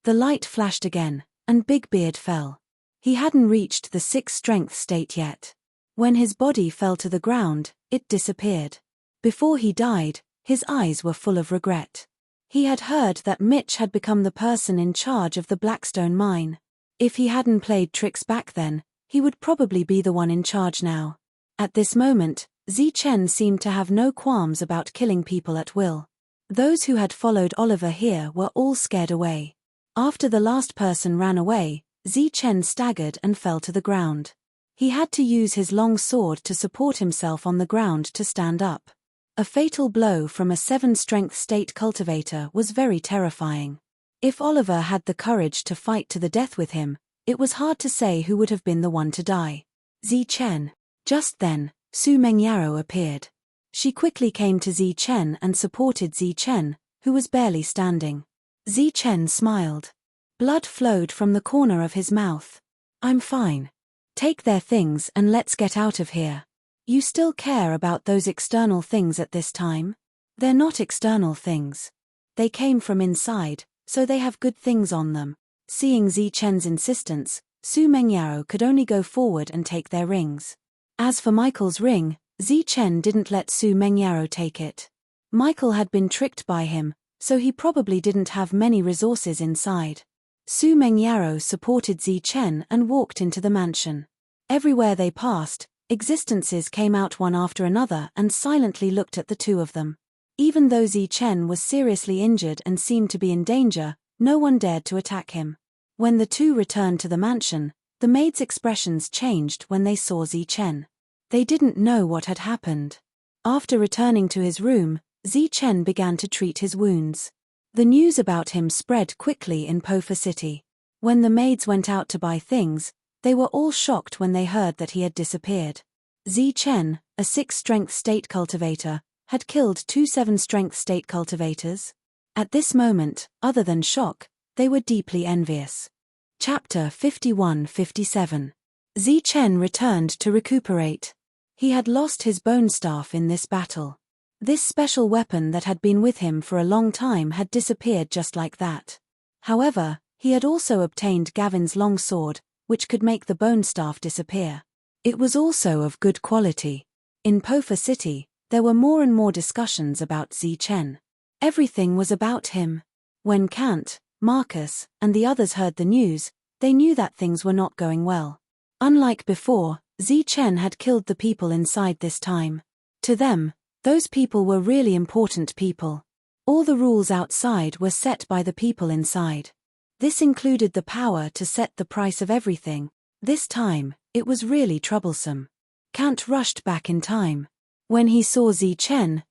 The light flashed again, and Big Beard fell. He hadn't reached the 6 strength state yet. When his body fell to the ground, it disappeared. Before he died, his eyes were full of regret. He had heard that Mitch had become the person in charge of the Blackstone mine. If he hadn't played tricks back then, he would probably be the one in charge now. At this moment, Zi Chen seemed to have no qualms about killing people at will. Those who had followed Oliver here were all scared away. After the last person ran away, Zi Chen staggered and fell to the ground. He had to use his long sword to support himself on the ground to stand up. A fatal blow from a 7 strength state cultivator was very terrifying. If Oliver had the courage to fight to the death with him, it was hard to say who would have been the one to die. Zi Chen. Just then, Su Mengyaro appeared. She quickly came to Zi Chen and supported Zi Chen, who was barely standing. Zi Chen smiled. Blood flowed from the corner of his mouth. "I'm fine. Take their things and let's get out of here. You still care about those external things at this time? They're not external things. They came from inside, so they have good things on them." Seeing Zi Chen's insistence, Su Mengyaro could only go forward and take their rings. As for Michael's ring, Zi Chen didn't let Su Mengyaro take it. Michael had been tricked by him, so he probably didn't have many resources inside. Su Mengyaro supported Zi Chen and walked into the mansion. Everywhere they passed, existences came out one after another and silently looked at the two of them. Even though Zi Chen was seriously injured and seemed to be in danger, no one dared to attack him. When the two returned to the mansion, the maids' expressions changed when they saw Zi Chen. They didn't know what had happened. After returning to his room, Zi Chen began to treat his wounds. The news about him spread quickly in Pofa City. When the maids went out to buy things, they were all shocked when they heard that he had disappeared. Zi Chen, a 6 strength state cultivator, had killed 2 7 strength state cultivators. At this moment, other than shock, they were deeply envious. Chapter 51-57. Zi Chen returned to recuperate. He had lost his bone staff in this battle. This special weapon that had been with him for a long time had disappeared just like that. However, he had also obtained Gavin's long sword, which could make the bone staff disappear. It was also of good quality. In Pofa City, there were more and more discussions about Zi Chen. Everything was about him. When Kant, Marcus, and the others heard the news, they knew that things were not going well. Unlike before, Zi Chen had killed the people inside this time. To them, those people were really important people. All the rules outside were set by the people inside. This included the power to set the price of everything. This time, it was really troublesome. Kant rushed back in time. When he saw Zi Chen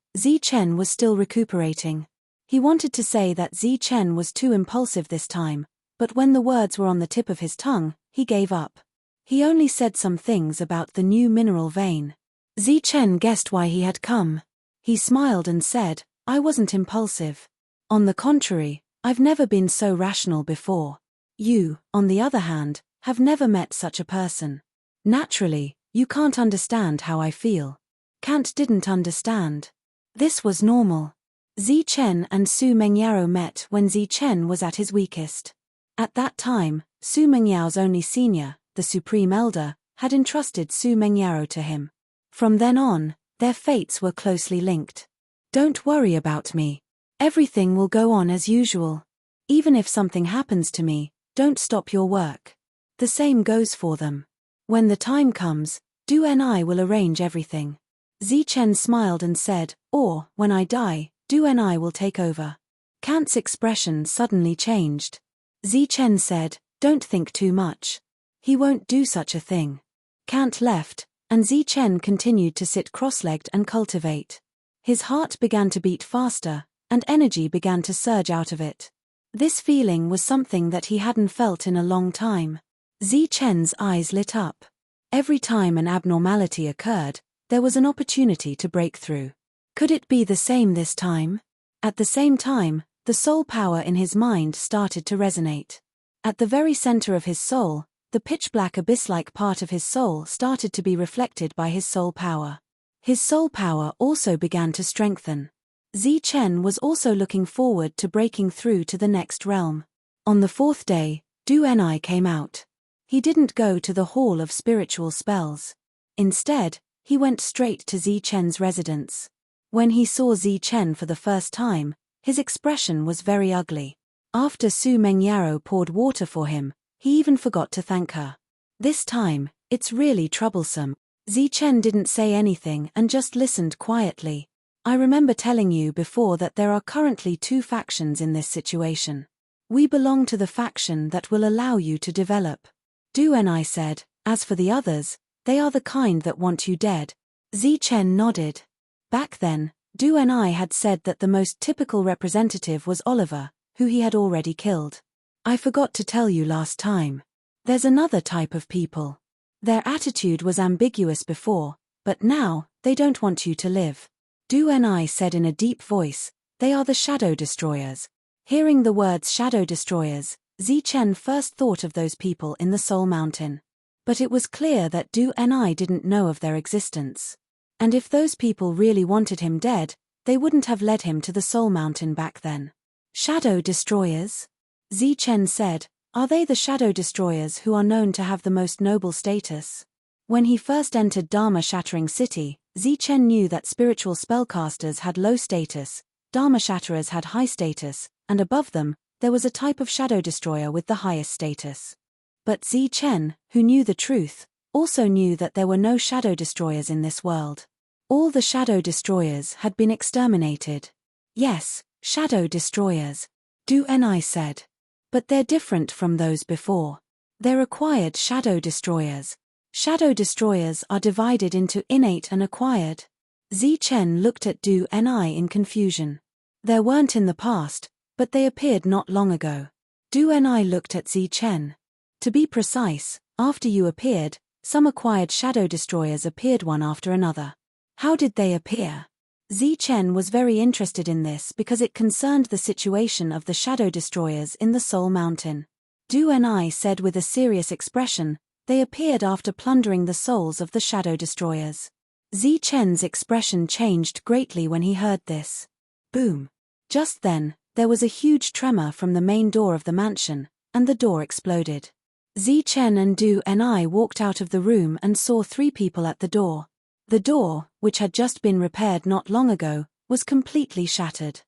was still recuperating. He wanted to say that Zi Chen was too impulsive this time, but when the words were on the tip of his tongue, he gave up. He only said some things about the new mineral vein. Zi Chen guessed why he had come. He smiled and said, "I wasn't impulsive. On the contrary, I've never been so rational before. You, on the other hand, have never met such a person. Naturally, you can't understand how I feel." Kant didn't understand. This was normal. Zi Chen and Su Mengyaro met when Zi Chen was at his weakest. At that time, Su Mengyao's only senior, the Supreme Elder, had entrusted Su Mengyaro to him. From then on, their fates were closely linked. "Don't worry about me. Everything will go on as usual. Even if something happens to me, don't stop your work." The same goes for them. When the time comes, Du and I will arrange everything. Zi Chen smiled and said, "Or, when I die, Du and I will take over." Kant's expression suddenly changed. Zi Chen said, "Don't think too much. He won't do such a thing." Kant left, and Zi Chen continued to sit cross-legged and cultivate. His heart began to beat faster, and energy began to surge out of it. This feeling was something that he hadn't felt in a long time. Zichen's eyes lit up. Every time an abnormality occurred, there was an opportunity to break through. Could it be the same this time? At the same time, the soul power in his mind started to resonate. At the very center of his soul, the pitch-black abyss-like part of his soul started to be reflected by his soul power. His soul power also began to strengthen. Zichen was also looking forward to breaking through to the next realm. On the fourth day, Du Enai came out. He didn't go to the Hall of Spiritual Spells. Instead, he went straight to Zichen's residence. When he saw Zichen for the first time, his expression was very ugly. After Su Mengyaro poured water for him, he even forgot to thank her. This time, it's really troublesome. Zichen didn't say anything and just listened quietly. I remember telling you before that there are currently two factions in this situation. We belong to the faction that will allow you to develop. Du Enai said, as for the others, they are the kind that want you dead. Zichen nodded. Back then, Du Enai had said that the most typical representative was Oliver, who he had already killed. I forgot to tell you last time. There's another type of people. Their attitude was ambiguous before, but now, they don't want you to live. Du Enai said in a deep voice, they are the Shadow Destroyers. Hearing the words Shadow Destroyers, Zichen first thought of those people in the Soul Mountain. But it was clear that Du Enai didn't know of their existence. And if those people really wanted him dead, they wouldn't have led him to the Soul Mountain back then. Shadow Destroyers? Zichen said, are they the Shadow Destroyers who are known to have the most noble status? When he first entered Dharma-shattering city, Zichen knew that spiritual spellcasters had low status, Dharma-shatterers had high status, and above them, there was a type of Shadow Destroyer with the highest status. But Zichen, who knew the truth, also knew that there were no Shadow Destroyers in this world. All the Shadow Destroyers had been exterminated. Yes, Shadow Destroyers, Du Enai said. But they're different from those before. They're acquired Shadow Destroyers. Shadow Destroyers are divided into innate and acquired. Zichen looked at Du Enai in confusion. There weren't in the past, but they appeared not long ago. Du Enai looked at Zichen. To be precise, after you appeared, some acquired Shadow Destroyers appeared one after another. How did they appear? Zichen was very interested in this because it concerned the situation of the Shadow Destroyers in the Soul Mountain. Du Enai said with a serious expression, they appeared after plundering the souls of the Shadow Destroyers. Zichen's expression changed greatly when he heard this. Boom. Just then, there was a huge tremor from the main door of the mansion, and the door exploded. Zichen and Du Enai walked out of the room and saw three people at the door. The door, which had just been repaired not long ago, was completely shattered.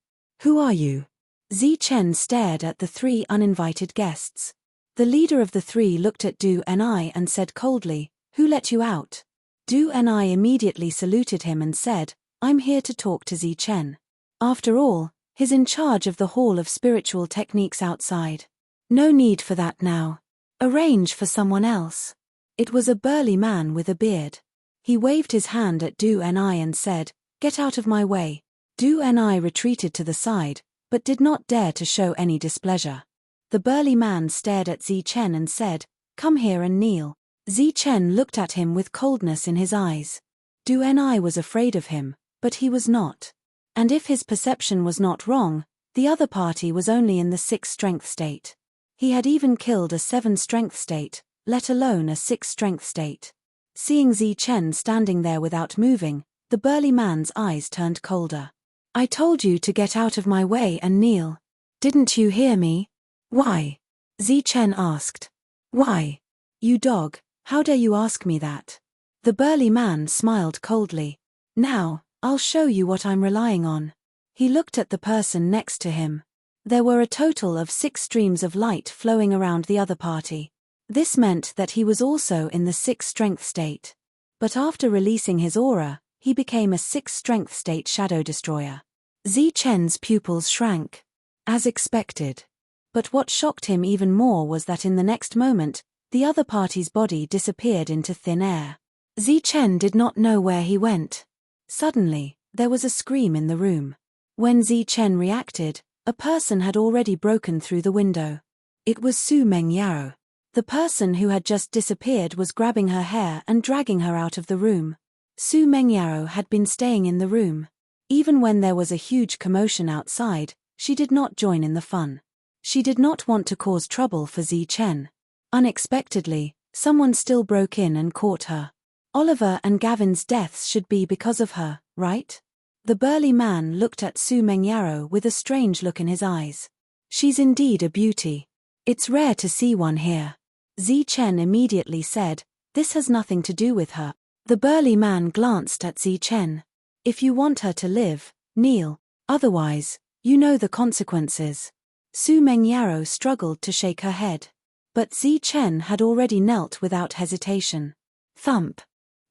Who are you? Zichen stared at the three uninvited guests. The leader of the three looked at Du Enai and said coldly, who let you out? Du Enai immediately saluted him and said, I'm here to talk to Zichen. After all, he's in charge of the Hall of Spiritual Techniques outside. No need for that now. Arrange for someone else. It was a burly man with a beard. He waved his hand at Du Enai and said, get out of my way. Du Enai retreated to the side, but did not dare to show any displeasure. The burly man stared at Zichen and said, come here and kneel. Zichen looked at him with coldness in his eyes. Du Enai was afraid of him, but he was not. And if his perception was not wrong, the other party was only in the 6 strength state. He had even killed a 7 strength state, let alone a 6 strength state. Seeing Zichen standing there without moving, the burly man's eyes turned colder. I told you to get out of my way and kneel. Didn't you hear me? Why? Zichen asked. Why? You dog, how dare you ask me that? The burly man smiled coldly. Now, I'll show you what I'm relying on. He looked at the person next to him. There were a total of 6 streams of light flowing around the other party. This meant that he was also in the 6 strength state. But after releasing his aura, he became a 6 strength state Shadow Destroyer. Zichen's pupils shrank. As expected. But what shocked him even more was that in the next moment, the other party's body disappeared into thin air. Zichen did not know where he went. Suddenly, there was a scream in the room. When Zichen reacted, A person had already broken through the window. It was Su Mengyao. The person who had just disappeared was grabbing her hair and dragging her out of the room. Su Mengyao had been staying in the room. Even when there was a huge commotion outside, she did not join in the fun. She did not want to cause trouble for Zi Chen. Unexpectedly, someone still broke in and caught her. Oliver and Gavin's deaths should be because of her, right? The burly man looked at Su Mengyao with a strange look in his eyes. She's indeed a beauty. It's rare to see one here. Zi Chen immediately said, this has nothing to do with her. The burly man glanced at Zi Chen. If you want her to live, kneel. Otherwise, you know the consequences. Su Mengyao struggled to shake her head. But Zi Chen had already knelt without hesitation. Thump.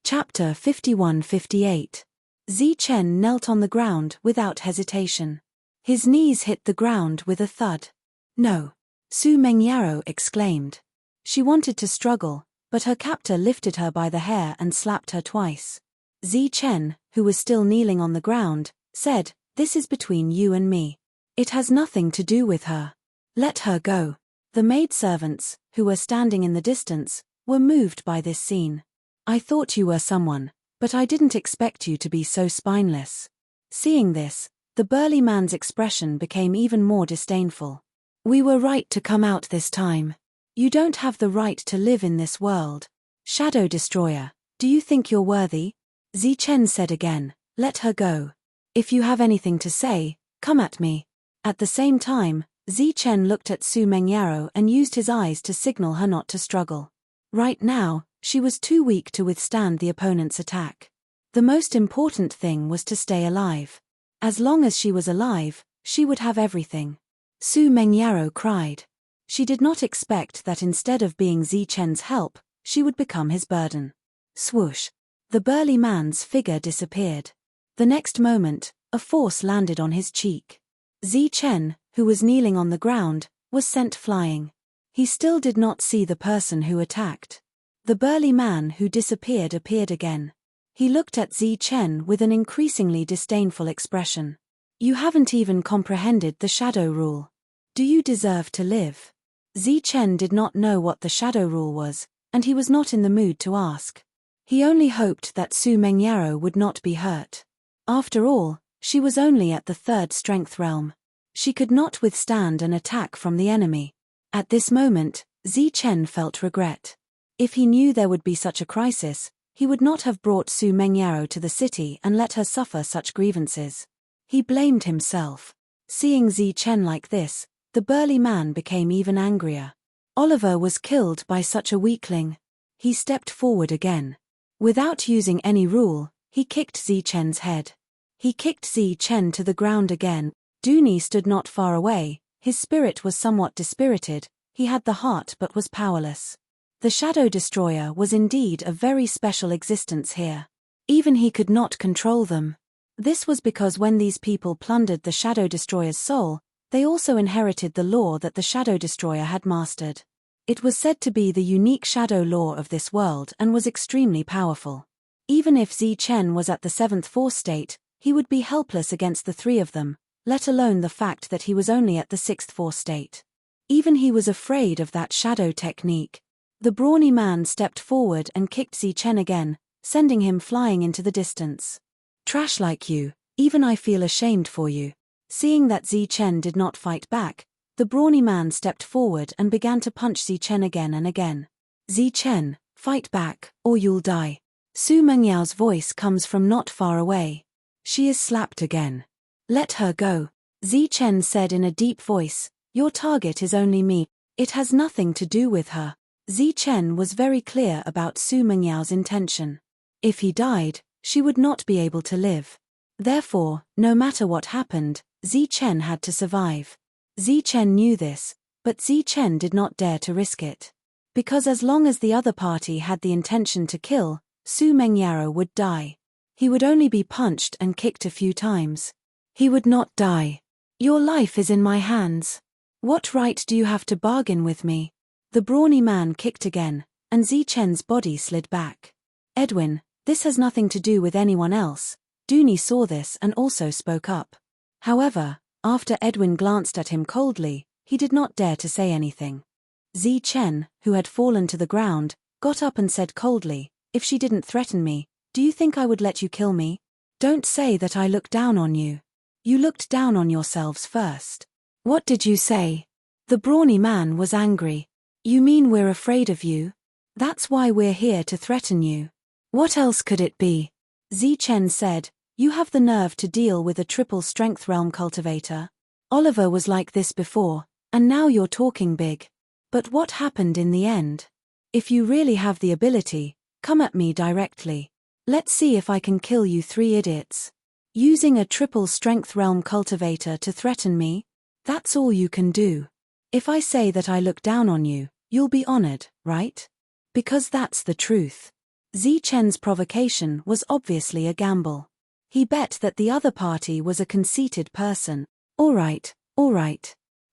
Chapter 51-58. Zi Chen knelt on the ground without hesitation. His knees hit the ground with a thud. No. Su Mengyao exclaimed. She wanted to struggle, but her captor lifted her by the hair and slapped her twice. Zi Chen, who was still kneeling on the ground, said, this is between you and me. It has nothing to do with her. Let her go. The maidservants, who were standing in the distance, were moved by this scene. I thought you were someone, but I didn't expect you to be so spineless. Seeing this, the burly man's expression became even more disdainful. We were right to come out this time. You don't have the right to live in this world. Shadow Destroyer, do you think you're worthy? Zi Chen said again, let her go. If you have anything to say, come at me. At the same time, Zi Chen looked at Su Mengyao and used his eyes to signal her not to struggle. Right now, she was too weak to withstand the opponent's attack. The most important thing was to stay alive. As long as she was alive, she would have everything. Su Mengyao cried. She did not expect that instead of being Zi Chen's help, she would become his burden. Swoosh. The burly man's figure disappeared. The next moment, a force landed on his cheek. Zi Chen, who was kneeling on the ground, was sent flying. He still did not see the person who attacked. The burly man who disappeared appeared again. He looked at Zi Chen with an increasingly disdainful expression. You haven't even comprehended the shadow rule. Do you deserve to live? Zi Chen did not know what the shadow rule was, and he was not in the mood to ask. He only hoped that Su Mengyao would not be hurt. After all, she was only at the third strength realm. She could not withstand an attack from the enemy. At this moment, Zi Chen felt regret. If he knew there would be such a crisis, he would not have brought Su Mengyao to the city and let her suffer such grievances. He blamed himself. Seeing Zi Chen like this, the burly man became even angrier. Oliver was killed by such a weakling. He stepped forward again. Without using any rule, he kicked Zi Chen's head. He kicked Zi Chen to the ground again. Dooney stood not far away. His spirit was somewhat dispirited. He had the heart but was powerless. The Shadow Destroyer was indeed a very special existence here. Even he could not control them. This was because when these people plundered the Shadow Destroyer's soul, they also inherited the law that the Shadow Destroyer had mastered. It was said to be the unique shadow law of this world and was extremely powerful. Even if Zi Chen was at the 7th force state, he would be helpless against the three of them, let alone the fact that he was only at the 6th force state. Even he was afraid of that shadow technique. The brawny man stepped forward and kicked Zi Chen again, sending him flying into the distance. Trash like you, even I feel ashamed for you. Seeing that Zi Chen did not fight back, the brawny man stepped forward and began to punch Zi Chen again and again. Zi Chen, fight back, or you'll die. Su Mengyao's voice comes from not far away. She is slapped again. Let her go. Zi Chen said in a deep voice, your target is only me. It has nothing to do with her. Zi Chen was very clear about Su Mengyao's intention. If he died, she would not be able to live. Therefore, no matter what happened, Zi Chen had to survive. Zi Chen knew this, but Zi Chen did not dare to risk it. Because as long as the other party had the intention to kill, Su Mengyao would die. He would only be punched and kicked a few times. He would not die. Your life is in my hands. What right do you have to bargain with me? The brawny man kicked again, and Zi Chen's body slid back. Edwin, this has nothing to do with anyone else. Dooney saw this and also spoke up. However, After Edwin glanced at him coldly, he did not dare to say anything. Chen, who had fallen to the ground, got up and said coldly, "If she didn't threaten me, do you think I would let you kill me? Don't say that I looked down on you. You looked down on yourselves first." "What did you say?" The brawny man was angry. "You mean we're afraid of you? That's why we're here to threaten you." "What else could it be?" Chen said, "You have the nerve to deal with a triple strength realm cultivator. Oliver was like this before, and now you're talking big. But what happened in the end? If you really have the ability, come at me directly. Let's see if I can kill you three idiots. Using a triple strength realm cultivator to threaten me? That's all you can do. If I say that I look down on you, you'll be honored, right? Because that's the truth." Chen's provocation was obviously a gamble. He bet that the other party was a conceited person. All right.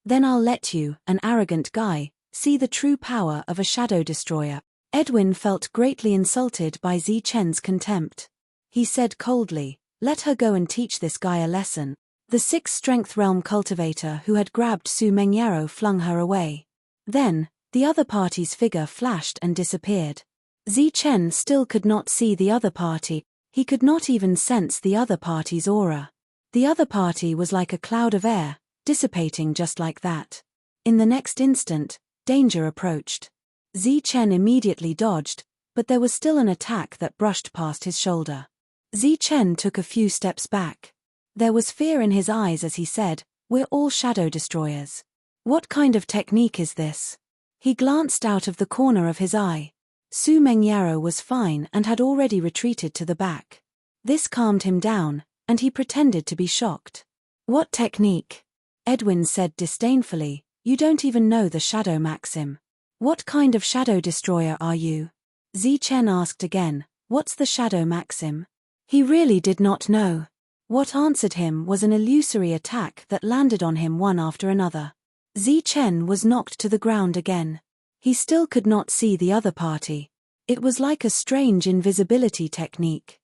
Then I'll let you, an arrogant guy, see the true power of a shadow destroyer." Edwin felt greatly insulted by Chen's contempt. He said coldly, "Let her go and teach this guy a lesson." The sixth strength realm cultivator who had grabbed Su Mengyaro flung her away. Then, the other party's figure flashed and disappeared. Chen still could not see the other party. He could not even sense the other party's aura. The other party was like a cloud of air, dissipating just like that. In the next instant, danger approached. Chen immediately dodged, but there was still an attack that brushed past his shoulder. Chen took a few steps back. There was fear in his eyes as he said, "We're all shadow destroyers. What kind of technique is this?" He glanced out of the corner of his eye. Su Mengyaro was fine and had already retreated to the back. This calmed him down, and he pretended to be shocked. "What technique?" Edwin said disdainfully, "You don't even know the shadow maxim. What kind of shadow destroyer are you?" Chen asked again, "What's the shadow maxim?" He really did not know. What answered him was an illusory attack that landed on him one after another. Chen was knocked to the ground again. He still could not see the other party. It was like a strange invisibility technique.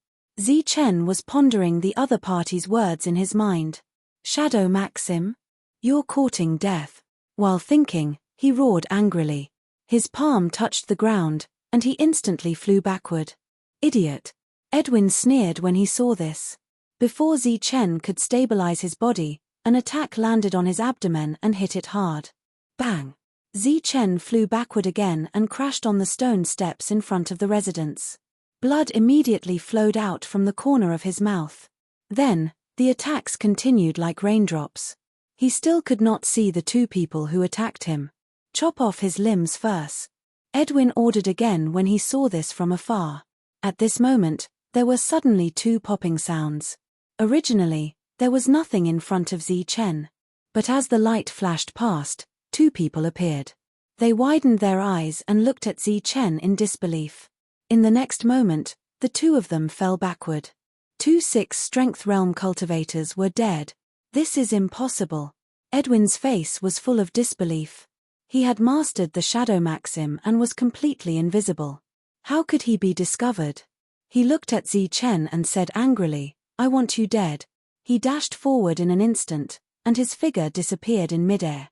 Chen was pondering the other party's words in his mind. "Shadow maxim? You're courting death." While thinking, he roared angrily. His palm touched the ground, and he instantly flew backward. "Idiot!" Edwin sneered when he saw this. Before Chen could stabilize his body, an attack landed on his abdomen and hit it hard. Bang! Chen flew backward again and crashed on the stone steps in front of the residence. Blood immediately flowed out from the corner of his mouth. Then, the attacks continued like raindrops. He still could not see the two people who attacked him. "Chop off his limbs first," Edwin ordered again when he saw this from afar. At this moment, there were suddenly two popping sounds. Originally, there was nothing in front of Chen. But as the light flashed past, two people appeared. They widened their eyes and looked at Chen in disbelief. In the next moment, the two of them fell backward. 2 6-strength realm cultivators were dead. This is impossible. Edwin's face was full of disbelief. He had mastered the shadow maxim and was completely invisible. How could he be discovered? He looked at Chen and said angrily, "I want you dead." He dashed forward in an instant, and his figure disappeared in midair.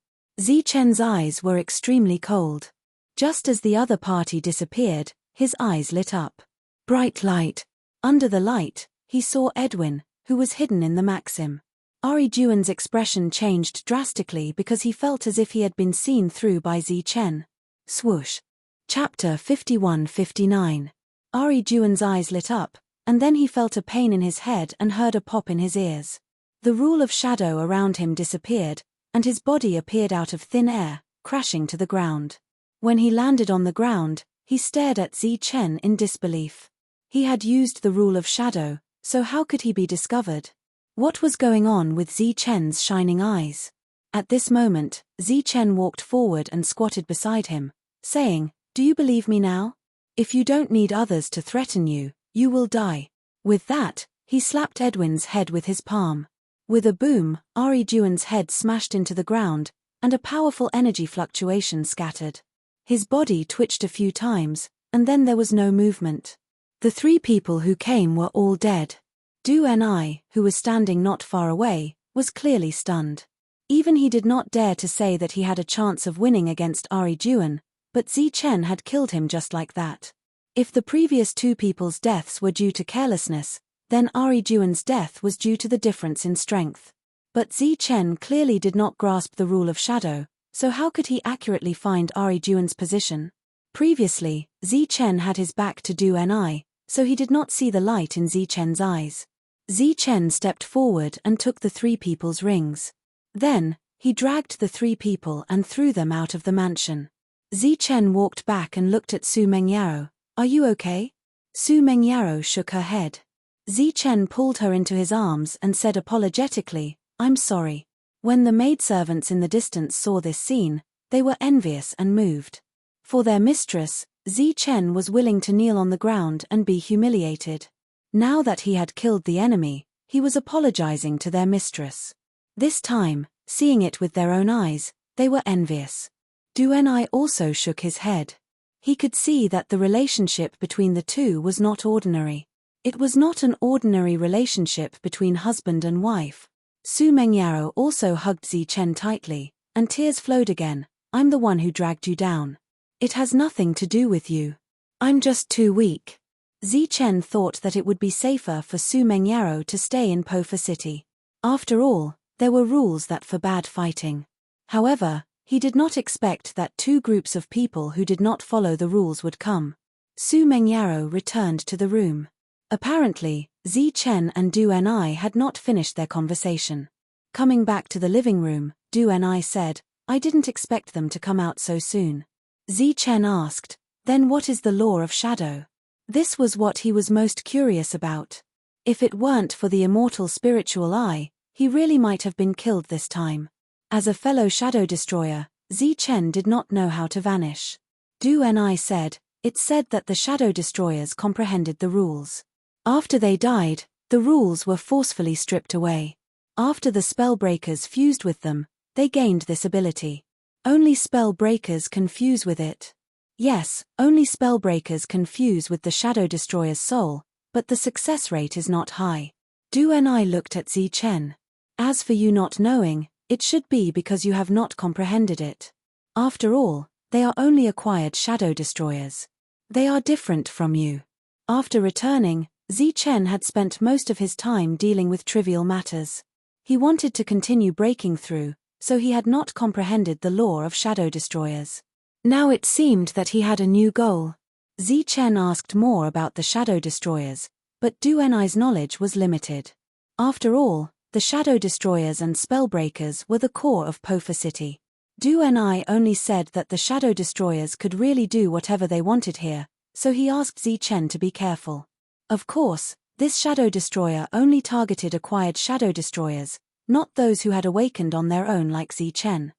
Chen's eyes were extremely cold. Just as the other party disappeared, his eyes lit up. Bright light. Under the light, he saw Edwin, who was hidden in the maxim. Juan's expression changed drastically because he felt as if he had been seen through by Chen. Swoosh. Chapter 51-59. Juan's eyes lit up, and then he felt a pain in his head and heard a pop in his ears. The rule of shadow around him disappeared, and his body appeared out of thin air, crashing to the ground. When he landed on the ground, he stared at Chen in disbelief. He had used the rule of shadow, so how could he be discovered? What was going on with Chen's shining eyes? At this moment, Chen walked forward and squatted beside him, saying, "Do you believe me now? If you don't need others to threaten you, you will die." With that, he slapped Edwin's head with his palm. With a boom, Juan's head smashed into the ground, and a powerful energy fluctuation scattered. His body twitched a few times, and then there was no movement. The three people who came were all dead. Du and I, who was standing not far away, was clearly stunned. Even he did not dare to say that he had a chance of winning against Ari Juan, but Zichen had killed him just like that. If the previous two people's deaths were due to carelessness, then Ari Juan's death was due to the difference in strength. But Zichen clearly did not grasp the rule of shadow, so how could he accurately find Ari Juan's position? Previously, Zichen had his back to Du Ni, so he did not see the light in Zichen's eyes. Zichen stepped forward and took the three people's rings. Then, he dragged the three people and threw them out of the mansion. Zichen walked back and looked at Su Mengyaro. "Are you okay?" Su Mengyaro shook her head. Zichen pulled her into his arms and said apologetically, "I'm sorry." When the maidservants in the distance saw this scene, they were envious and moved. For their mistress, Zichen was willing to kneel on the ground and be humiliated. Now that he had killed the enemy, he was apologizing to their mistress. This time, seeing it with their own eyes, they were envious. Du Ni also shook his head. He could see that the relationship between the two was not ordinary. It was not an ordinary relationship between husband and wife. Su Mengyaro also hugged Zichen tightly, and tears flowed again. "I'm the one who dragged you down. It has nothing to do with you. I'm just too weak." Zichen thought that it would be safer for Su Mengyaro to stay in Pofa City. After all, there were rules that forbade fighting. However, he did not expect that two groups of people who did not follow the rules would come. Su Mengyaro returned to the room. Apparently, Zichen and Du Ni had not finished their conversation. Coming back to the living room, Du Ni said, "I didn't expect them to come out so soon." Zichen asked, "Then what is the law of shadow?" This was what he was most curious about. If it weren't for the immortal spiritual eye, he really might have been killed this time. As a fellow shadow destroyer, Zichen did not know how to vanish. Du Ni said, "It said that the shadow destroyers comprehended the rules. After they died, the rules were forcefully stripped away. After the spellbreakers fused with them, they gained this ability. Only spellbreakers can fuse with it. Yes, only spellbreakers can fuse with the shadow destroyer's soul, but the success rate is not high." Du Ni looked at Zichen. "As for you not knowing, it should be because you have not comprehended it. After all, they are only acquired shadow destroyers. They are different from you." After returning, Zichen had spent most of his time dealing with trivial matters. He wanted to continue breaking through, so he had not comprehended the law of shadow destroyers. Now it seemed that he had a new goal. Zichen asked more about the shadow destroyers, but Du Ni's knowledge was limited. After all, the shadow destroyers and spellbreakers were the core of Pofa City. Du Ni only said that the shadow destroyers could really do whatever they wanted here, so he asked Zichen to be careful. Of course, this shadow destroyer only targeted acquired shadow destroyers, not those who had awakened on their own like Zichen.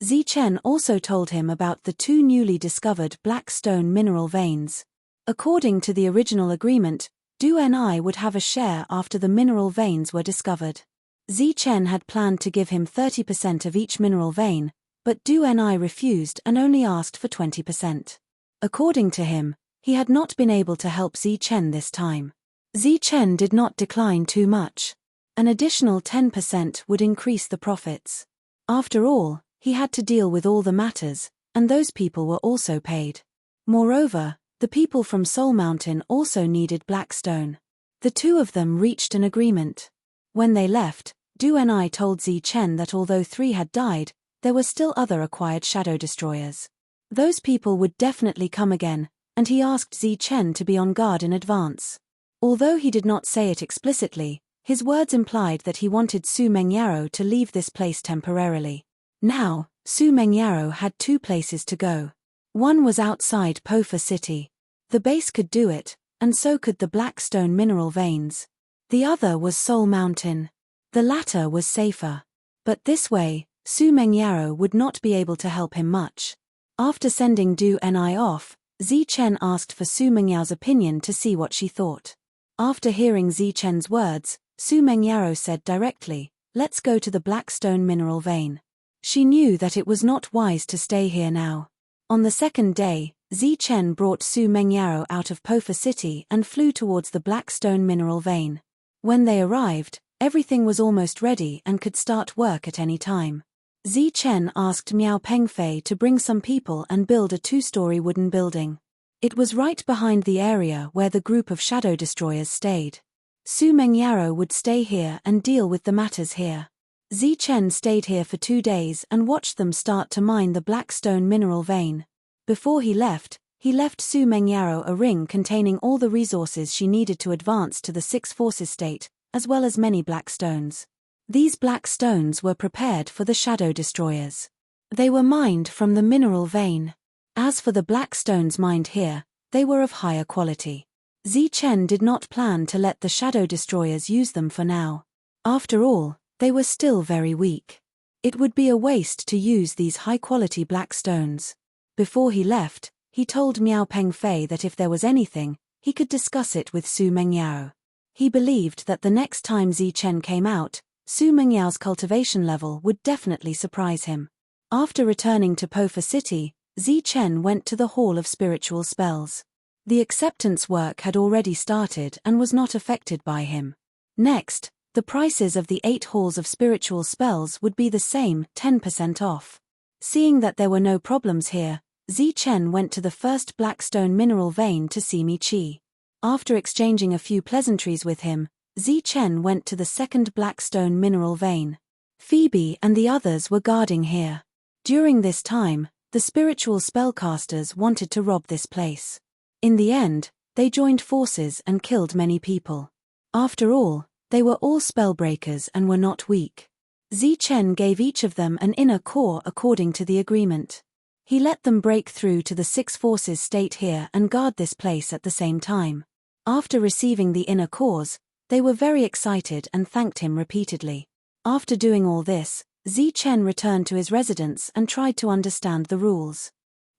Zichen also told him about the two newly discovered black stone mineral veins. According to the original agreement, Du Ni would have a share after the mineral veins were discovered. Zichen had planned to give him 30% of each mineral vein, but Du Ni refused and only asked for 20%. According to him, he had not been able to help Zichen this time. Zichen did not decline too much. An additional 10% would increase the profits. After all, he had to deal with all the matters, and those people were also paid. Moreover, the people from Soul Mountain also needed black stone. The two of them reached an agreement. When they left, Du Ni told Zichen that although 3 had died, there were still other acquired shadow destroyers. Those people would definitely come again, and he asked Zichen to be on guard in advance. Although he did not say it explicitly, his words implied that he wanted Su Mengyaro to leave this place temporarily. Now, Su Mengyaro had 2 places to go. One was outside Pofa City. The base could do it, and so could the black stone mineral veins. The other was Soul Mountain. The latter was safer. But this way, Su Mengyaro would not be able to help him much. After sending Du Ni off, Zichen asked for Su Mengyao's opinion to see what she thought. After hearing Zichen's words, Su Mengyaro said directly, "Let's go to the black stone mineral vein." She knew that it was not wise to stay here now. On the second day, Zichen brought Su Mengyaro out of Pofa City and flew towards the black stone mineral vein. When they arrived, Everything was almost ready and could start work at any time. Zichen asked Miao Pengfei to bring some people and build a 2-story wooden building. It was right behind the area where the group of shadow destroyers stayed. Su Mengyaro would stay here and deal with the matters here. Zichen stayed here for 2 days and watched them start to mine the black stone mineral vein. Before he left Su Mengyaro a ring containing all the resources she needed to advance to the 6 forces state, as well as many black stones. These black stones were prepared for the shadow destroyers. They were mined from the mineral vein. As for the black stones mined here, they were of higher quality. Zichen did not plan to let the shadow destroyers use them for now. After all, they were still very weak. It would be a waste to use these high-quality black stones. Before he left, he told Miao Pengfei that if there was anything, he could discuss it with Su Mengyao. He believed that the next time Zichen came out, Su Mengyao's cultivation level would definitely surprise him. After returning to Pofa City, Zichen went to the Hall of Spiritual Spells. The acceptance work had already started and was not affected by him. Next, the prices of the 8 halls of spiritual spells would be the same, 10% off. Seeing that there were no problems here, Zichen went to the first blackstone mineral vein to see Michi. After exchanging a few pleasantries with him, Zichen went to the second blackstone mineral vein. Phoebe and the others were guarding here. During this time, the spiritual spellcasters wanted to rob this place. In the end, they joined forces and killed many people. After all, they were all spellbreakers and were not weak. Zichen gave each of them an inner core according to the agreement. He let them break through to the 6 forces state here and guard this place at the same time. After receiving the inner cores, they were very excited and thanked him repeatedly. After doing all this, Zichen returned to his residence and tried to understand the rules.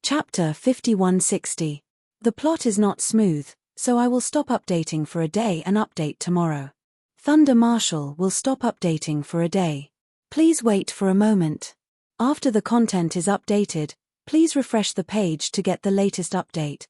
Chapter 5160. The plot is not smooth, so I will stop updating for a day and update tomorrow. Thunder Marshal will stop updating for a day. Please wait for a moment. After the content is updated, please refresh the page to get the latest update.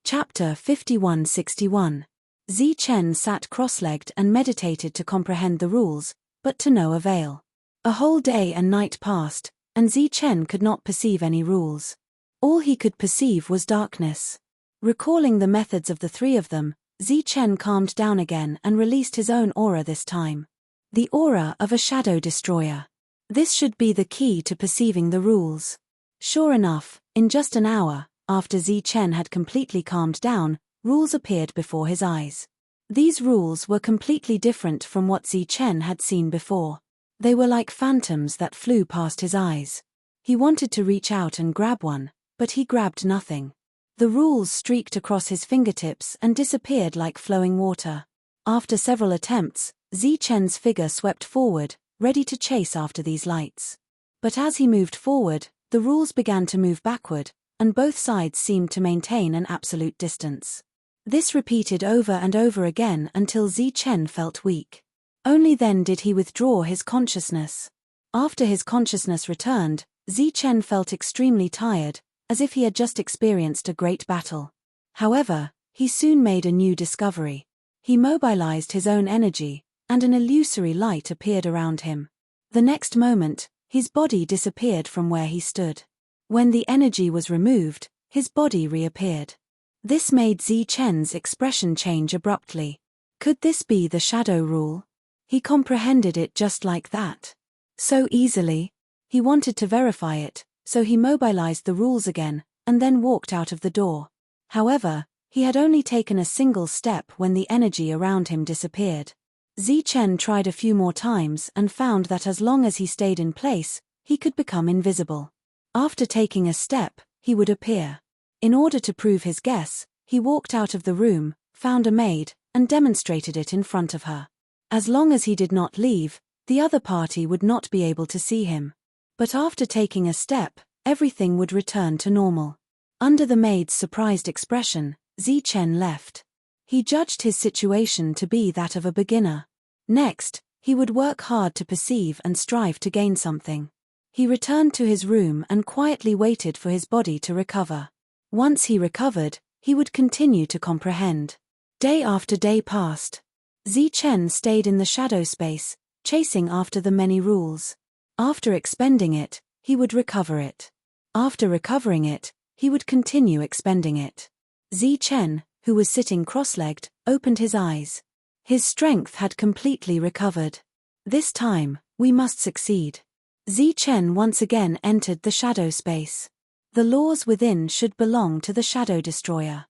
Chapter 5161. Zichen sat cross-legged and meditated to comprehend the rules, but to no avail. A whole day and night passed, and Zichen could not perceive any rules. All he could perceive was darkness. Recalling the methods of the 3 of them, Zichen calmed down again and released his own aura this time. The aura of a shadow destroyer. This should be the key to perceiving the rules. Sure enough, in just an hour, after Zichen had completely calmed down, rules appeared before his eyes. These rules were completely different from what Zichen had seen before. They were like phantoms that flew past his eyes. He wanted to reach out and grab one, but he grabbed nothing. The rules streaked across his fingertips and disappeared like flowing water. After several attempts, Zichen's figure swept forward, ready to chase after these lights. But as he moved forward, the rules began to move backward, and both sides seemed to maintain an absolute distance. This repeated over and over again until Zichen felt weak. Only then did he withdraw his consciousness. After his consciousness returned, Zichen felt extremely tired, as if he had just experienced a great battle. However, he soon made a new discovery. He mobilized his own energy, and an illusory light appeared around him. The next moment, his body disappeared from where he stood. When the energy was removed, his body reappeared. This made Zichen's expression change abruptly. Could this be the shadow rule? He comprehended it just like that. So easily. He wanted to verify it, so he mobilized the rules again, and then walked out of the door. However, he had only taken a single step when the energy around him disappeared. Zichen tried a few more times and found that as long as he stayed in place, he could become invisible. After taking a step, he would appear. In order to prove his guess, he walked out of the room, found a maid, and demonstrated it in front of her. As long as he did not leave, the other party would not be able to see him. But after taking a step, everything would return to normal. Under the maid's surprised expression, Zichen left. He judged his situation to be that of a beginner. Next, he would work hard to perceive and strive to gain something. He returned to his room and quietly waited for his body to recover. Once he recovered, he would continue to comprehend. Day after day passed. Chen stayed in the shadow space, chasing after the many rules. After expending it, he would recover it. After recovering it, he would continue expending it. Chen, who was sitting cross-legged, opened his eyes. His strength had completely recovered. This time, we must succeed. Chen once again entered the shadow space. The laws within should belong to the shadow destroyer.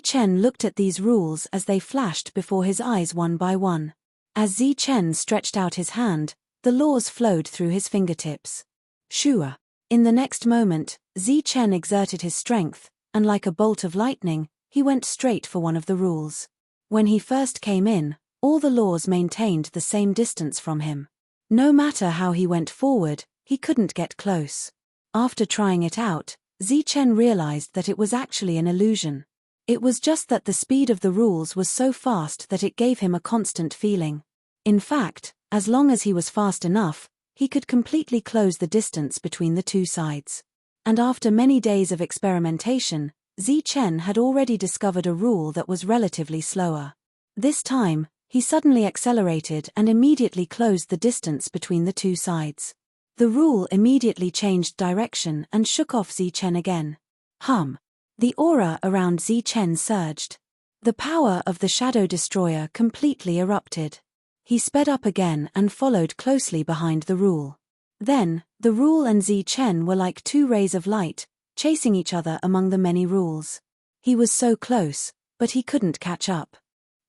Chen looked at these rules as they flashed before his eyes one by one. As Chen stretched out his hand, the laws flowed through his fingertips. Shua. In the next moment, Chen exerted his strength, and like a bolt of lightning, he went straight for one of the rules. When he first came in, all the laws maintained the same distance from him. No matter how he went forward, he couldn't get close. After trying it out, Chen realized that it was actually an illusion. It was just that the speed of the rules was so fast that it gave him a constant feeling. In fact, as long as he was fast enough, he could completely close the distance between the two sides. And after many days of experimentation, Chen had already discovered a rule that was relatively slower. This time, he suddenly accelerated and immediately closed the distance between the two sides. The rule immediately changed direction and shook off Chen again. Hum. The aura around Chen surged. The power of the Shadow Destroyer completely erupted. He sped up again and followed closely behind the rule. Then, the rule and Chen were like two rays of light, chasing each other among the many rules. He was so close, but he couldn't catch up.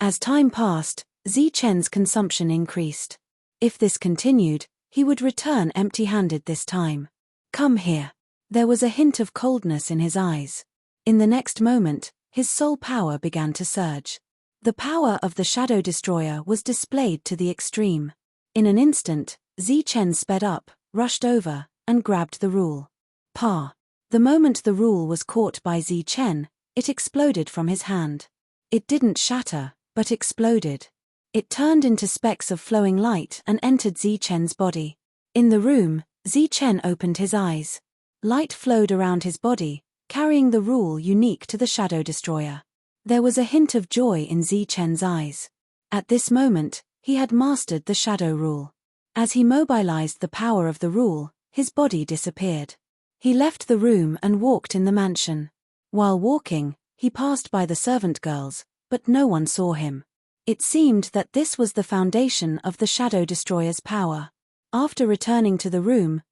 As time passed, Chen's consumption increased. If this continued, he would return empty-handed this time. Come here. There was a hint of coldness in his eyes. In the next moment, his soul power began to surge. The power of the Shadow Destroyer was displayed to the extreme. In an instant, Chen sped up, rushed over, and grabbed the rule. Pa. The moment the rule was caught by Chen, it exploded from his hand. It didn't shatter, but exploded. It turned into specks of flowing light and entered Chen's body. In the room, Chen opened his eyes. Light flowed around his body, carrying the rule unique to the Shadow Destroyer. There was a hint of joy in Chen's eyes. At this moment, he had mastered the Shadow Rule. As he mobilized the power of the rule, his body disappeared. He left the room and walked in the mansion. While walking, he passed by the servant girls, but no one saw him. It seemed that this was the foundation of the Shadow Destroyer's power. After returning to the room,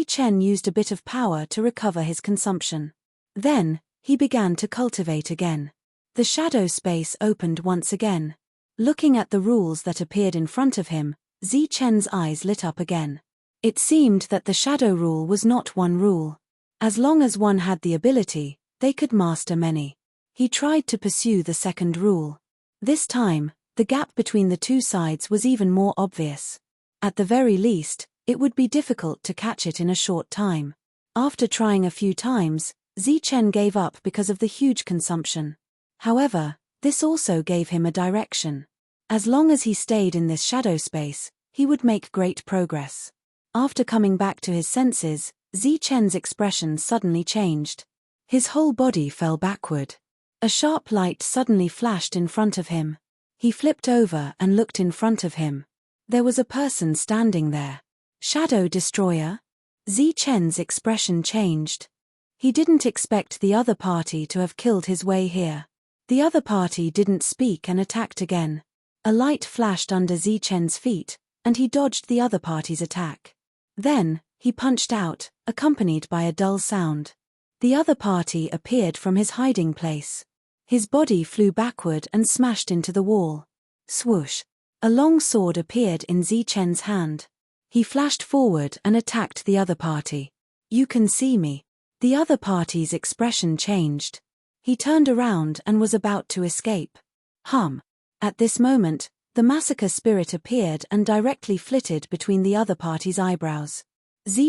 Chen used a bit of power to recover his consumption. Then, he began to cultivate again. The shadow space opened once again. Looking at the rules that appeared in front of him, Chen's eyes lit up again. It seemed that the shadow rule was not one rule. As long as one had the ability, they could master many. He tried to pursue the second rule. This time, the gap between the two sides was even more obvious. At the very least, it would be difficult to catch it in a short time. After trying a few times, Chen gave up because of the huge consumption. However, this also gave him a direction. As long as he stayed in this shadow space, he would make great progress. After coming back to his senses, Chen's expression suddenly changed. His whole body fell backward. A sharp light suddenly flashed in front of him. He flipped over and looked in front of him. There was a person standing there. Shadow Destroyer? Chen's expression changed. He didn't expect the other party to have killed his way here. The other party didn't speak and attacked again. A light flashed under Chen's feet, and he dodged the other party's attack. Then, he punched out, accompanied by a dull sound. The other party appeared from his hiding place. His body flew backward and smashed into the wall. Swoosh! A long sword appeared in Chen's hand. He flashed forward and attacked the other party. You can see me. The other party's expression changed. He turned around and was about to escape. Hum. At this moment, the massacre spirit appeared and directly flitted between the other party's eyebrows.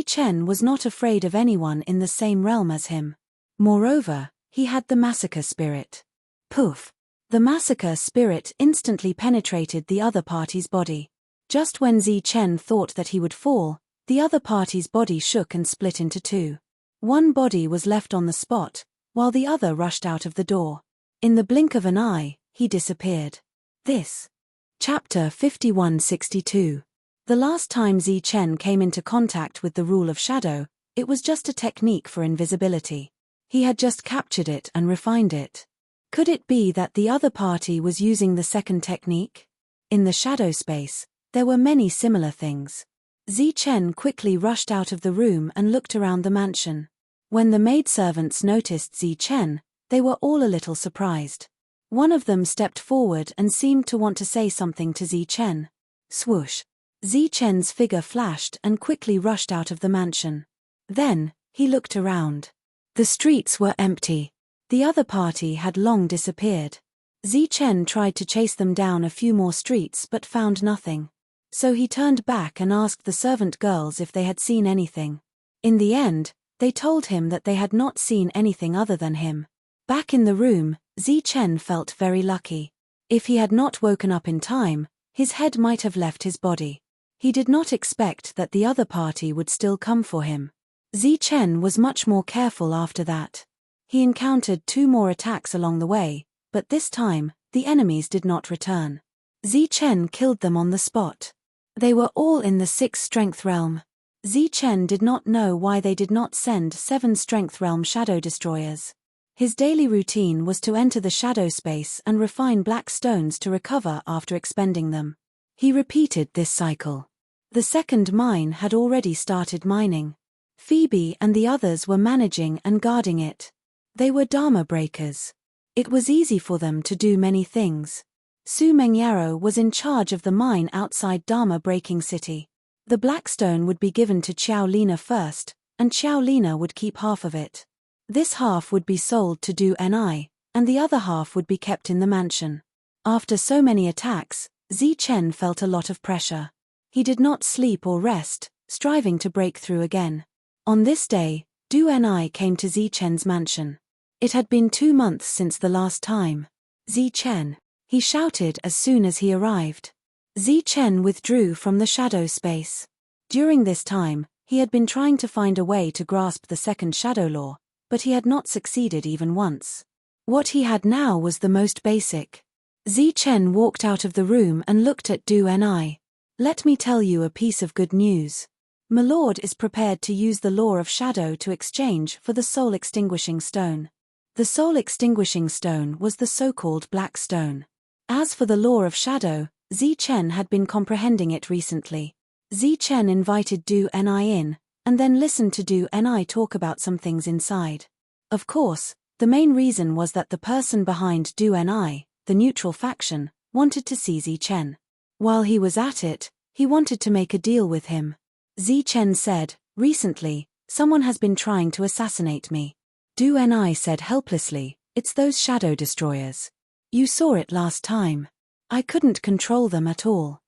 Chen was not afraid of anyone in the same realm as him. Moreover, he had the massacre spirit. Poof! The massacre spirit instantly penetrated the other party's body. Just when Chen thought that he would fall, the other party's body shook and split into two. One body was left on the spot, while the other rushed out of the door. In the blink of an eye, he disappeared. This Chapter 5162. The last time Chen came into contact with the rule of shadow, it was just a technique for invisibility. He had just captured it and refined it. Could it be that the other party was using the second technique? In the shadow space, there were many similar things. Chen quickly rushed out of the room and looked around the mansion. When the maidservants noticed Chen, they were all a little surprised. One of them stepped forward and seemed to want to say something to Chen. Swoosh! Chen's figure flashed and quickly rushed out of the mansion. Then, he looked around. The streets were empty. The other party had long disappeared. Chen tried to chase them down a few more streets but found nothing. So he turned back and asked the servant girls if they had seen anything. In the end, they told him that they had not seen anything other than him. Back in the room, Chen felt very lucky. If he had not woken up in time, his head might have left his body. He did not expect that the other party would still come for him. Chen was much more careful after that. He encountered 2 more attacks along the way, but this time, the enemies did not return. Chen killed them on the spot. They were all in the 6th strength realm. Chen did not know why they did not send 7 strength realm shadow destroyers. His daily routine was to enter the shadow space and refine black stones to recover after expending them. He repeated this cycle. The second mine had already started mining. Phoebe and the others were managing and guarding it. They were Dharma breakers. It was easy for them to do many things. Su Mengyaro was in charge of the mine outside Dharma breaking city. The black stone would be given to Xiao Lina first, and Xiao Lina would keep half of it. This half would be sold to Du Ni, and the other half would be kept in the mansion. After so many attacks, Chen felt a lot of pressure. He did not sleep or rest, striving to break through again. On this day, Du Ni came to Chen's mansion. It had been 2 months since the last time. Chen, he shouted as soon as he arrived. Chen withdrew from the shadow space. During this time, he had been trying to find a way to grasp the second shadow law, but he had not succeeded even once. What he had now was the most basic. Chen walked out of the room and looked at Du Ni. Let me tell you a piece of good news. Milord is prepared to use the law of shadow to exchange for the soul extinguishing stone. The soul extinguishing stone was the so-called black stone. As for the law of shadow, Chen had been comprehending it recently. Chen invited Du Ni in, and then listened to Du Ni talk about some things inside. Of course, the main reason was that the person behind Du Ni, the neutral faction, wanted to see Chen. While he was at it, he wanted to make a deal with him. Chen said, "Recently, someone has been trying to assassinate me." Du Ni said helplessly, "It's those shadow destroyers. You saw it last time. I couldn't control them at all."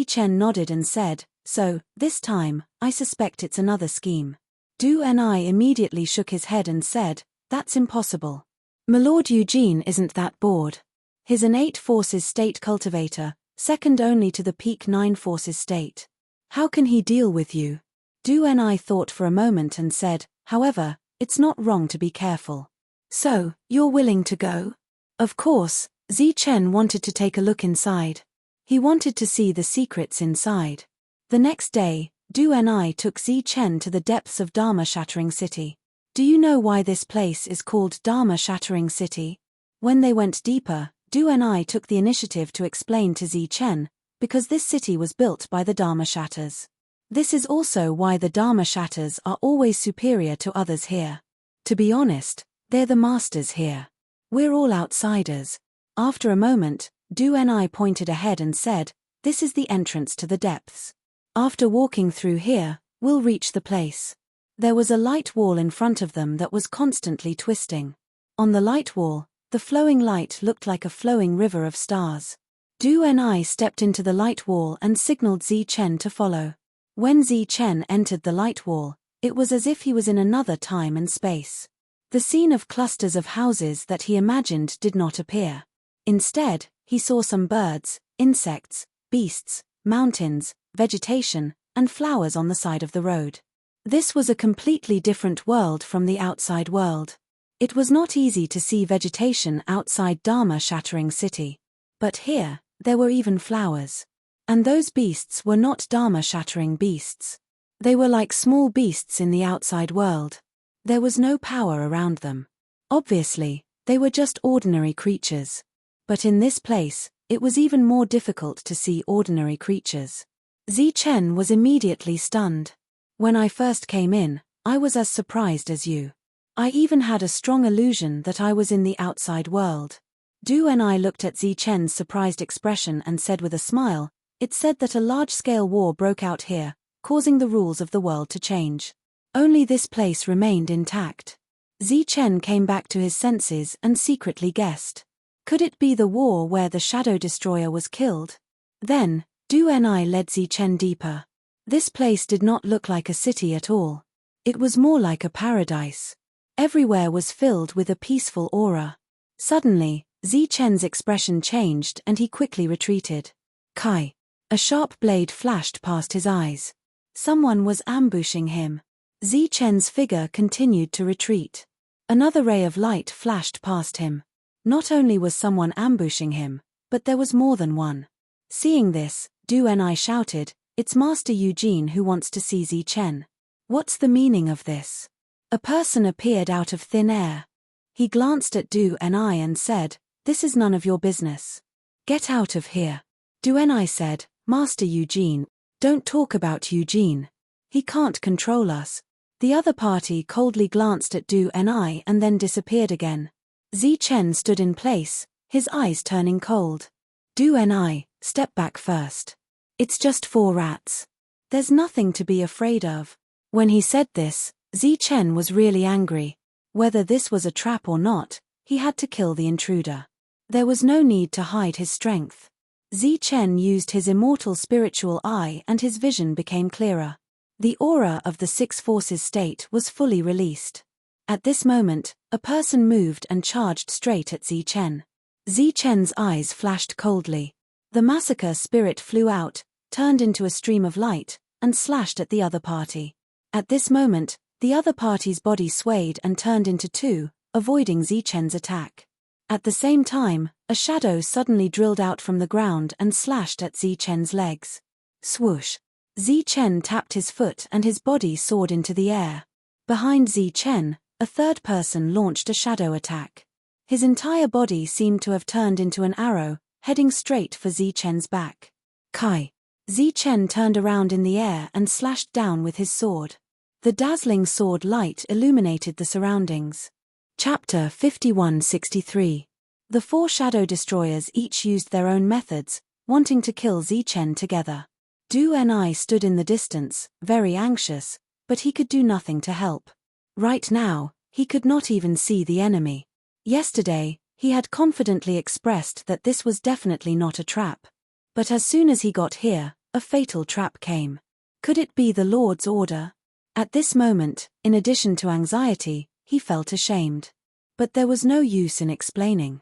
Chen nodded and said, "So, this time, I suspect it's another scheme." Du Ni immediately shook his head and said, "That's impossible. Milord Eugene isn't that bored. His innate forces state cultivator, second only to the peak 9 forces state. How can he deal with you?" Du Ni thought for a moment and said, "However, it's not wrong to be careful. So, you're willing to go?" Of course, Chen wanted to take a look inside. He wanted to see the secrets inside. The next day, Du Ni took Chen to the depths of Dharma Shattering City. Do you know why this place is called Dharma Shattering City? When they went deeper, Du Ni took the initiative to explain to Chen, because this city was built by the Dharma Shatters. This is also why the Dharma Shatters are always superior to others here. To be honest, they're the masters here. We're all outsiders. After a moment, Du Ni pointed ahead and said, "This is the entrance to the depths. After walking through here, we'll reach the place." There was a light wall in front of them that was constantly twisting. On the light wall, the flowing light looked like a flowing river of stars. Du Ni stepped into the light wall and signaled Chen to follow. When Chen entered the light wall, it was as if he was in another time and space. The scene of clusters of houses that he imagined did not appear. Instead, he saw some birds, insects, beasts, mountains, vegetation, and flowers on the side of the road. This was a completely different world from the outside world. It was not easy to see vegetation outside Dharma Shattering City. But here, There were even flowers. And those beasts were not dharma-shattering beasts. They were like small beasts in the outside world. There was no power around them. Obviously, they were just ordinary creatures. But in this place, it was even more difficult to see ordinary creatures. Zichen was immediately stunned. When I first came in, I was as surprised as you. I even had a strong illusion that I was in the outside world. Du and I looked at Zichen's surprised expression and said with a smile, "It said that a large-scale war broke out here, causing the rules of the world to change. Only this place remained intact." Zichen came back to his senses and secretly guessed. Could it be the war where the Shadow Destroyer was killed? Then, Du and I led Zichen deeper. This place did not look like a city at all. It was more like a paradise. Everywhere was filled with a peaceful aura. Suddenly, Zichen's expression changed and he quickly retreated. Kai. A sharp blade flashed past his eyes. Someone was ambushing him. Zichen's figure continued to retreat. Another ray of light flashed past him. Not only was someone ambushing him, but there was more than one. Seeing this, Du and I shouted, "It's Master Eugene who wants to see Zichen. What's the meaning of this?" A person appeared out of thin air. He glanced at Du and I and said, "This is none of your business. Get out of here." Du and I said, "Master Eugene, don't talk about Eugene. He can't control us." The other party coldly glanced at Du and I and then disappeared again. Zichen stood in place, his eyes turning cold. Du and I, step back first. It's just 4 rats. There's nothing to be afraid of. When he said this, Zichen was really angry. Whether this was a trap or not, he had to kill the intruder. There was no need to hide his strength. Zichen used his immortal spiritual eye and his vision became clearer. The aura of the 6 forces state was fully released. At this moment, a person moved and charged straight at Zichen. Zichen's eyes flashed coldly. The massacre spirit flew out, turned into a stream of light, and slashed at the other party. At this moment, the other party's body swayed and turned into 2, avoiding Zichen's attack. At the same time, a shadow suddenly drilled out from the ground and slashed at Zichen's legs. Swoosh! Zichen tapped his foot and his body soared into the air. Behind Zichen, a third person launched a shadow attack. His entire body seemed to have turned into an arrow, heading straight for Zichen's back. Kai. Zichen turned around in the air and slashed down with his sword. The dazzling sword light illuminated the surroundings. Chapter 5163. The 4 Shadow Destroyers each used their own methods, wanting to kill Zichen together. Du and I stood in the distance, very anxious, but he could do nothing to help. Right now, he could not even see the enemy. Yesterday, he had confidently expressed that this was definitely not a trap. But as soon as he got here, a fatal trap came. Could it be the Lord's order? At this moment, in addition to anxiety, he felt ashamed. But there was no use in explaining.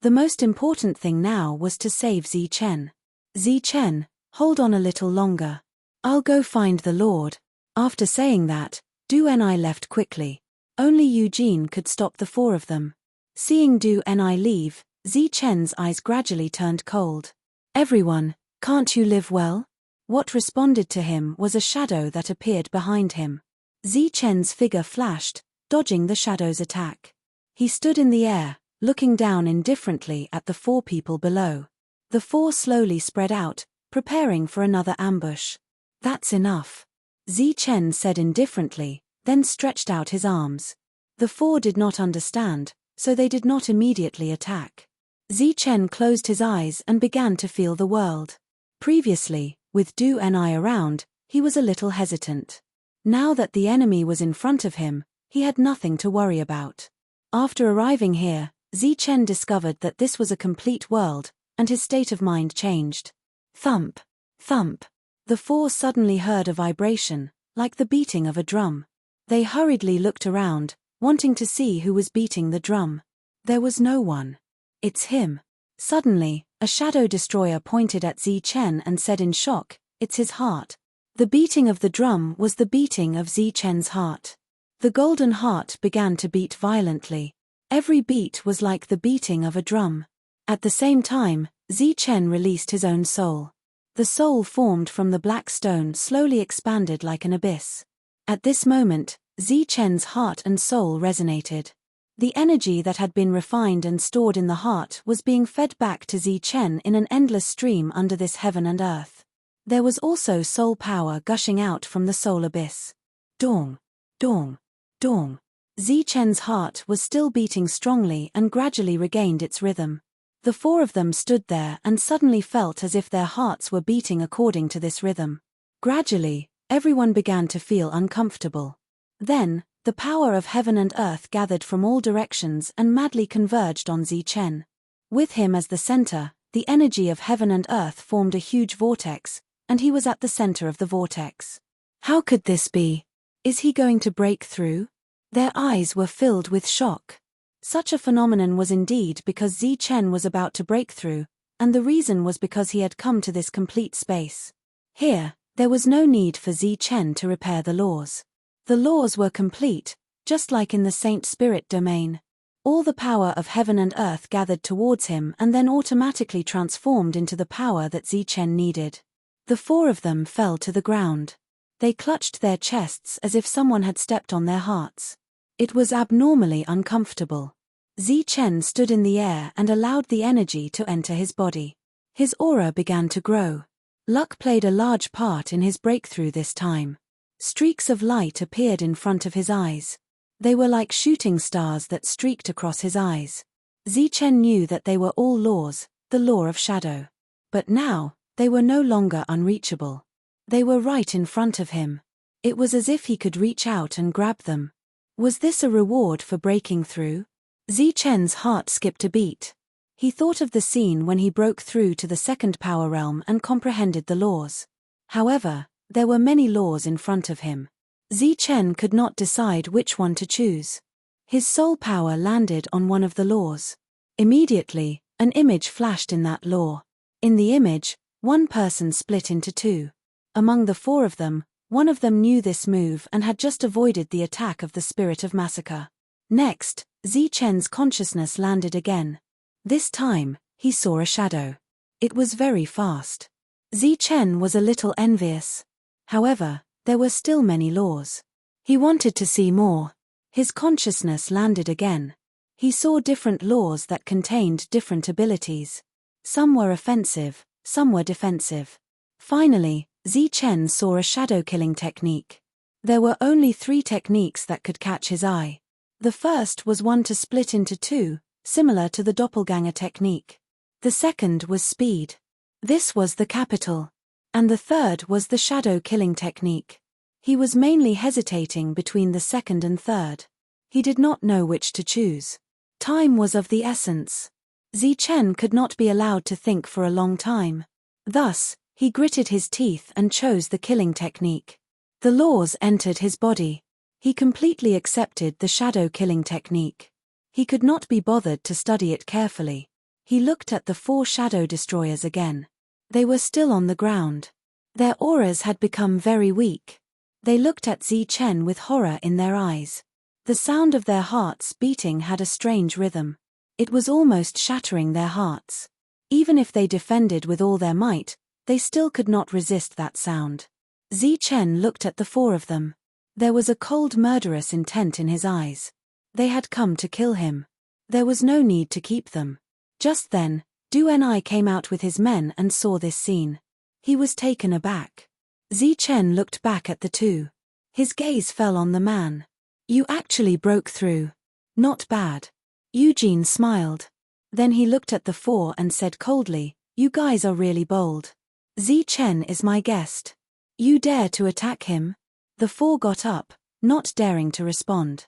The most important thing now was to save Zichen. Zichen, hold on a little longer. I'll go find the Lord. After saying that, Du and I left quickly. Only Eugene could stop the 4 of them. Seeing Du and I leave, Zichen's eyes gradually turned cold. "Everyone, can't you live well?" What responded to him was a shadow that appeared behind him. Zichen's figure flashed, dodging the shadow's attack. He stood in the air, looking down indifferently at the 4 people below. The 4 slowly spread out, preparing for another ambush. "That's enough," Zichen said indifferently, then stretched out his arms. The 4 did not understand, so they did not immediately attack. Zichen closed his eyes and began to feel the world. Previously, with Du and I around, he was a little hesitant. Now that the enemy was in front of him, he had nothing to worry about. After arriving here, Zichen discovered that this was a complete world, and his state of mind changed. Thump! Thump! The 4 suddenly heard a vibration, like the beating of a drum. They hurriedly looked around, wanting to see who was beating the drum. There was no one. "It's him." Suddenly, a shadow destroyer pointed at Zichen and said in shock, "It's his heart." The beating of the drum was the beating of Zichen's heart. The golden heart began to beat violently. Every beat was like the beating of a drum. At the same time, Zichen released his own soul. The soul formed from the black stone slowly expanded like an abyss. At this moment, Zichen's heart and soul resonated. The energy that had been refined and stored in the heart was being fed back to Zichen in an endless stream under this heaven and earth. There was also soul power gushing out from the soul abyss. Dong, dong, dong. Zichen's heart was still beating strongly and gradually regained its rhythm. The four of them stood there and suddenly felt as if their hearts were beating according to this rhythm. Gradually, everyone began to feel uncomfortable. Then, the power of heaven and earth gathered from all directions and madly converged on Zichen. With him as the center, the energy of heaven and earth formed a huge vortex, and he was at the center of the vortex. How could this be? Is he going to break through? Their eyes were filled with shock. Such a phenomenon was indeed because Zichen was about to break through, and the reason was because he had come to this complete space. Here, there was no need for Zichen to repair the laws. The laws were complete, just like in the Saint Spirit domain. All the power of heaven and earth gathered towards him and then automatically transformed into the power that Zichen needed. The four of them fell to the ground. They clutched their chests as if someone had stepped on their hearts. It was abnormally uncomfortable. Zichen stood in the air and allowed the energy to enter his body. His aura began to grow. Luck played a large part in his breakthrough this time. Streaks of light appeared in front of his eyes. They were like shooting stars that streaked across his eyes. Zichen knew that they were all laws, the law of shadow. But now, they were no longer unreachable. They were right in front of him. It was as if he could reach out and grab them. Was this a reward for breaking through? Zichen's heart skipped a beat. He thought of the scene when he broke through to the second power realm and comprehended the laws. However, there were many laws in front of him. Zichen could not decide which one to choose. His soul power landed on one of the laws. Immediately, an image flashed in that law. In the image, one person split into two. Among the four of them, one of them knew this move and had just avoided the attack of the spirit of massacre. Next, Zichen's consciousness landed again. This time, he saw a shadow. It was very fast. Zichen was a little envious. However, there were still many laws. He wanted to see more. His consciousness landed again. He saw different laws that contained different abilities. Some were offensive, some were defensive. Finally, Zichen saw a shadow-killing technique. There were only 3 techniques that could catch his eye. The first was one to split into 2, similar to the doppelganger technique. The second was speed. This was the capital. And the third was the shadow-killing technique. He was mainly hesitating between the second and third. He did not know which to choose. Time was of the essence. Zichen could not be allowed to think for a long time. Thus, he gritted his teeth and chose the killing technique. The laws entered his body. He completely accepted the shadow-killing technique. He could not be bothered to study it carefully. He looked at the 4 shadow destroyers again. They were still on the ground. Their auras had become very weak. They looked at Zichen with horror in their eyes. The sound of their hearts beating had a strange rhythm. It was almost shattering their hearts. Even if they defended with all their might, they still could not resist that sound. Zichen looked at the 4 of them. There was a cold murderous intent in his eyes. They had come to kill him. There was no need to keep them. Just then, Du-Ni came out with his men and saw this scene. He was taken aback. Zichen looked back at the 2. His gaze fell on the man. You actually broke through. Not bad. Eugene smiled. Then he looked at the 4 and said coldly, you guys are really bold. Zichen is my guest. You dare to attack him? The 4 got up, not daring to respond.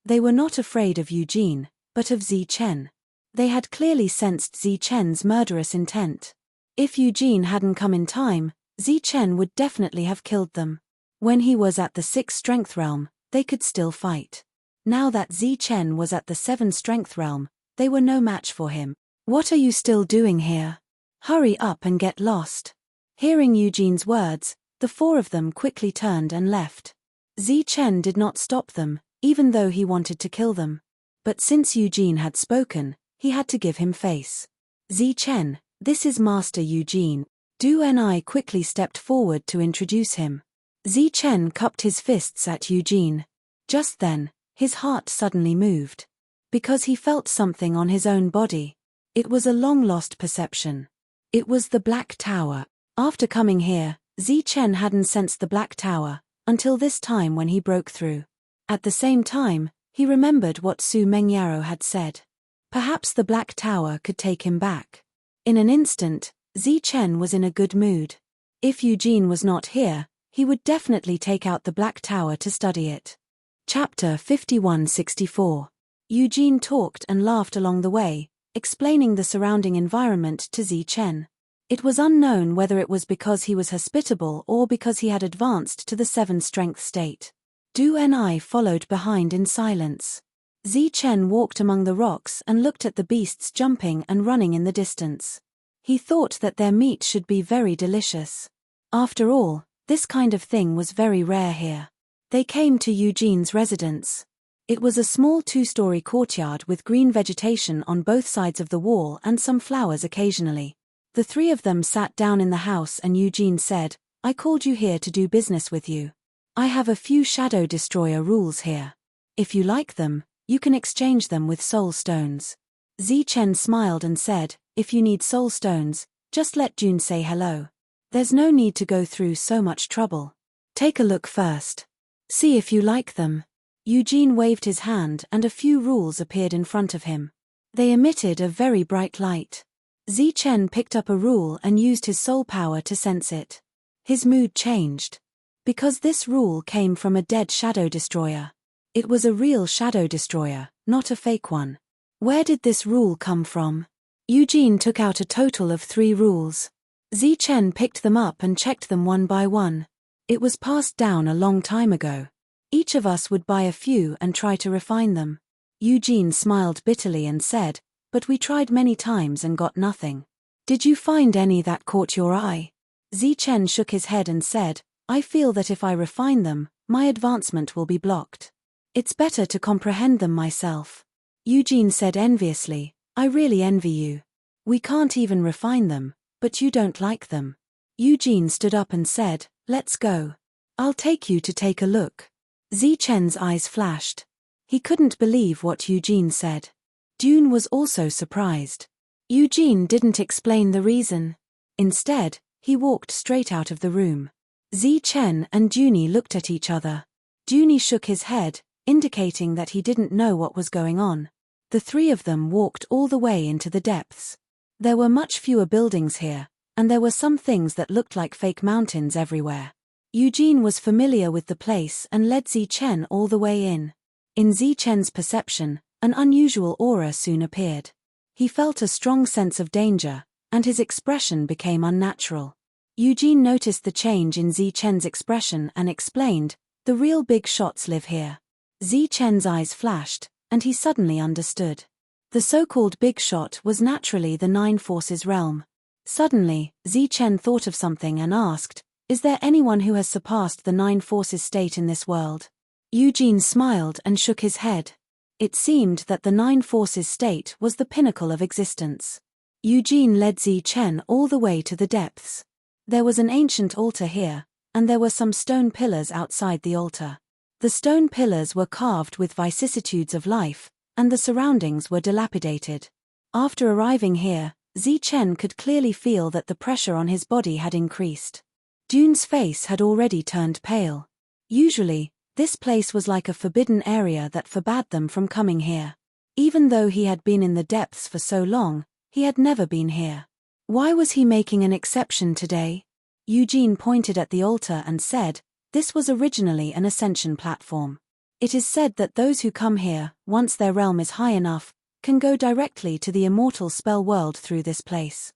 They were not afraid of Eugene, but of Zichen. They had clearly sensed Zichen's murderous intent. If Eugene hadn't come in time, Zichen would definitely have killed them. When he was at the 6 strength realm, they could still fight. Now that Zichen was at the 7 strength realm, they were no match for him. What are you still doing here? Hurry up and get lost. Hearing Eugene's words, the 4 of them quickly turned and left. Zichen did not stop them, even though he wanted to kill them. But since Eugene had spoken, he had to give him face. Chen, this is Master Eugene. Du Ni quickly stepped forward to introduce him. Chen cupped his fists at Eugene. Just then, his heart suddenly moved. Because he felt something on his own body. It was a long-lost perception. It was the Black Tower. After coming here, Chen hadn't sensed the Black Tower, until this time when he broke through. At the same time, he remembered what Su Mengyaro had said. Perhaps the Black Tower could take him back. In an instant, Chen was in a good mood. If Eugene was not here, he would definitely take out the Black Tower to study it. Chapter 5164. Eugene talked and laughed along the way, explaining the surrounding environment to Chen. It was unknown whether it was because he was hospitable or because he had advanced to the 7th-strength state. Du Ni followed behind in silence. Chen walked among the rocks and looked at the beasts jumping and running in the distance. He thought that their meat should be very delicious. After all, this kind of thing was very rare here. They came to Eugene's residence. It was a small 2-story courtyard with green vegetation on both sides of the wall and some flowers occasionally. The three of them sat down in the house and Eugene said, "I called you here to do business with you. I have a few Shadow Destroyer rules here. If you like them, you can exchange them with soul stones." Chen smiled and said, "If you need soul stones, just let June say hello. There's no need to go through so much trouble. Take a look first. See if you like them." Eugene waved his hand and a few rules appeared in front of him. They emitted a very bright light. Chen picked up a rule and used his soul power to sense it. His mood changed. Because this rule came from a dead Shadow Destroyer. It was a real Shadow Destroyer, not a fake one. Where did this rule come from? Eugene took out a total of 3 rules. Chen picked them up and checked them one by one. It was passed down a long time ago. Each of us would buy a few and try to refine them. Eugene smiled bitterly and said, "But we tried many times and got nothing. Did you find any that caught your eye?" Chen shook his head and said, "I feel that if I refine them, my advancement will be blocked. It's better to comprehend them myself." Eugene said enviously, "I really envy you. We can't even refine them, but you don't like them." Eugene stood up and said, "Let's go. I'll take you to take a look." Chen's eyes flashed. He couldn't believe what Eugene said. Dune was also surprised. Eugene didn't explain the reason. Instead, he walked straight out of the room. Chen and Dune looked at each other. Dune shook his head, indicating that he didn't know what was going on. The three of them walked all the way into the depths. There were much fewer buildings here, and there were some things that looked like fake mountains everywhere. Eugene was familiar with the place and led Chen all the way in. In Chen's perception, an unusual aura soon appeared. He felt a strong sense of danger, and his expression became unnatural. Eugene noticed the change in Chen's expression and explained, "The real big shots live here." Chen's eyes flashed, and he suddenly understood. The so-called big shot was naturally the Nine Forces realm. Suddenly, Chen thought of something and asked, "Is there anyone who has surpassed the Nine Forces state in this world?" Eugene smiled and shook his head. It seemed that the Nine Forces state was the pinnacle of existence. Eugene led Chen all the way to the depths. There was an ancient altar here, and there were some stone pillars outside the altar. The stone pillars were carved with vicissitudes of life, and the surroundings were dilapidated. After arriving here, Chen could clearly feel that the pressure on his body had increased. Dune's face had already turned pale. Usually, this place was like a forbidden area that forbade them from coming here. Even though he had been in the depths for so long, he had never been here. Why was he making an exception today? Eugene pointed at the altar and said, "This was originally an ascension platform. It is said that those who come here, once their realm is high enough, can go directly to the immortal spell world through this place."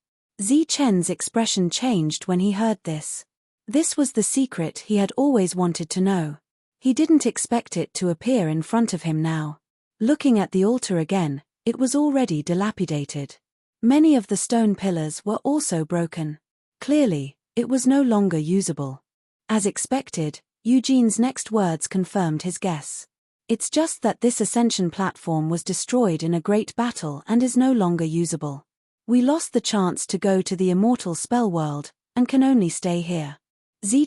Chen's expression changed when he heard this. This was the secret he had always wanted to know. He didn't expect it to appear in front of him now. Looking at the altar again, it was already dilapidated. Many of the stone pillars were also broken. Clearly, it was no longer usable. As expected, Eugene's next words confirmed his guess. "It's just that this ascension platform was destroyed in a great battle and is no longer usable." We lost the chance to go to the immortal spell world, and can only stay here.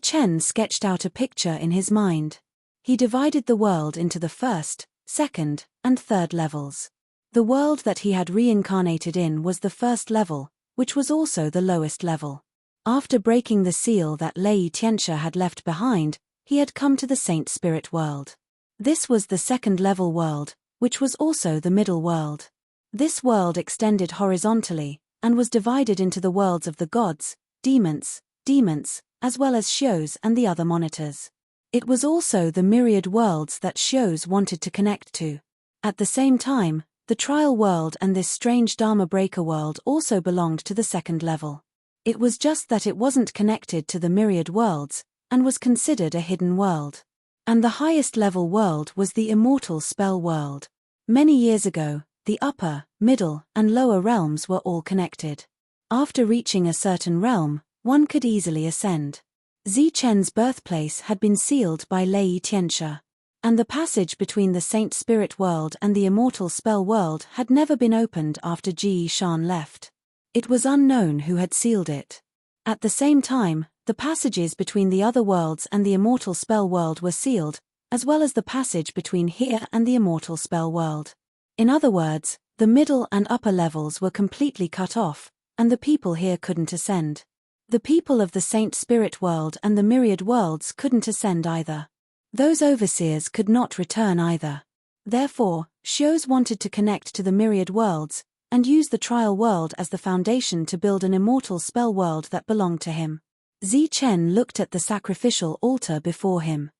Chen sketched out a picture in his mind. He divided the world into the first, second, and third levels. The world that he had reincarnated in was the first level, which was also the lowest level. After breaking the seal that Lei Tianxia had left behind, he had come to the Saint Spirit world. This was the second level world, which was also the middle world. This world extended horizontally, and was divided into the worlds of the gods, demons, as well as Xios and the other monitors. It was also the myriad worlds that Xios wanted to connect to. At the same time, the trial world and this strange Dharma breaker world also belonged to the second level. It was just that it wasn't connected to the myriad worlds, and was considered a hidden world. And the highest level world was the immortal spell world. Many years ago, the upper, middle, and lower realms were all connected. After reaching a certain realm, one could easily ascend. Chen's birthplace had been sealed by Lei Tianxia, and the passage between the Saint Spirit world and the immortal spell world had never been opened after Ji Shan left. It was unknown who had sealed it. At the same time, the passages between the other worlds and the immortal spell world were sealed, as well as the passage between here and the immortal spell world. In other words, the middle and upper levels were completely cut off, and the people here couldn't ascend. The people of the Saint Spirit world and the myriad worlds couldn't ascend either. Those overseers could not return either. Therefore, Xios wanted to connect to the myriad worlds, and use the trial world as the foundation to build an immortal spell world that belonged to him. Chen looked at the sacrificial altar before him.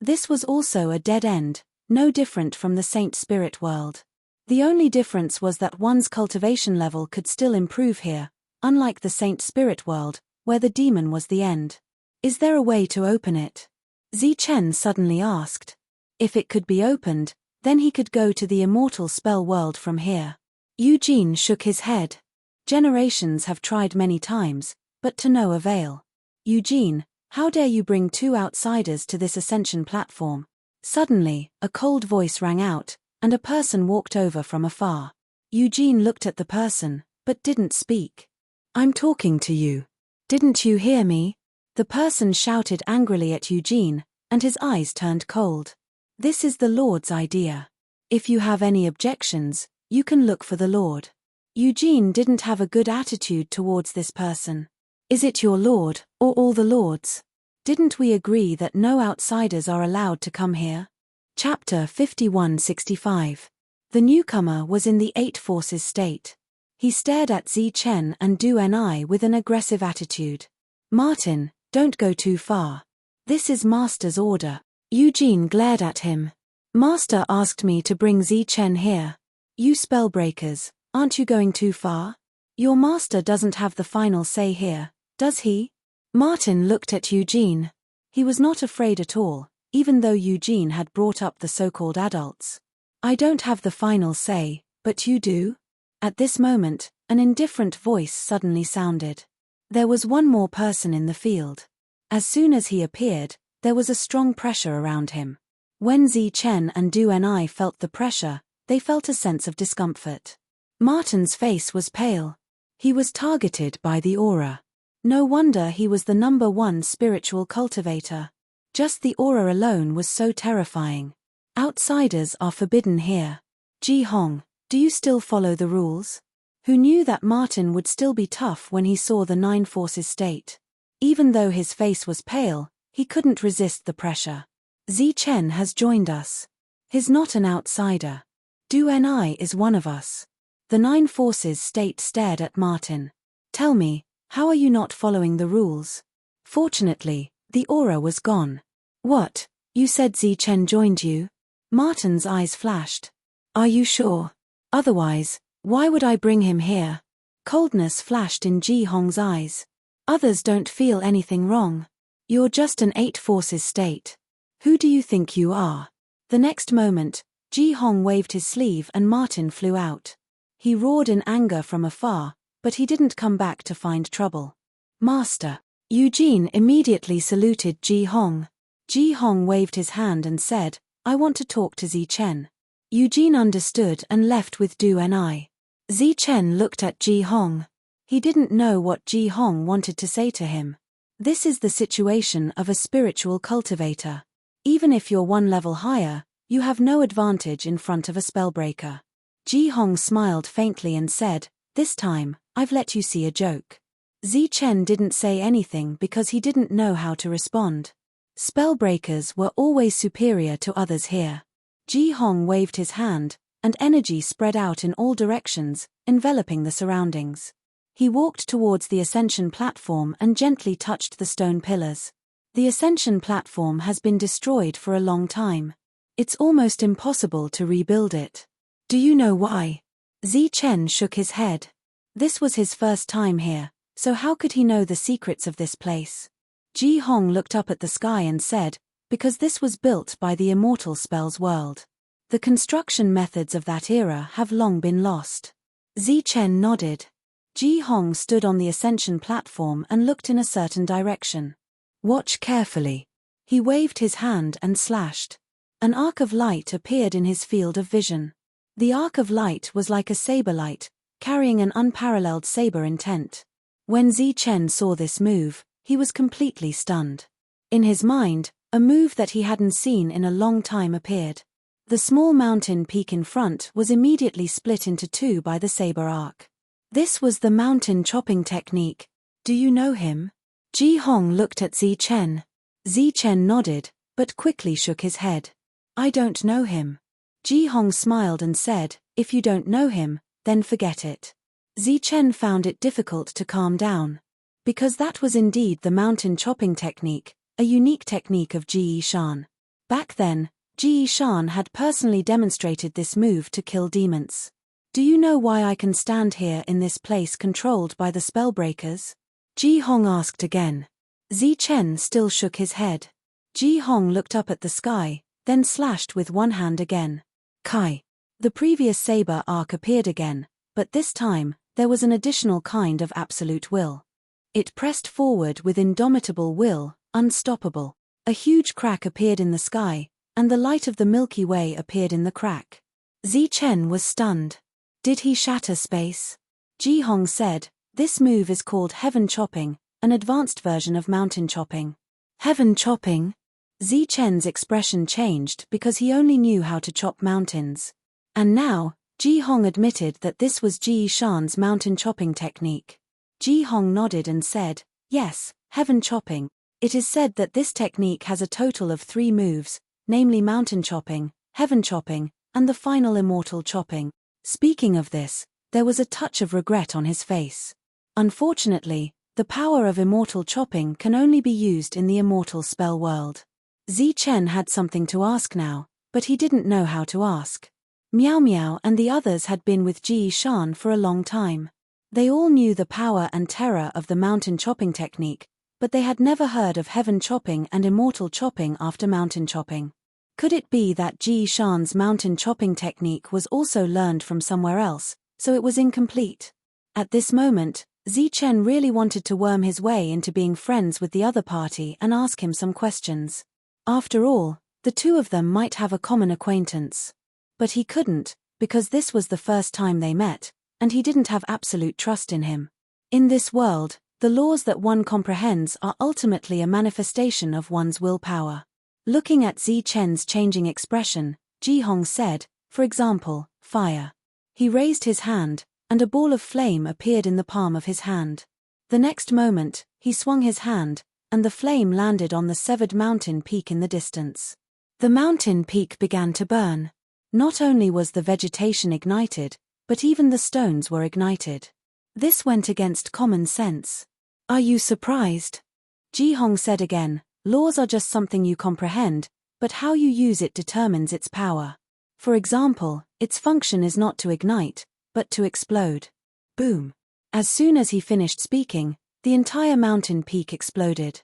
This was also a dead end, no different from the Saint Spirit world. The only difference was that one's cultivation level could still improve here, unlike the Saint Spirit world, where the demon was the end. Is there a way to open it? Chen suddenly asked. If it could be opened, then he could go to the immortal spell world from here. Eugene shook his head. Generations have tried many times, but to no avail. Eugene, how dare you bring two outsiders to this ascension platform? Suddenly, a cold voice rang out, and a person walked over from afar. Eugene looked at the person, but didn't speak. I'm talking to you. Didn't you hear me? The person shouted angrily at Eugene, and his eyes turned cold. This is the Lord's idea. If you have any objections, you can look for the Lord. Eugene didn't have a good attitude towards this person. Is it your Lord, or all the Lords? Didn't we agree that no outsiders are allowed to come here? Chapter 5165. The newcomer was in the eight forces state. He stared at Chen and Du Ni with an aggressive attitude. Martin, don't go too far. This is Master's order. Eugene glared at him. Master asked me to bring Chen here. You spellbreakers, aren't you going too far? Your master doesn't have the final say here, does he? Martin looked at Eugene. He was not afraid at all, even though Eugene had brought up the so-called adults. I don't have the final say, but you do? At this moment, an indifferent voice suddenly sounded. There was one more person in the field. As soon as he appeared, there was a strong pressure around him. When Chen and Du Ni felt the pressure, they felt a sense of discomfort. Martin's face was pale. He was targeted by the aura. No wonder he was the #1 spiritual cultivator. Just the aura alone was so terrifying. Outsiders are forbidden here. Ji Hong, do you still follow the rules? Who knew that Martin would still be tough when he saw the 9 forces state? Even though his face was pale, he couldn't resist the pressure. Chen has joined us. He's not an outsider. Du Ni is one of us. The 9 forces state stared at Martin. Tell me, how are you not following the rules? Fortunately, the aura was gone. What, you said Chen joined you? Martin's eyes flashed. Are you sure? Otherwise, why would I bring him here? Coldness flashed in Ji Hong's eyes. Others don't feel anything wrong. You're just an 8 forces state. Who do you think you are? The next moment, Ji Hong waved his sleeve and Martin flew out. He roared in anger from afar, but he didn't come back to find trouble. Master. Eugene immediately saluted Ji Hong. Ji Hong waved his hand and said, I want to talk to Chen. Eugene understood and left with Du Ni. Chen looked at Ji Hong. He didn't know what Ji Hong wanted to say to him. This is the situation of a spiritual cultivator. Even if you're one level higher, you have no advantage in front of a spellbreaker. Ji Hong smiled faintly and said, "This time, I've let you see a joke." Zi Chen didn't say anything because he didn't know how to respond. Spellbreakers were always superior to others here. Ji Hong waved his hand, and energy spread out in all directions, enveloping the surroundings. He walked towards the ascension platform and gently touched the stone pillars. The ascension platform has been destroyed for a long time. It's almost impossible to rebuild it. Do you know why? Zi Chen shook his head. This was his first time here, so how could he know the secrets of this place? Ji Hong looked up at the sky and said, "Because this was built by the immortal spells world. The construction methods of that era have long been lost." Zi Chen nodded. Ji Hong stood on the ascension platform and looked in a certain direction. "Watch carefully." He waved his hand and slashed. An arc of light appeared in his field of vision. The arc of light was like a saber light, carrying an unparalleled saber intent. When Zi Chen saw this move, he was completely stunned. In his mind, a move that he hadn't seen in a long time appeared. The small mountain peak in front was immediately split into two by the saber arc. This was the mountain chopping technique. Do you know him? Ji Hong looked at Zi Chen. Zi Chen nodded, but quickly shook his head. "I don't know him." Ji Hong smiled and said, "If you don't know him, then forget it." Zi Chen found it difficult to calm down. Because that was indeed the mountain chopping technique, a unique technique of Ji Shan. Back then, Ji Shan had personally demonstrated this move to kill demons. "Do you know why I can stand here in this place controlled by the spellbreakers?" Ji Hong asked again. Zi Chen still shook his head. Ji Hong looked up at the sky, then slashed with one hand again. Kai. The previous saber arc appeared again, but this time, there was an additional kind of absolute will. It pressed forward with indomitable will, unstoppable. A huge crack appeared in the sky, and the light of the Milky Way appeared in the crack. Zi Chen was stunned. Did he shatter space? Ji Hong said, "This move is called heaven chopping, an advanced version of mountain chopping." Heaven chopping? Zi Chen's expression changed because he only knew how to chop mountains. And now, Ji Hong admitted that this was Ji Shan's mountain chopping technique. Ji Hong nodded and said, "Yes, heaven chopping. It is said that this technique has a total of 3 moves, namely mountain chopping, heaven chopping, and the final immortal chopping." Speaking of this, there was a touch of regret on his face. Unfortunately, the power of immortal chopping can only be used in the immortal spell world. Zi Chen had something to ask now, but he didn't know how to ask. Miao Miao and the others had been with Ji Shan for a long time. They all knew the power and terror of the mountain chopping technique, but they had never heard of heaven chopping and immortal chopping after mountain chopping. Could it be that Ji Shan's mountain chopping technique was also learned from somewhere else, so it was incomplete? At this moment, Zi Chen really wanted to worm his way into being friends with the other party and ask him some questions. After all, the two of them might have a common acquaintance. But he couldn't, because this was the first time they met, and he didn't have absolute trust in him. In this world, the laws that one comprehends are ultimately a manifestation of one's willpower. Looking at Zi Chen's changing expression, Ji Hong said, "For example, fire." He raised his hand, and a ball of flame appeared in the palm of his hand. The next moment, he swung his hand, and the flame landed on the severed mountain peak in the distance. The mountain peak began to burn. Not only was the vegetation ignited, but even the stones were ignited. This went against common sense. "Are you surprised?" Ji Hong said again, "Laws are just something you comprehend, but how you use it determines its power. For example, its function is not to ignite, but to explode." Boom. As soon as he finished speaking, the entire mountain peak exploded.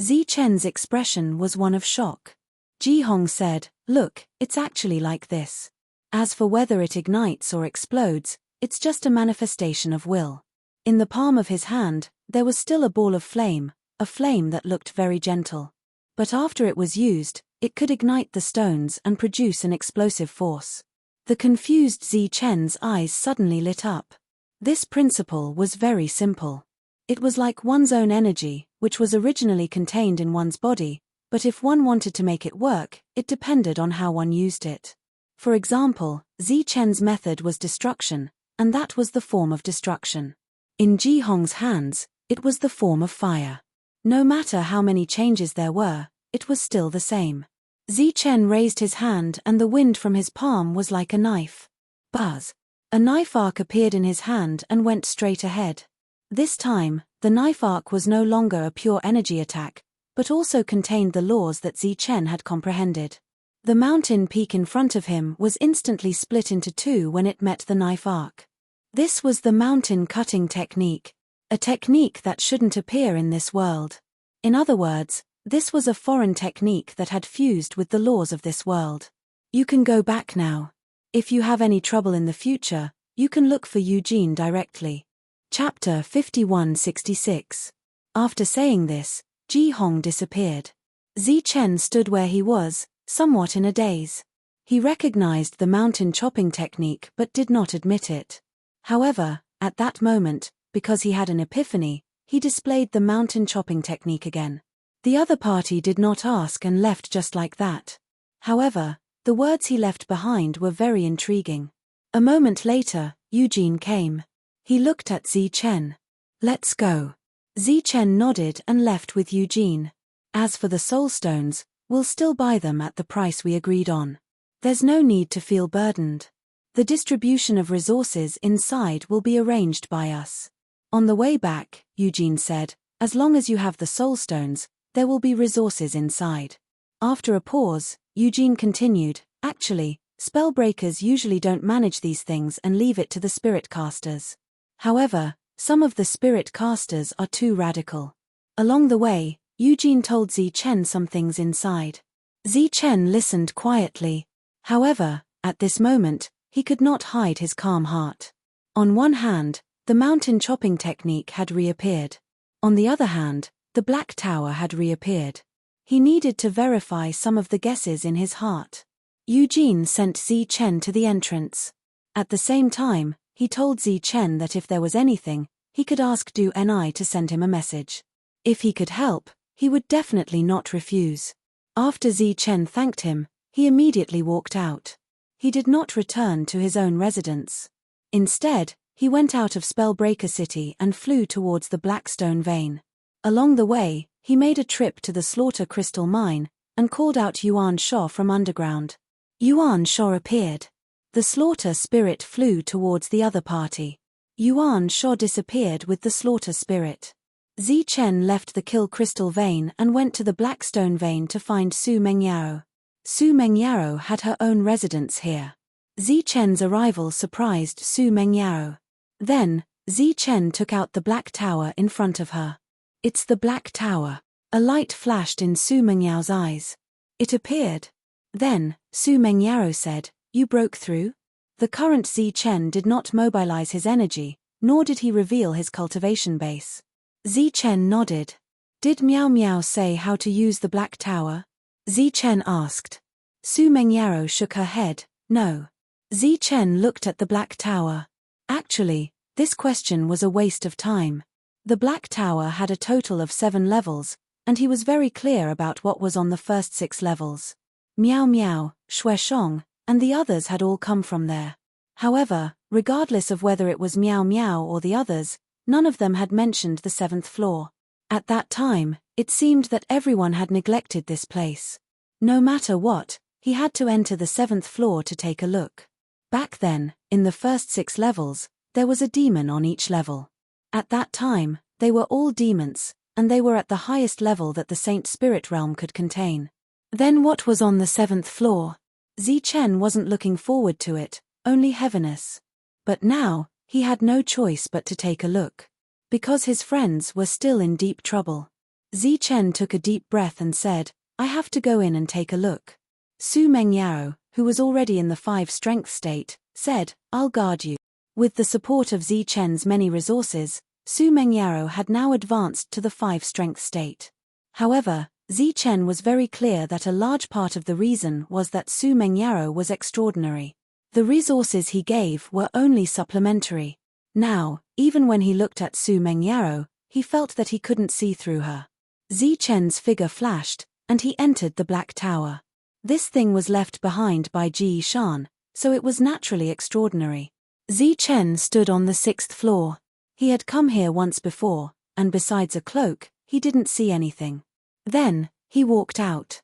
Zi Chen's expression was one of shock. Ji Hong said, "Look, it's actually like this. As for whether it ignites or explodes, it's just a manifestation of will." In the palm of his hand, there was still a ball of flame, a flame that looked very gentle. But after it was used, it could ignite the stones and produce an explosive force. The confused Zi Chen's eyes suddenly lit up. This principle was very simple. It was like one's own energy, which was originally contained in one's body, but if one wanted to make it work, it depended on how one used it. For example, Zichen's method was destruction, and that was the form of destruction. In Jihong's hands, it was the form of fire. No matter how many changes there were, it was still the same. Zichen raised his hand and the wind from his palm was like a knife. Buzz! A knife arc appeared in his hand and went straight ahead. This time, the knife arc was no longer a pure energy attack, but also contained the laws that Zichen had comprehended. The mountain peak in front of him was instantly split into two when it met the knife arc. This was the mountain cutting technique, a technique that shouldn't appear in this world. In other words, this was a foreign technique that had fused with the laws of this world. You can go back now. If you have any trouble in the future, you can look for Eugene directly. Chapter 5166. After saying this, Jihong disappeared. Zichen stood where he was, somewhat in a daze. He recognized the mountain chopping technique but did not admit it. However, at that moment, because he had an epiphany, he displayed the mountain chopping technique again. The other party did not ask and left just like that. However, the words he left behind were very intriguing. A moment later, Eugene came. He looked at Zichen. "Let's go." Zichen nodded and left with Eugene. "As for the soul stones, we'll still buy them at the price we agreed on. There's no need to feel burdened. The distribution of resources inside will be arranged by us." On the way back, Eugene said, "As long as you have the soul stones, there will be resources inside." After a pause, Eugene continued, "Actually, spellbreakers usually don't manage these things and leave it to the spirit casters. However, some of the spirit casters are too radical." Along the way, Eugene told Zichen some things inside. Zichen listened quietly. However, at this moment, he could not hide his calm heart. On one hand, the mountain chopping technique had reappeared. On the other hand, the Black Tower had reappeared. He needed to verify some of the guesses in his heart. Eugene sent Zichen to the entrance. At the same time, he told Zichen that if there was anything, he could ask Du Ni to send him a message. If he could help, he would definitely not refuse. After Zichen thanked him, he immediately walked out. He did not return to his own residence. Instead, he went out of Spellbreaker City and flew towards the Blackstone Vein. Along the way, he made a trip to the Slaughter Crystal Mine, and called out Yuan Sha from underground. Yuan Sha appeared. The Slaughter Spirit flew towards the other party. Yuan Sha disappeared with the Slaughter Spirit. Zichen left the Kill Crystal Vein and went to the Blackstone Vein to find Su Mengyao. Su Mengyao had her own residence here. Zichen's arrival surprised Su Mengyao. Then, Zichen took out the Black Tower in front of her. "It's the Black Tower." A light flashed in Su Mengyao's eyes. It appeared. Then, Su Mengyao said, "You broke through?" The current Zichen did not mobilize his energy, nor did he reveal his cultivation base. Zichen nodded. "Did Miao Miao say how to use the Black Tower?" Zichen asked. Su Mengyao shook her head, "No." Zichen looked at the Black Tower. Actually, this question was a waste of time. The Black Tower had a total of 7 levels, and he was very clear about what was on the first 6 levels. Miao Miao, Shueshong, and the others had all come from there. However, regardless of whether it was Miao Miao or the others, none of them had mentioned the 7th floor. At that time, it seemed that everyone had neglected this place. No matter what, he had to enter the 7th floor to take a look. Back then, in the first 6 levels, there was a demon on each level. At that time, they were all demons, and they were at the highest level that the Saint Spirit Realm could contain. Then what was on the 7th floor? Zichen wasn't looking forward to it, only heaviness. But now, he had no choice but to take a look. Because his friends were still in deep trouble. Zichen took a deep breath and said, "I have to go in and take a look." Su Mengyao, who was already in the 5 strength state, said, "I'll guard you." With the support of Zichen's many resources, Su Mengyao had now advanced to the 5 strength state. However, Zichen was very clear that a large part of the reason was that Su Mengyao was extraordinary. The resources he gave were only supplementary. Now, even when he looked at Su Mengyaro, he felt that he couldn't see through her. Zichen's figure flashed, and he entered the Black Tower. This thing was left behind by Ji Shan, so it was naturally extraordinary. Zichen stood on the 6th floor. He had come here once before, and besides a cloak, he didn't see anything. Then, he walked out.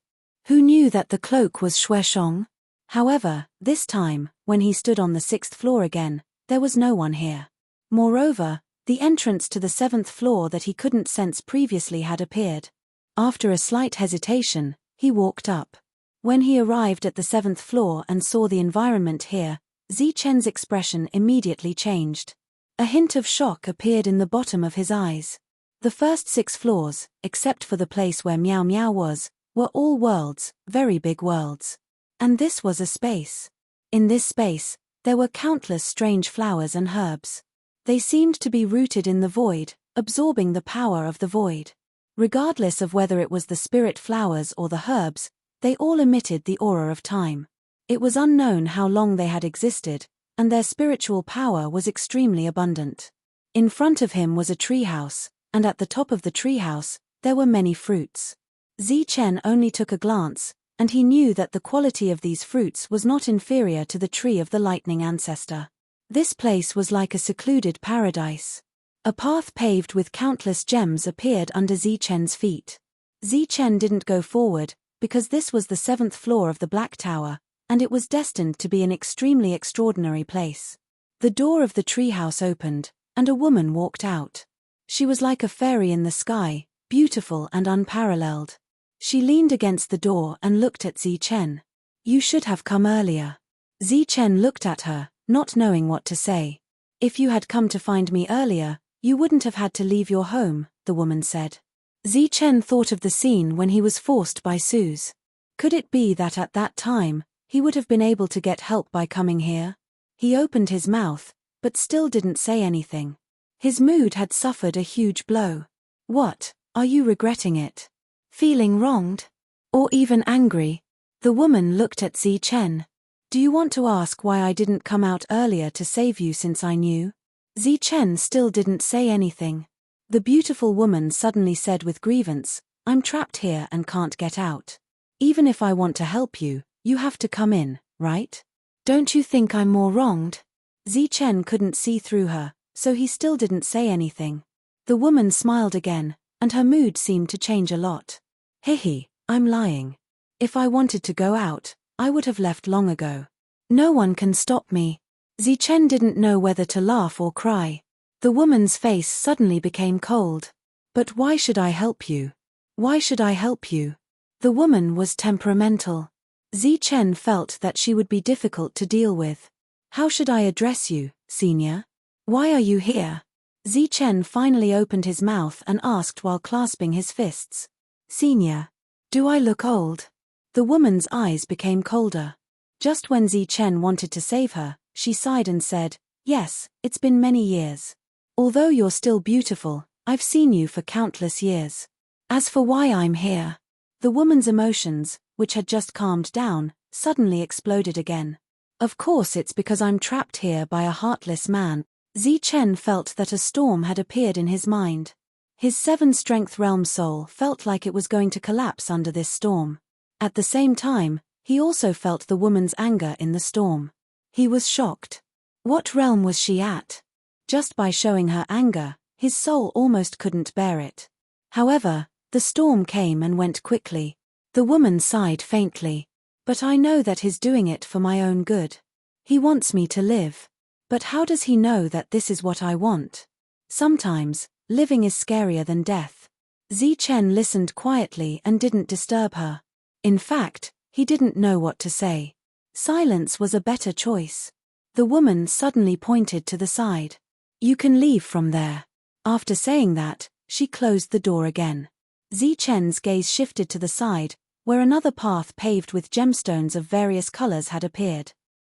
Who knew that the cloak was Shueshong? However, this time, when he stood on the 6th floor again, there was no one here. Moreover, the entrance to the 7th floor that he couldn't sense previously had appeared. After a slight hesitation, he walked up. When he arrived at the 7th floor and saw the environment here, Zichen's expression immediately changed. A hint of shock appeared in the bottom of his eyes. The first 6 floors, except for the place where Miao Miao was, were all worlds, very big worlds. And this was a space. In this space, there were countless strange flowers and herbs. They seemed to be rooted in the void, absorbing the power of the void. Regardless of whether it was the spirit flowers or the herbs, they all emitted the aura of time. It was unknown how long they had existed, and their spiritual power was extremely abundant. In front of him was a treehouse, and at the top of the treehouse, there were many fruits. Zichen only took a glance, and he knew that the quality of these fruits was not inferior to the tree of the lightning ancestor. This place was like a secluded paradise. A path paved with countless gems appeared under Zichen's feet. Zichen didn't go forward, because this was the 7th floor of the Black Tower, and it was destined to be an extremely extraordinary place. The door of the treehouse opened, and a woman walked out. She was like a fairy in the sky, beautiful and unparalleled. She leaned against the door and looked at Zichen. "You should have come earlier." Zichen looked at her, not knowing what to say. "If you had come to find me earlier, you wouldn't have had to leave your home," the woman said. Zichen thought of the scene when he was forced by Suze. Could it be that at that time, he would have been able to get help by coming here? He opened his mouth, but still didn't say anything. His mood had suffered a huge blow. "What, are you regretting it? Feeling wronged? Or even angry?" The woman looked at Zichen. "Do you want to ask why I didn't come out earlier to save you since I knew?" Zichen still didn't say anything. The beautiful woman suddenly said with grievance, "I'm trapped here and can't get out. Even if I want to help you, you have to come in, right? Don't you think I'm more wronged?" Zichen couldn't see through her, so he still didn't say anything. The woman smiled again, and her mood seemed to change a lot. "Hehe, I'm lying. If I wanted to go out, I would have left long ago. No one can stop me." Zichen didn't know whether to laugh or cry. The woman's face suddenly became cold. "But why should I help you? Why should I help you?" The woman was temperamental. Zichen felt that she would be difficult to deal with. "How should I address you, senior? Why are you here?" Zichen finally opened his mouth and asked while clasping his fists. "Senior, do I look old?" The woman's eyes became colder. Just when Zichen wanted to save her, she sighed and said, "Yes, it's been many years. Although you're still beautiful, I've seen you for countless years. As for why I'm here..." The woman's emotions, which had just calmed down, suddenly exploded again. "Of course it's because I'm trapped here by a heartless man." Zichen felt that a storm had appeared in his mind. His 7-strength realm soul felt like it was going to collapse under this storm. At the same time, he also felt the woman's anger in the storm. He was shocked. What realm was she at? Just by showing her anger, his soul almost couldn't bear it. However, the storm came and went quickly. The woman sighed faintly. "But I know that he's doing it for my own good. He wants me to live. But how does he know that this is what I want? Sometimes, living is scarier than death." Zichen listened quietly and didn't disturb her. In fact, he didn't know what to say. Silence was a better choice. The woman suddenly pointed to the side. "You can leave from there." After saying that, she closed the door again. Zichen's gaze shifted to the side, where another path paved with gemstones of various colors had appeared.